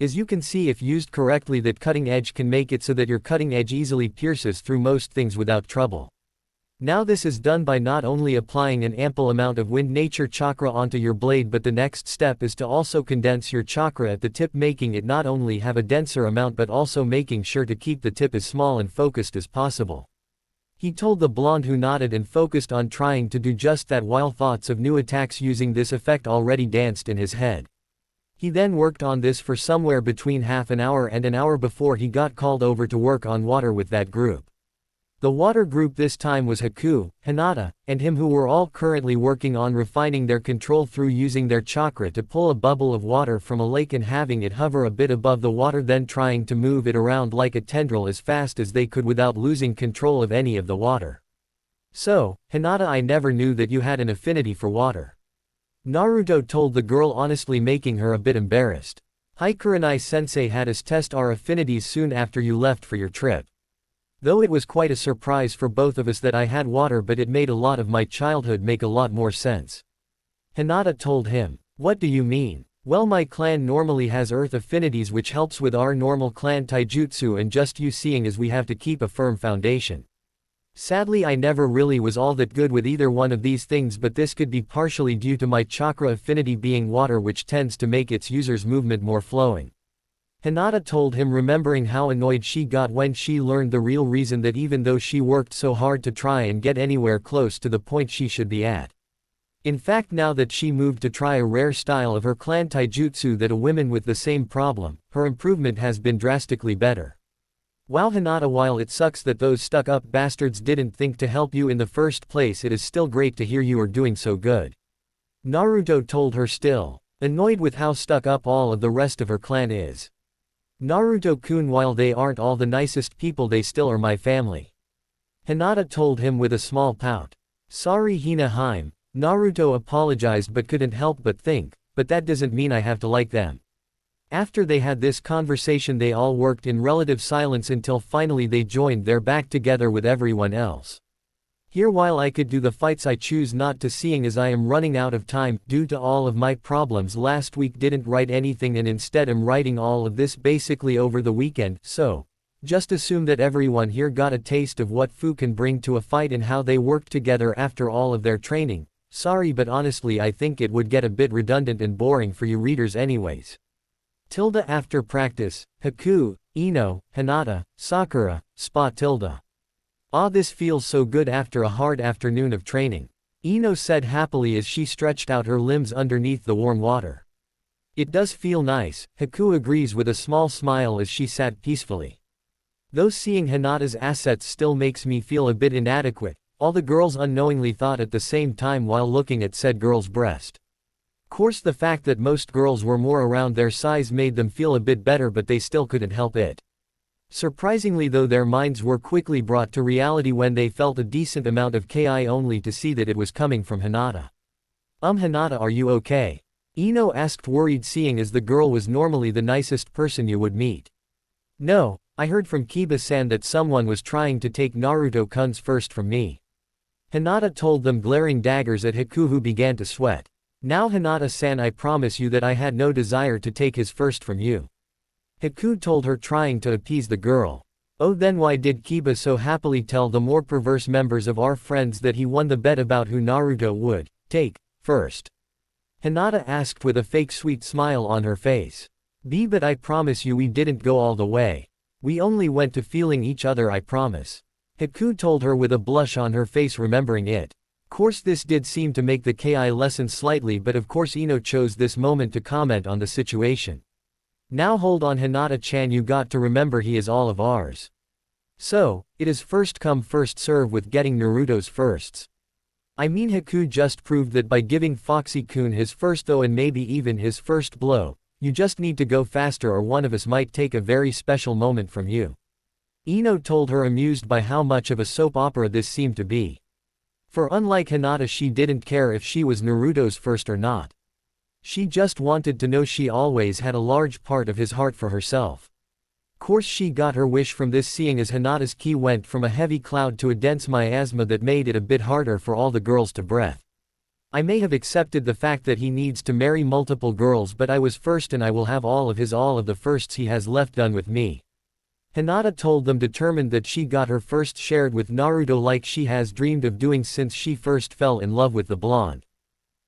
As you can see, if used correctly, that cutting edge can make it so that your cutting edge easily pierces through most things without trouble. Now this is done by not only applying an ample amount of wind nature chakra onto your blade, but the next step is to also condense your chakra at the tip, making it not only have a denser amount but also making sure to keep the tip as small and focused as possible. He told the blonde, who nodded and focused on trying to do just that while thoughts of new attacks using this effect already danced in his head. He then worked on this for somewhere between half an hour and an hour before he got called over to work on water with that group. The water group this time was Haku, Hinata, and him, who were all currently working on refining their control through using their chakra to pull a bubble of water from a lake and having it hover a bit above the water, then trying to move it around like a tendril as fast as they could without losing control of any of the water. So, Hinata, I never knew that you had an affinity for water. Naruto told the girl, honestly making her a bit embarrassed. Hikuranai-sensei had us test our affinities soon after you left for your trip. Though it was quite a surprise for both of us that I had water, but it made a lot of my childhood make a lot more sense. Hinata told him. What do you mean? Well, my clan normally has earth affinities, which helps with our normal clan taijutsu, and just you seeing as we have to keep a firm foundation. Sadly, I never really was all that good with either one of these things, but this could be partially due to my chakra affinity being water, which tends to make its user's movement more flowing. Hinata told him, remembering how annoyed she got when she learned the real reason, that even though she worked so hard to try and get anywhere close to the point she should be at. In fact, now that she moved to try a rare style of her clan taijutsu that a woman with the same problem, her improvement has been drastically better. Wow, Hinata, while it sucks that those stuck-up bastards didn't think to help you in the first place, it is still great to hear you are doing so good. Naruto told her, still annoyed with how stuck up all of the rest of her clan is. Naruto-kun, while they aren't all the nicest people, they still are my family. Hinata told him with a small pout. Sorry, Hina-hime. Naruto apologized but couldn't help but think, but that doesn't mean I have to like them. After they had this conversation, they all worked in relative silence until finally they joined their back together with everyone else. Here, while I could do the fights, I choose not to, seeing as I am running out of time due to all of my problems last week. Didn't write anything and instead am writing all of this basically over the weekend, so just assume that everyone here got a taste of what Fu can bring to a fight and how they work together after all of their training. Sorry, but honestly I think it would get a bit redundant and boring for you readers anyways. After practice, Haku, Ino, Hinata, Sakura, Spa. Ah, this feels so good after a hard afternoon of training. Ino said happily as she stretched out her limbs underneath the warm water. It does feel nice, Haku agrees with a small smile as she sat peacefully. Though seeing Hinata's assets still makes me feel a bit inadequate, all the girls unknowingly thought at the same time while looking at said girl's breast. Course, the fact that most girls were more around their size made them feel a bit better, but they still couldn't help it. Surprisingly though, their minds were quickly brought to reality when they felt a decent amount of ki, only to see that it was coming from Hinata. Hinata, are you okay? Ino asked, worried, seeing as the girl was normally the nicest person you would meet. No, I heard from Kiba-san that someone was trying to take Naruto-kun's first from me. Hinata told them, glaring daggers at Haku, who began to sweat. Now Hinata-san, I promise you that I had no desire to take his first from you. Haku told her, trying to appease the girl. Oh, then why did Kiba so happily tell the more perverse members of our friends that he won the bet about who Naruto would take first? Hinata asked with a fake sweet smile on her face. But I promise you we didn't go all the way. We only went to feeling each other, I promise. Haku told her with a blush on her face, remembering it. Course, this did seem to make the ki lessen slightly, but of course Ino chose this moment to comment on the situation. Now hold on, Hinata-chan, you got to remember he is all of ours. So, it is first come first serve with getting Naruto's firsts. I mean, Haku just proved that by giving Foxy-kun his first, though, and maybe even his first blow. You just need to go faster or one of us might take a very special moment from you. Ino told her, amused by how much of a soap opera this seemed to be. For unlike Hinata, she didn't care if she was Naruto's first or not. She just wanted to know she always had a large part of his heart for herself. Course, she got her wish from this, seeing as Hinata's ki went from a heavy cloud to a dense miasma that made it a bit harder for all the girls to breathe. I may have accepted the fact that he needs to marry multiple girls, but I was first and I will have all of the firsts he has left done with me. Hinata told them, determined that she got her first shared with Naruto like she has dreamed of doing since she first fell in love with the blonde.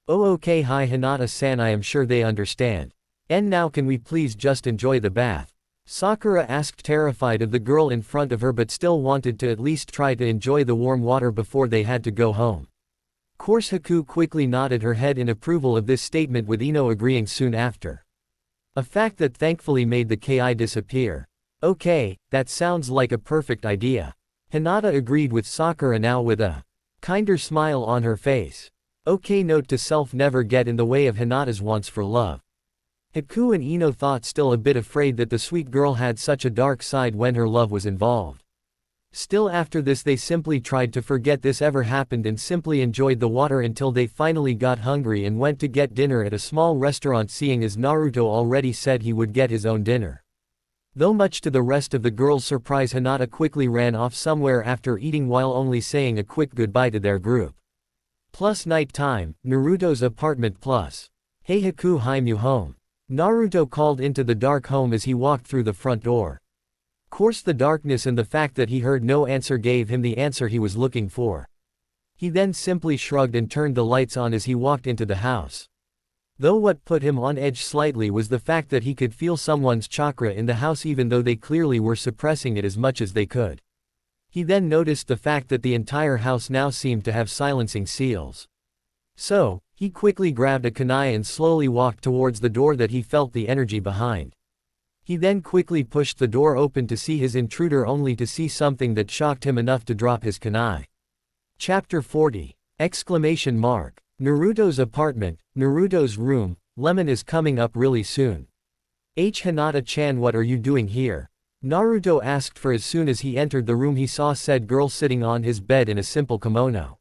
Oh okay, hi Hinata-san, I am sure they understand. And now can we please just enjoy the bath? Sakura asked, terrified of the girl in front of her but still wanted to at least try to enjoy the warm water before they had to go home. Course Haku quickly nodded her head in approval of this statement, with Ino agreeing soon after. A fact that thankfully made the Ki disappear. Okay, that sounds like a perfect idea. Hinata agreed with Sakura, now with a kinder smile on her face. Okay, note to self, never get in the way of Hinata's wants for love. Haku and Ino thought, still a bit afraid that the sweet girl had such a dark side when her love was involved. Still, after this they simply tried to forget this ever happened and simply enjoyed the water until they finally got hungry and went to get dinner at a small restaurant, seeing as Naruto already said he would get his own dinner. Though much to the rest of the girls' surprise, Hinata quickly ran off somewhere after eating while only saying a quick goodbye to their group. Plus night time, Naruto's apartment plus. Hey Haku, hi mu home. Naruto called into the dark home as he walked through the front door. Course the darkness and the fact that he heard no answer gave him the answer he was looking for. He then simply shrugged and turned the lights on as he walked into the house. Though what put him on edge slightly was the fact that he could feel someone's chakra in the house even though they clearly were suppressing it as much as they could. He then noticed the fact that the entire house now seemed to have silencing seals. So, he quickly grabbed a kunai and slowly walked towards the door that he felt the energy behind. He then quickly pushed the door open to see his intruder, only to see something that shocked him enough to drop his kunai. Chapter 40. Exclamation mark. Naruto's apartment, Naruto's room. Lemon is coming up really soon. Hinata-chan, what are you doing here? Naruto asked, for as soon as he entered the room he saw said girl sitting on his bed in a simple kimono.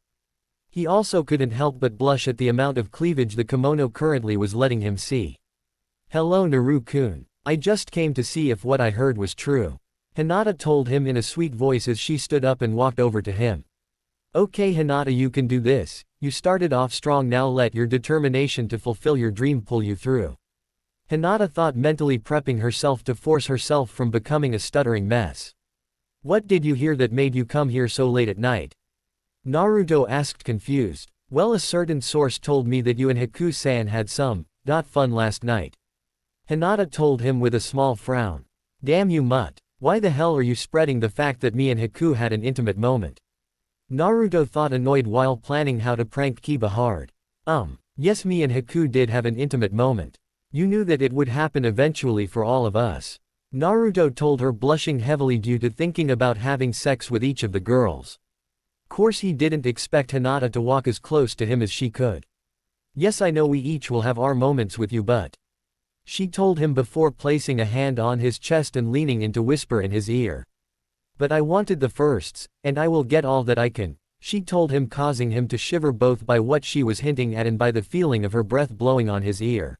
He also couldn't help but blush at the amount of cleavage the kimono currently was letting him see. Hello Naru-kun. I just came to see if what I heard was true. Hinata told him in a sweet voice as she stood up and walked over to him. Okay Hinata, you can do this. You started off strong, now let your determination to fulfill your dream pull you through. Hinata thought, mentally prepping herself to force herself from becoming a stuttering mess. What did you hear that made you come here so late at night? Naruto asked, confused. Well, a certain source told me that you and Haku-san had some fun last night. Hinata told him with a small frown. Damn you mutt. Why the hell are you spreading the fact that me and Haku had an intimate moment? Naruto thought, annoyed while planning how to prank Kiba hard. Yes, me and Haku did have an intimate moment. You knew that it would happen eventually for all of us. Naruto told her, blushing heavily due to thinking about having sex with each of the girls. Course he didn't expect Hinata to walk as close to him as she could. Yes, I know we each will have our moments with you, but... she told him before placing a hand on his chest and leaning in to whisper in his ear. But I wanted the firsts, and I will get all that I can, she told him, causing him to shiver both by what she was hinting at and by the feeling of her breath blowing on his ear.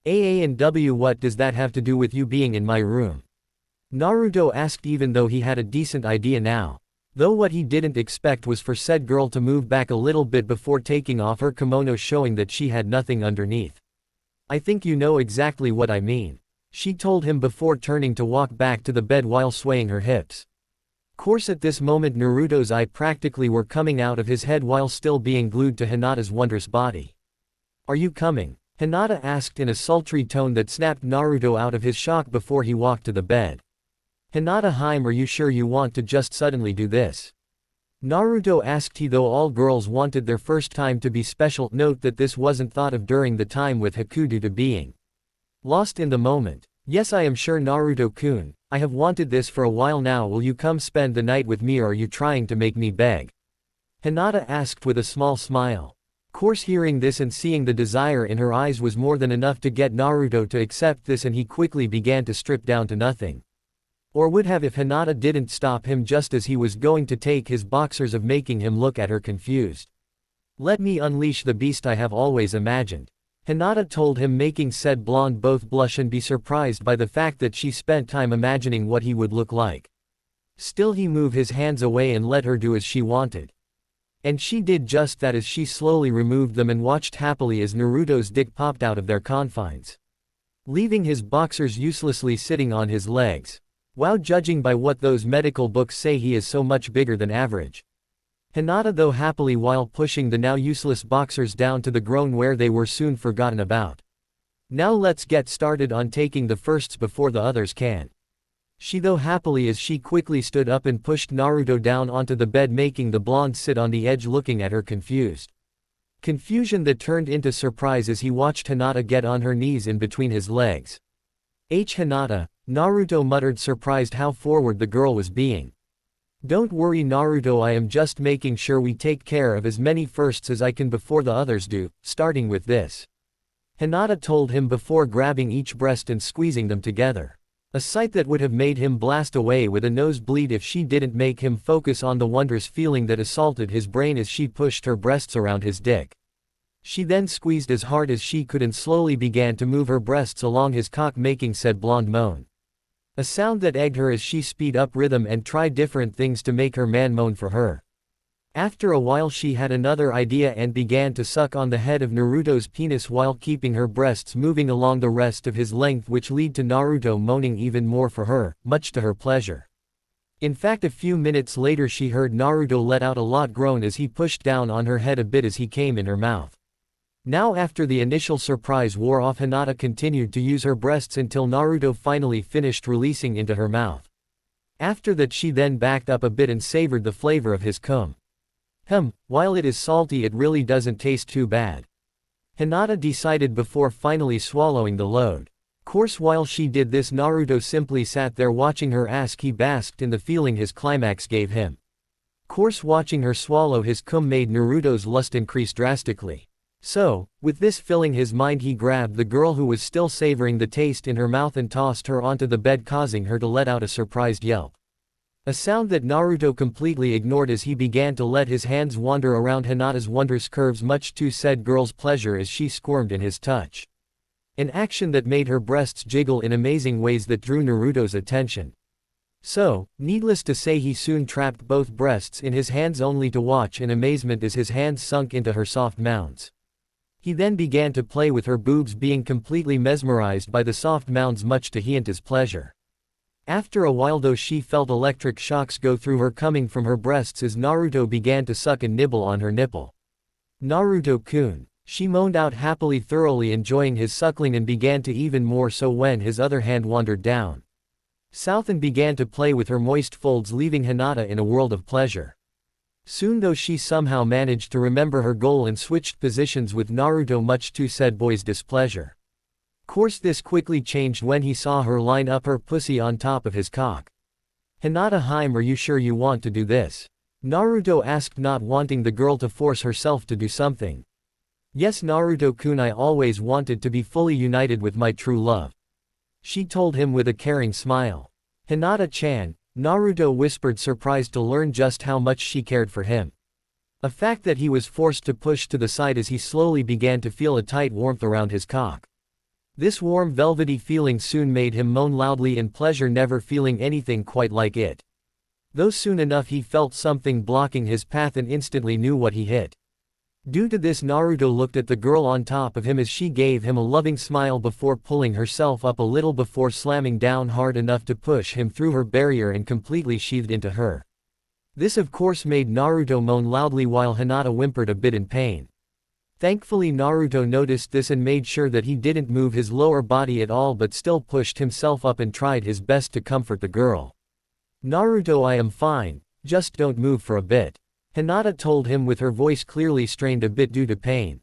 And what does that have to do with you being in my room? Naruto asked, even though he had a decent idea now. Though what he didn't expect was for said girl to move back a little bit before taking off her kimono, showing that she had nothing underneath. I think you know exactly what I mean, she told him before turning to walk back to the bed while swaying her hips. Course at this moment Naruto's eyes practically were coming out of his head while still being glued to Hinata's wondrous body. Are you coming? Hinata asked in a sultry tone that snapped Naruto out of his shock before he walked to the bed. Hinata-hime, are you sure you want to just suddenly do this? Naruto asked he, though all girls wanted their first time to be special. Note that this wasn't thought of during the time with Haku due to being lost in the moment. Yes, I am sure Naruto-kun, I have wanted this for a while now. Will you come spend the night with me, or are you trying to make me beg? Hinata asked with a small smile. Course hearing this and seeing the desire in her eyes was more than enough to get Naruto to accept this, and he quickly began to strip down to nothing. Or would have if Hinata didn't stop him just as he was going to take his boxers of, making him look at her confused. Let me unleash the beast I have always imagined. Hinata told him, making said blonde both blush and be surprised by the fact that she spent time imagining what he would look like. Still he moved his hands away and let her do as she wanted. And she did just that as she slowly removed them and watched happily as Naruto's dick popped out of their confines, leaving his boxers uselessly sitting on his legs. Wow, judging by what those medical books say, he is so much bigger than average. Hinata though happily while pushing the now useless boxers down to the ground where they were soon forgotten about. Now let's get started on taking the firsts before the others can. She though happily as she quickly stood up and pushed Naruto down onto the bed, making the blonde sit on the edge looking at her confused. Confusion that turned into surprise as he watched Hinata get on her knees in between his legs. Hinata, Naruto muttered, surprised how forward the girl was being. Don't worry Naruto, I am just making sure we take care of as many firsts as I can before the others do, starting with this. Hinata told him before grabbing each breast and squeezing them together. A sight that would have made him blast away with a nosebleed if she didn't make him focus on the wondrous feeling that assaulted his brain as she pushed her breasts around his dick. She then squeezed as hard as she could and slowly began to move her breasts along his cock, making said blonde moan. A sound that egged her as she speed up rhythm and tried different things to make her man moan for her. After a while she had another idea and began to suck on the head of Naruto's penis while keeping her breasts moving along the rest of his length, which led to Naruto moaning even more for her, much to her pleasure. In fact, a few minutes later she heard Naruto let out a loud groan as he pushed down on her head a bit as he came in her mouth. Now after the initial surprise wore off, Hinata continued to use her breasts until Naruto finally finished releasing into her mouth. After that she then backed up a bit and savored the flavor of his cum. While it is salty, it really doesn't taste too bad. Hinata decided before finally swallowing the load. Course while she did this, Naruto simply sat there watching her ass. He basked in the feeling his climax gave him. Course watching her swallow his cum made Naruto's lust increase drastically. So, with this filling his mind, he grabbed the girl who was still savoring the taste in her mouth and tossed her onto the bed, causing her to let out a surprised yelp. A sound that Naruto completely ignored as he began to let his hands wander around Hinata's wondrous curves, much to said girl's pleasure as she squirmed in his touch. An action that made her breasts jiggle in amazing ways that drew Naruto's attention. So, needless to say, he soon trapped both breasts in his hands only to watch in amazement as his hands sunk into her soft mounds. He then began to play with her boobs, being completely mesmerized by the soft mounds, much to Hinata's pleasure. After a while though she felt electric shocks go through her coming from her breasts as Naruto began to suck and nibble on her nipple. Naruto-kun, she moaned out happily, thoroughly enjoying his suckling, and began to even more so when his other hand wandered down south and began to play with her moist folds, leaving Hinata in a world of pleasure. Soon though she somehow managed to remember her goal and switched positions with Naruto, much to said boy's displeasure. Course this quickly changed when he saw her line up her pussy on top of his cock. Hinata, are you sure you want to do this? Naruto asked, not wanting the girl to force herself to do something. Yes Naruto-kun, I always wanted to be fully united with my true love. She told him with a caring smile. Hinata-chan, Naruto whispered, surprised to learn just how much she cared for him. A fact that he was forced to push to the side as he slowly began to feel a tight warmth around his cock. This warm velvety feeling soon made him moan loudly in pleasure, never feeling anything quite like it. Though soon enough he felt something blocking his path and instantly knew what he hit. Due to this, Naruto looked at the girl on top of him as she gave him a loving smile before pulling herself up a little before slamming down hard enough to push him through her barrier and completely sheathed into her. This of course made Naruto moan loudly while Hinata whimpered a bit in pain. Thankfully Naruto noticed this and made sure that he didn't move his lower body at all, but still pushed himself up and tried his best to comfort the girl. Naruto, I am fine, just don't move for a bit. Hinata told him with her voice clearly strained a bit due to pain.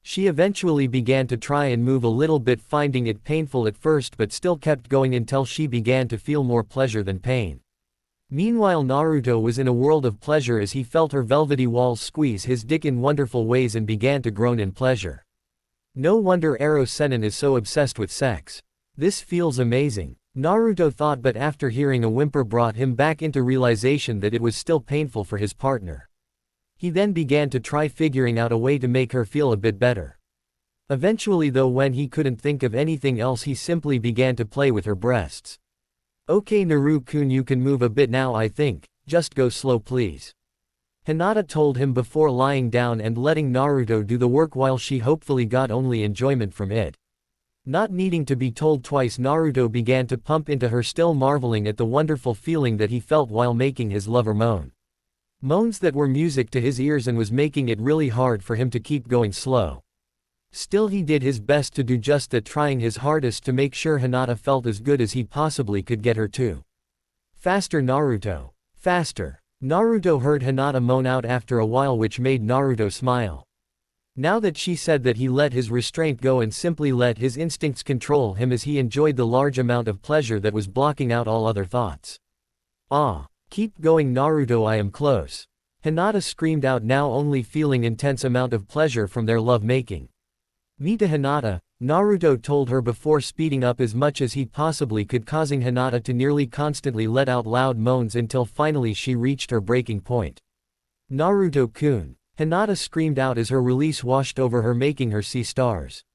She eventually began to try and move a little bit, finding it painful at first but still kept going until she began to feel more pleasure than pain. Meanwhile Naruto was in a world of pleasure as he felt her velvety walls squeeze his dick in wonderful ways and began to groan in pleasure. No wonder Ero Sennin is so obsessed with sex. This feels amazing, Naruto thought, but after hearing a whimper brought him back into realization that it was still painful for his partner. He then began to try figuring out a way to make her feel a bit better. Eventually though, when he couldn't think of anything else, he simply began to play with her breasts. Okay Naruto-kun, you can move a bit now, I think, just go slow please. Hinata told him before lying down and letting Naruto do the work while she hopefully got only enjoyment from it. Not needing to be told twice, Naruto began to pump into her, still marveling at the wonderful feeling that he felt while making his lover moan. Moans that were music to his ears and was making it really hard for him to keep going slow. Still, he did his best to do just that, trying his hardest to make sure Hinata felt as good as he possibly could get her to. Faster, Naruto. Faster. Naruto heard Hinata moan out after a while, which made Naruto smile. Now that she said that, he let his restraint go and simply let his instincts control him as he enjoyed the large amount of pleasure that was blocking out all other thoughts. Ah. Keep going, Naruto, I am close. Hinata screamed out, now only feeling intense amount of pleasure from their love making. Me to Hinata, Naruto told her before speeding up as much as he possibly could, causing Hinata to nearly constantly let out loud moans until finally she reached her breaking point. Naruto-kun. Hinata screamed out as her release washed over her, making her see stars.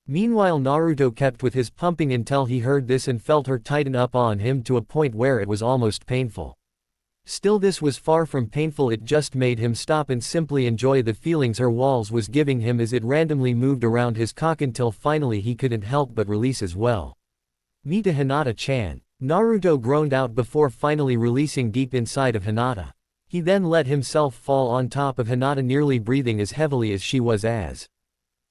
Meanwhile, Naruto kept with his pumping until he heard this and felt her tighten up on him to a point where it was almost painful. Still, this was far from painful, it just made him stop and simply enjoy the feelings her walls was giving him as it randomly moved around his cock until finally he couldn't help but release as well. Me to Hinata-chan. Naruto groaned out before finally releasing deep inside of Hinata. He then let himself fall on top of Hinata, nearly breathing as heavily as she was as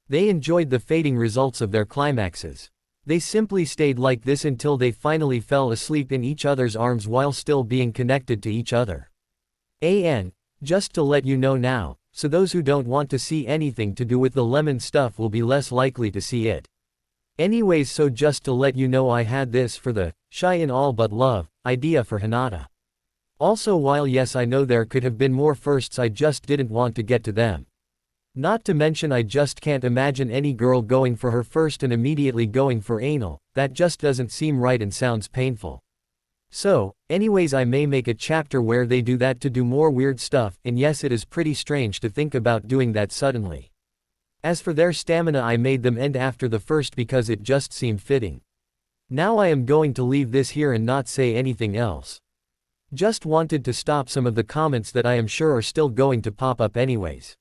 they enjoyed the fading results of their climaxes. They simply stayed like this until they finally fell asleep in each other's arms while still being connected to each other. Just to let you know now, so those who don't want to see anything to do with the lemon stuff will be less likely to see it. Anyways, so just to let you know, I had this for the shy in all but love idea for Hinata. Also, while yes, I know there could have been more firsts, I just didn't want to get to them. Not to mention, I just can't imagine any girl going for her first and immediately going for anal. That just doesn't seem right and sounds painful. So, anyways, I may make a chapter where they do that to do more weird stuff, and yes, it is pretty strange to think about doing that suddenly. As for their stamina, I made them end after the first because it just seemed fitting. Now I am going to leave this here and not say anything else. Just wanted to stop some of the comments that I am sure are still going to pop up anyways.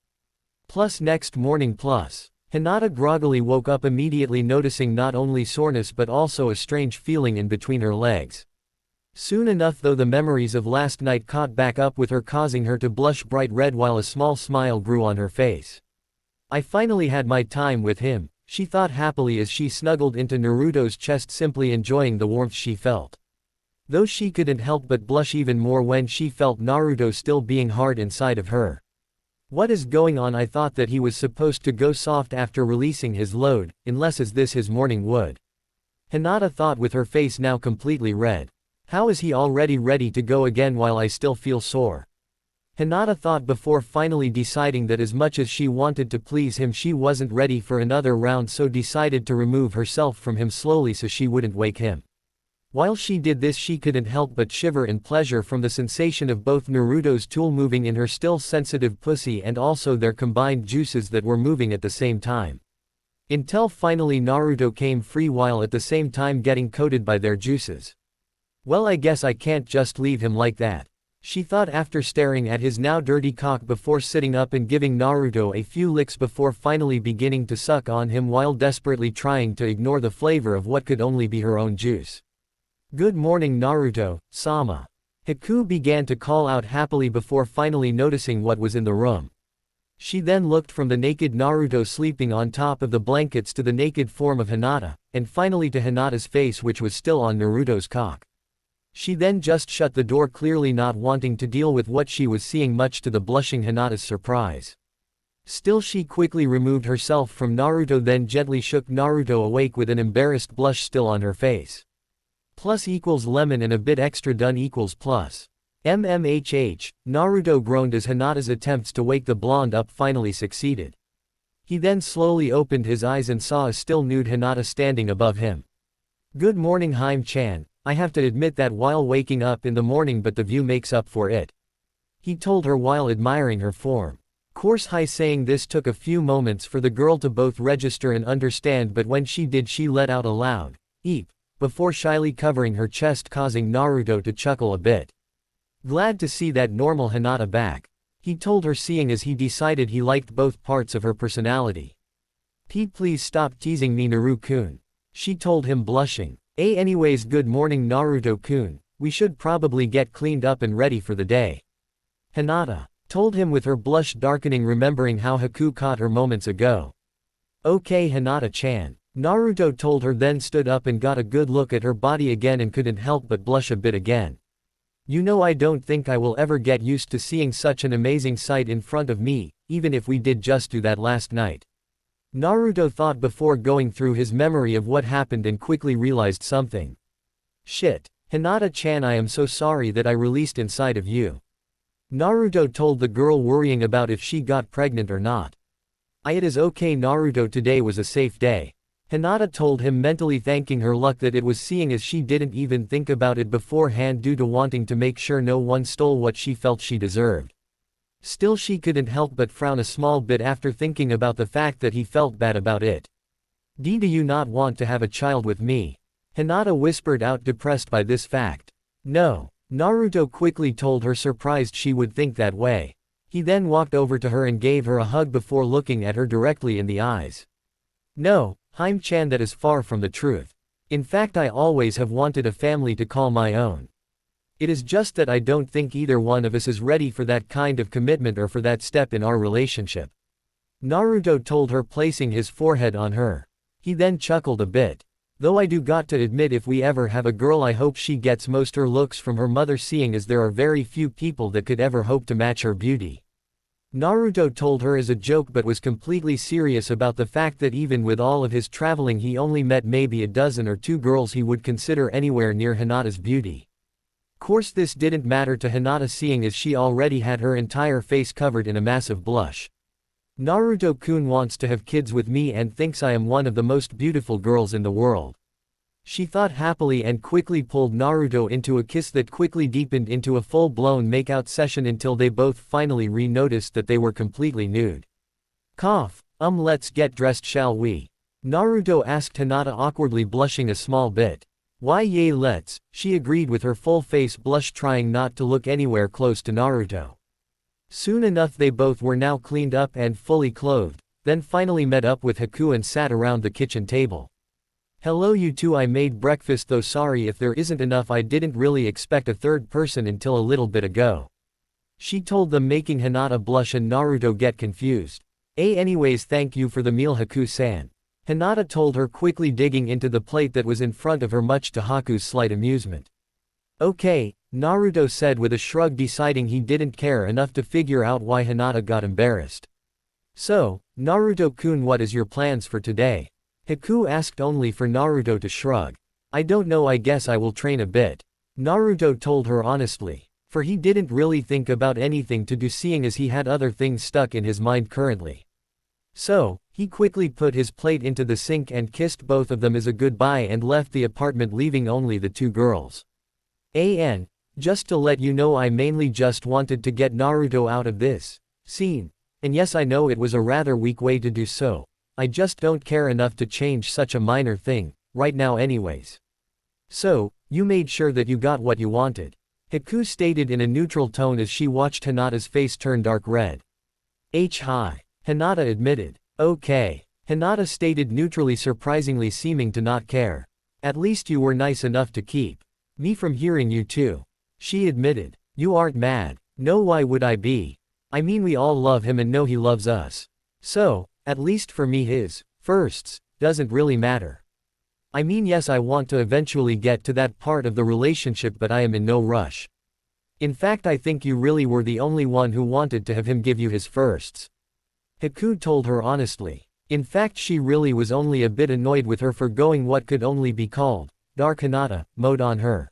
Plus, next morning, Hinata groggily woke up, immediately noticing not only soreness but also a strange feeling in between her legs. Soon enough, though, the memories of last night caught back up with her, causing her to blush bright red while a small smile grew on her face. I finally had my time with him, she thought happily as she snuggled into Naruto's chest, simply enjoying the warmth she felt. Though she couldn't help but blush even more when she felt Naruto still being hard inside of her. What is going on? I thought that he was supposed to go soft after releasing his load, unless is this his morning wood? Hinata thought with her face now completely red. How is he already ready to go again while I still feel sore? Hinata thought before finally deciding that as much as she wanted to please him, she wasn't ready for another round, so decided to remove herself from him slowly so she wouldn't wake him. While she did this, she couldn't help but shiver in pleasure from the sensation of both Naruto's tool moving in her still sensitive pussy and also their combined juices that were moving at the same time. Until finally Naruto came free while at the same time getting coated by their juices. Well, I guess I can't just leave him like that, she thought after staring at his now dirty cock before sitting up and giving Naruto a few licks before finally beginning to suck on him while desperately trying to ignore the flavor of what could only be her own juice. Good morning, Naruto-sama. Haku began to call out happily before finally noticing what was in the room. She then looked from the naked Naruto sleeping on top of the blankets to the naked form of Hinata, and finally to Hinata's face, which was still on Naruto's cock. She then just shut the door, clearly not wanting to deal with what she was seeing, much to the blushing Hinata's surprise. Still, she quickly removed herself from Naruto, then gently shook Naruto awake with an embarrassed blush still on her face. Plus equals lemon and a bit extra done equals plus. MMHH, Naruto groaned as Hinata's attempts to wake the blonde up finally succeeded. He then slowly opened his eyes and saw a still nude Hinata standing above him. Good morning, Haim-chan, I have to admit that while waking up in the morning, but the view makes up for it, he told her while admiring her form. Course Hai saying this took a few moments for the girl to both register and understand, but when she did, she let out a loud eep before shyly covering her chest, causing Naruto to chuckle a bit. Glad to see that normal Hinata back, he told her, seeing as he decided he liked both parts of her personality. Please stop teasing me, Naru-kun. She told him blushing. Anyways, good morning Naruto-kun, we should probably get cleaned up and ready for the day. Hinata told him with her blush darkening, remembering how Haku caught her moments ago. Okay Hinata-chan. Naruto told her, then stood up and got a good look at her body again and couldn't help but blush a bit again. You know, I don't think I will ever get used to seeing such an amazing sight in front of me, even if we did just do that last night. Naruto thought before going through his memory of what happened and quickly realized something. Shit. Hinata-chan, I am so sorry that I released inside of you. Naruto told the girl, worrying about if she got pregnant or not. It is okay Naruto, today was a safe day. Hinata told him, mentally thanking her luck that it was, seeing as she didn't even think about it beforehand due to wanting to make sure no one stole what she felt she deserved. Still, she couldn't help but frown a small bit after thinking about the fact that he felt bad about it. Do you not want to have a child with me? Hinata whispered out, depressed by this fact. No. Naruto quickly told her, surprised she would think that way. He then walked over to her and gave her a hug before looking at her directly in the eyes. No, Haim-chan, that is far from the truth. In fact, I always have wanted a family to call my own. It is just that I don't think either one of us is ready for that kind of commitment or for that step in our relationship. Naruto told her, placing his forehead on her. He then chuckled a bit. Though I do got to admit, if we ever have a girl, I hope she gets most her looks from her mother, seeing as there are very few people that could ever hope to match her beauty. Naruto told her as a joke, but was completely serious about the fact that even with all of his traveling, he only met maybe a dozen or two girls he would consider anywhere near Hinata's beauty. Course this didn't matter to Hinata, seeing as she already had her entire face covered in a massive blush. Naruto-kun wants to have kids with me and thinks I am one of the most beautiful girls in the world. She thought happily and quickly pulled Naruto into a kiss that quickly deepened into a full-blown makeout session until they both finally re-noticed that they were completely nude. Cough. Let's get dressed, shall we? Naruto asked Hinata, awkwardly blushing a small bit. Why, yay, let's, she agreed with her full face blush, trying not to look anywhere close to Naruto. Soon enough they both were now cleaned up and fully clothed, then finally met up with Haku and sat around the kitchen table. Hello you two, I made breakfast though, sorry if there isn't enough, I didn't really expect a third person until a little bit ago. She told them, making Hinata blush and Naruto get confused. Anyways, thank you for the meal Haku-san. Hinata told her, quickly digging into the plate that was in front of her, much to Haku's slight amusement. Okay, Naruto said with a shrug, deciding he didn't care enough to figure out why Hinata got embarrassed. So, Naruto-kun, what is your plans for today? Haku asked, only for Naruto to shrug. I don't know, I guess I will train a bit. Naruto told her honestly. For he didn't really think about anything to do, seeing as he had other things stuck in his mind currently. So, he quickly put his plate into the sink and kissed both of them as a goodbye and left the apartment, leaving only the two girls. Just to let you know, I mainly just wanted to get Naruto out of this scene. And yes, I know it was a rather weak way to do so. I just don't care enough to change such a minor thing, right now anyways. So, you made sure that you got what you wanted. Haku stated in a neutral tone as she watched Hinata's face turn dark red. Hi. Hinata admitted. Okay. Hinata stated neutrally, surprisingly seeming to not care. At least you were nice enough to keep me from hearing you too. She admitted. You aren't mad. No, why would I be? I mean, we all love him and know he loves us. So, at least for me, his firsts doesn't really matter. I mean, yes, I want to eventually get to that part of the relationship, but I am in no rush. In fact, I think you really were the only one who wanted to have him give you his firsts. Haku told her honestly. In fact, she really was only a bit annoyed with her for going what could only be called dark Hinata mode on her.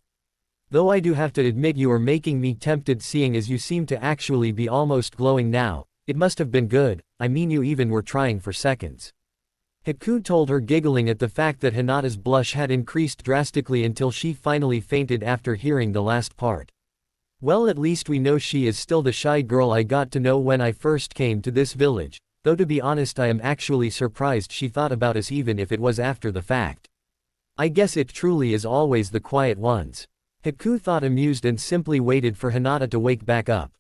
Though I do have to admit, you are making me tempted, seeing as you seem to actually be almost glowing now. It must have been good, I mean, you even were trying for seconds. Haku told her, giggling at the fact that Hinata's blush had increased drastically until she finally fainted after hearing the last part. Well, at least we know she is still the shy girl I got to know when I first came to this village, though to be honest I am actually surprised she thought about us even if it was after the fact. I guess it truly is always the quiet ones. Haku thought, amused, and simply waited for Hinata to wake back up.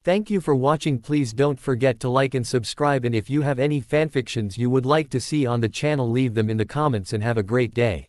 Thank you for watching. Please don't forget to like and subscribe, and if you have any fanfictions you would like to see on the channel, leave them in the comments, and have a great day.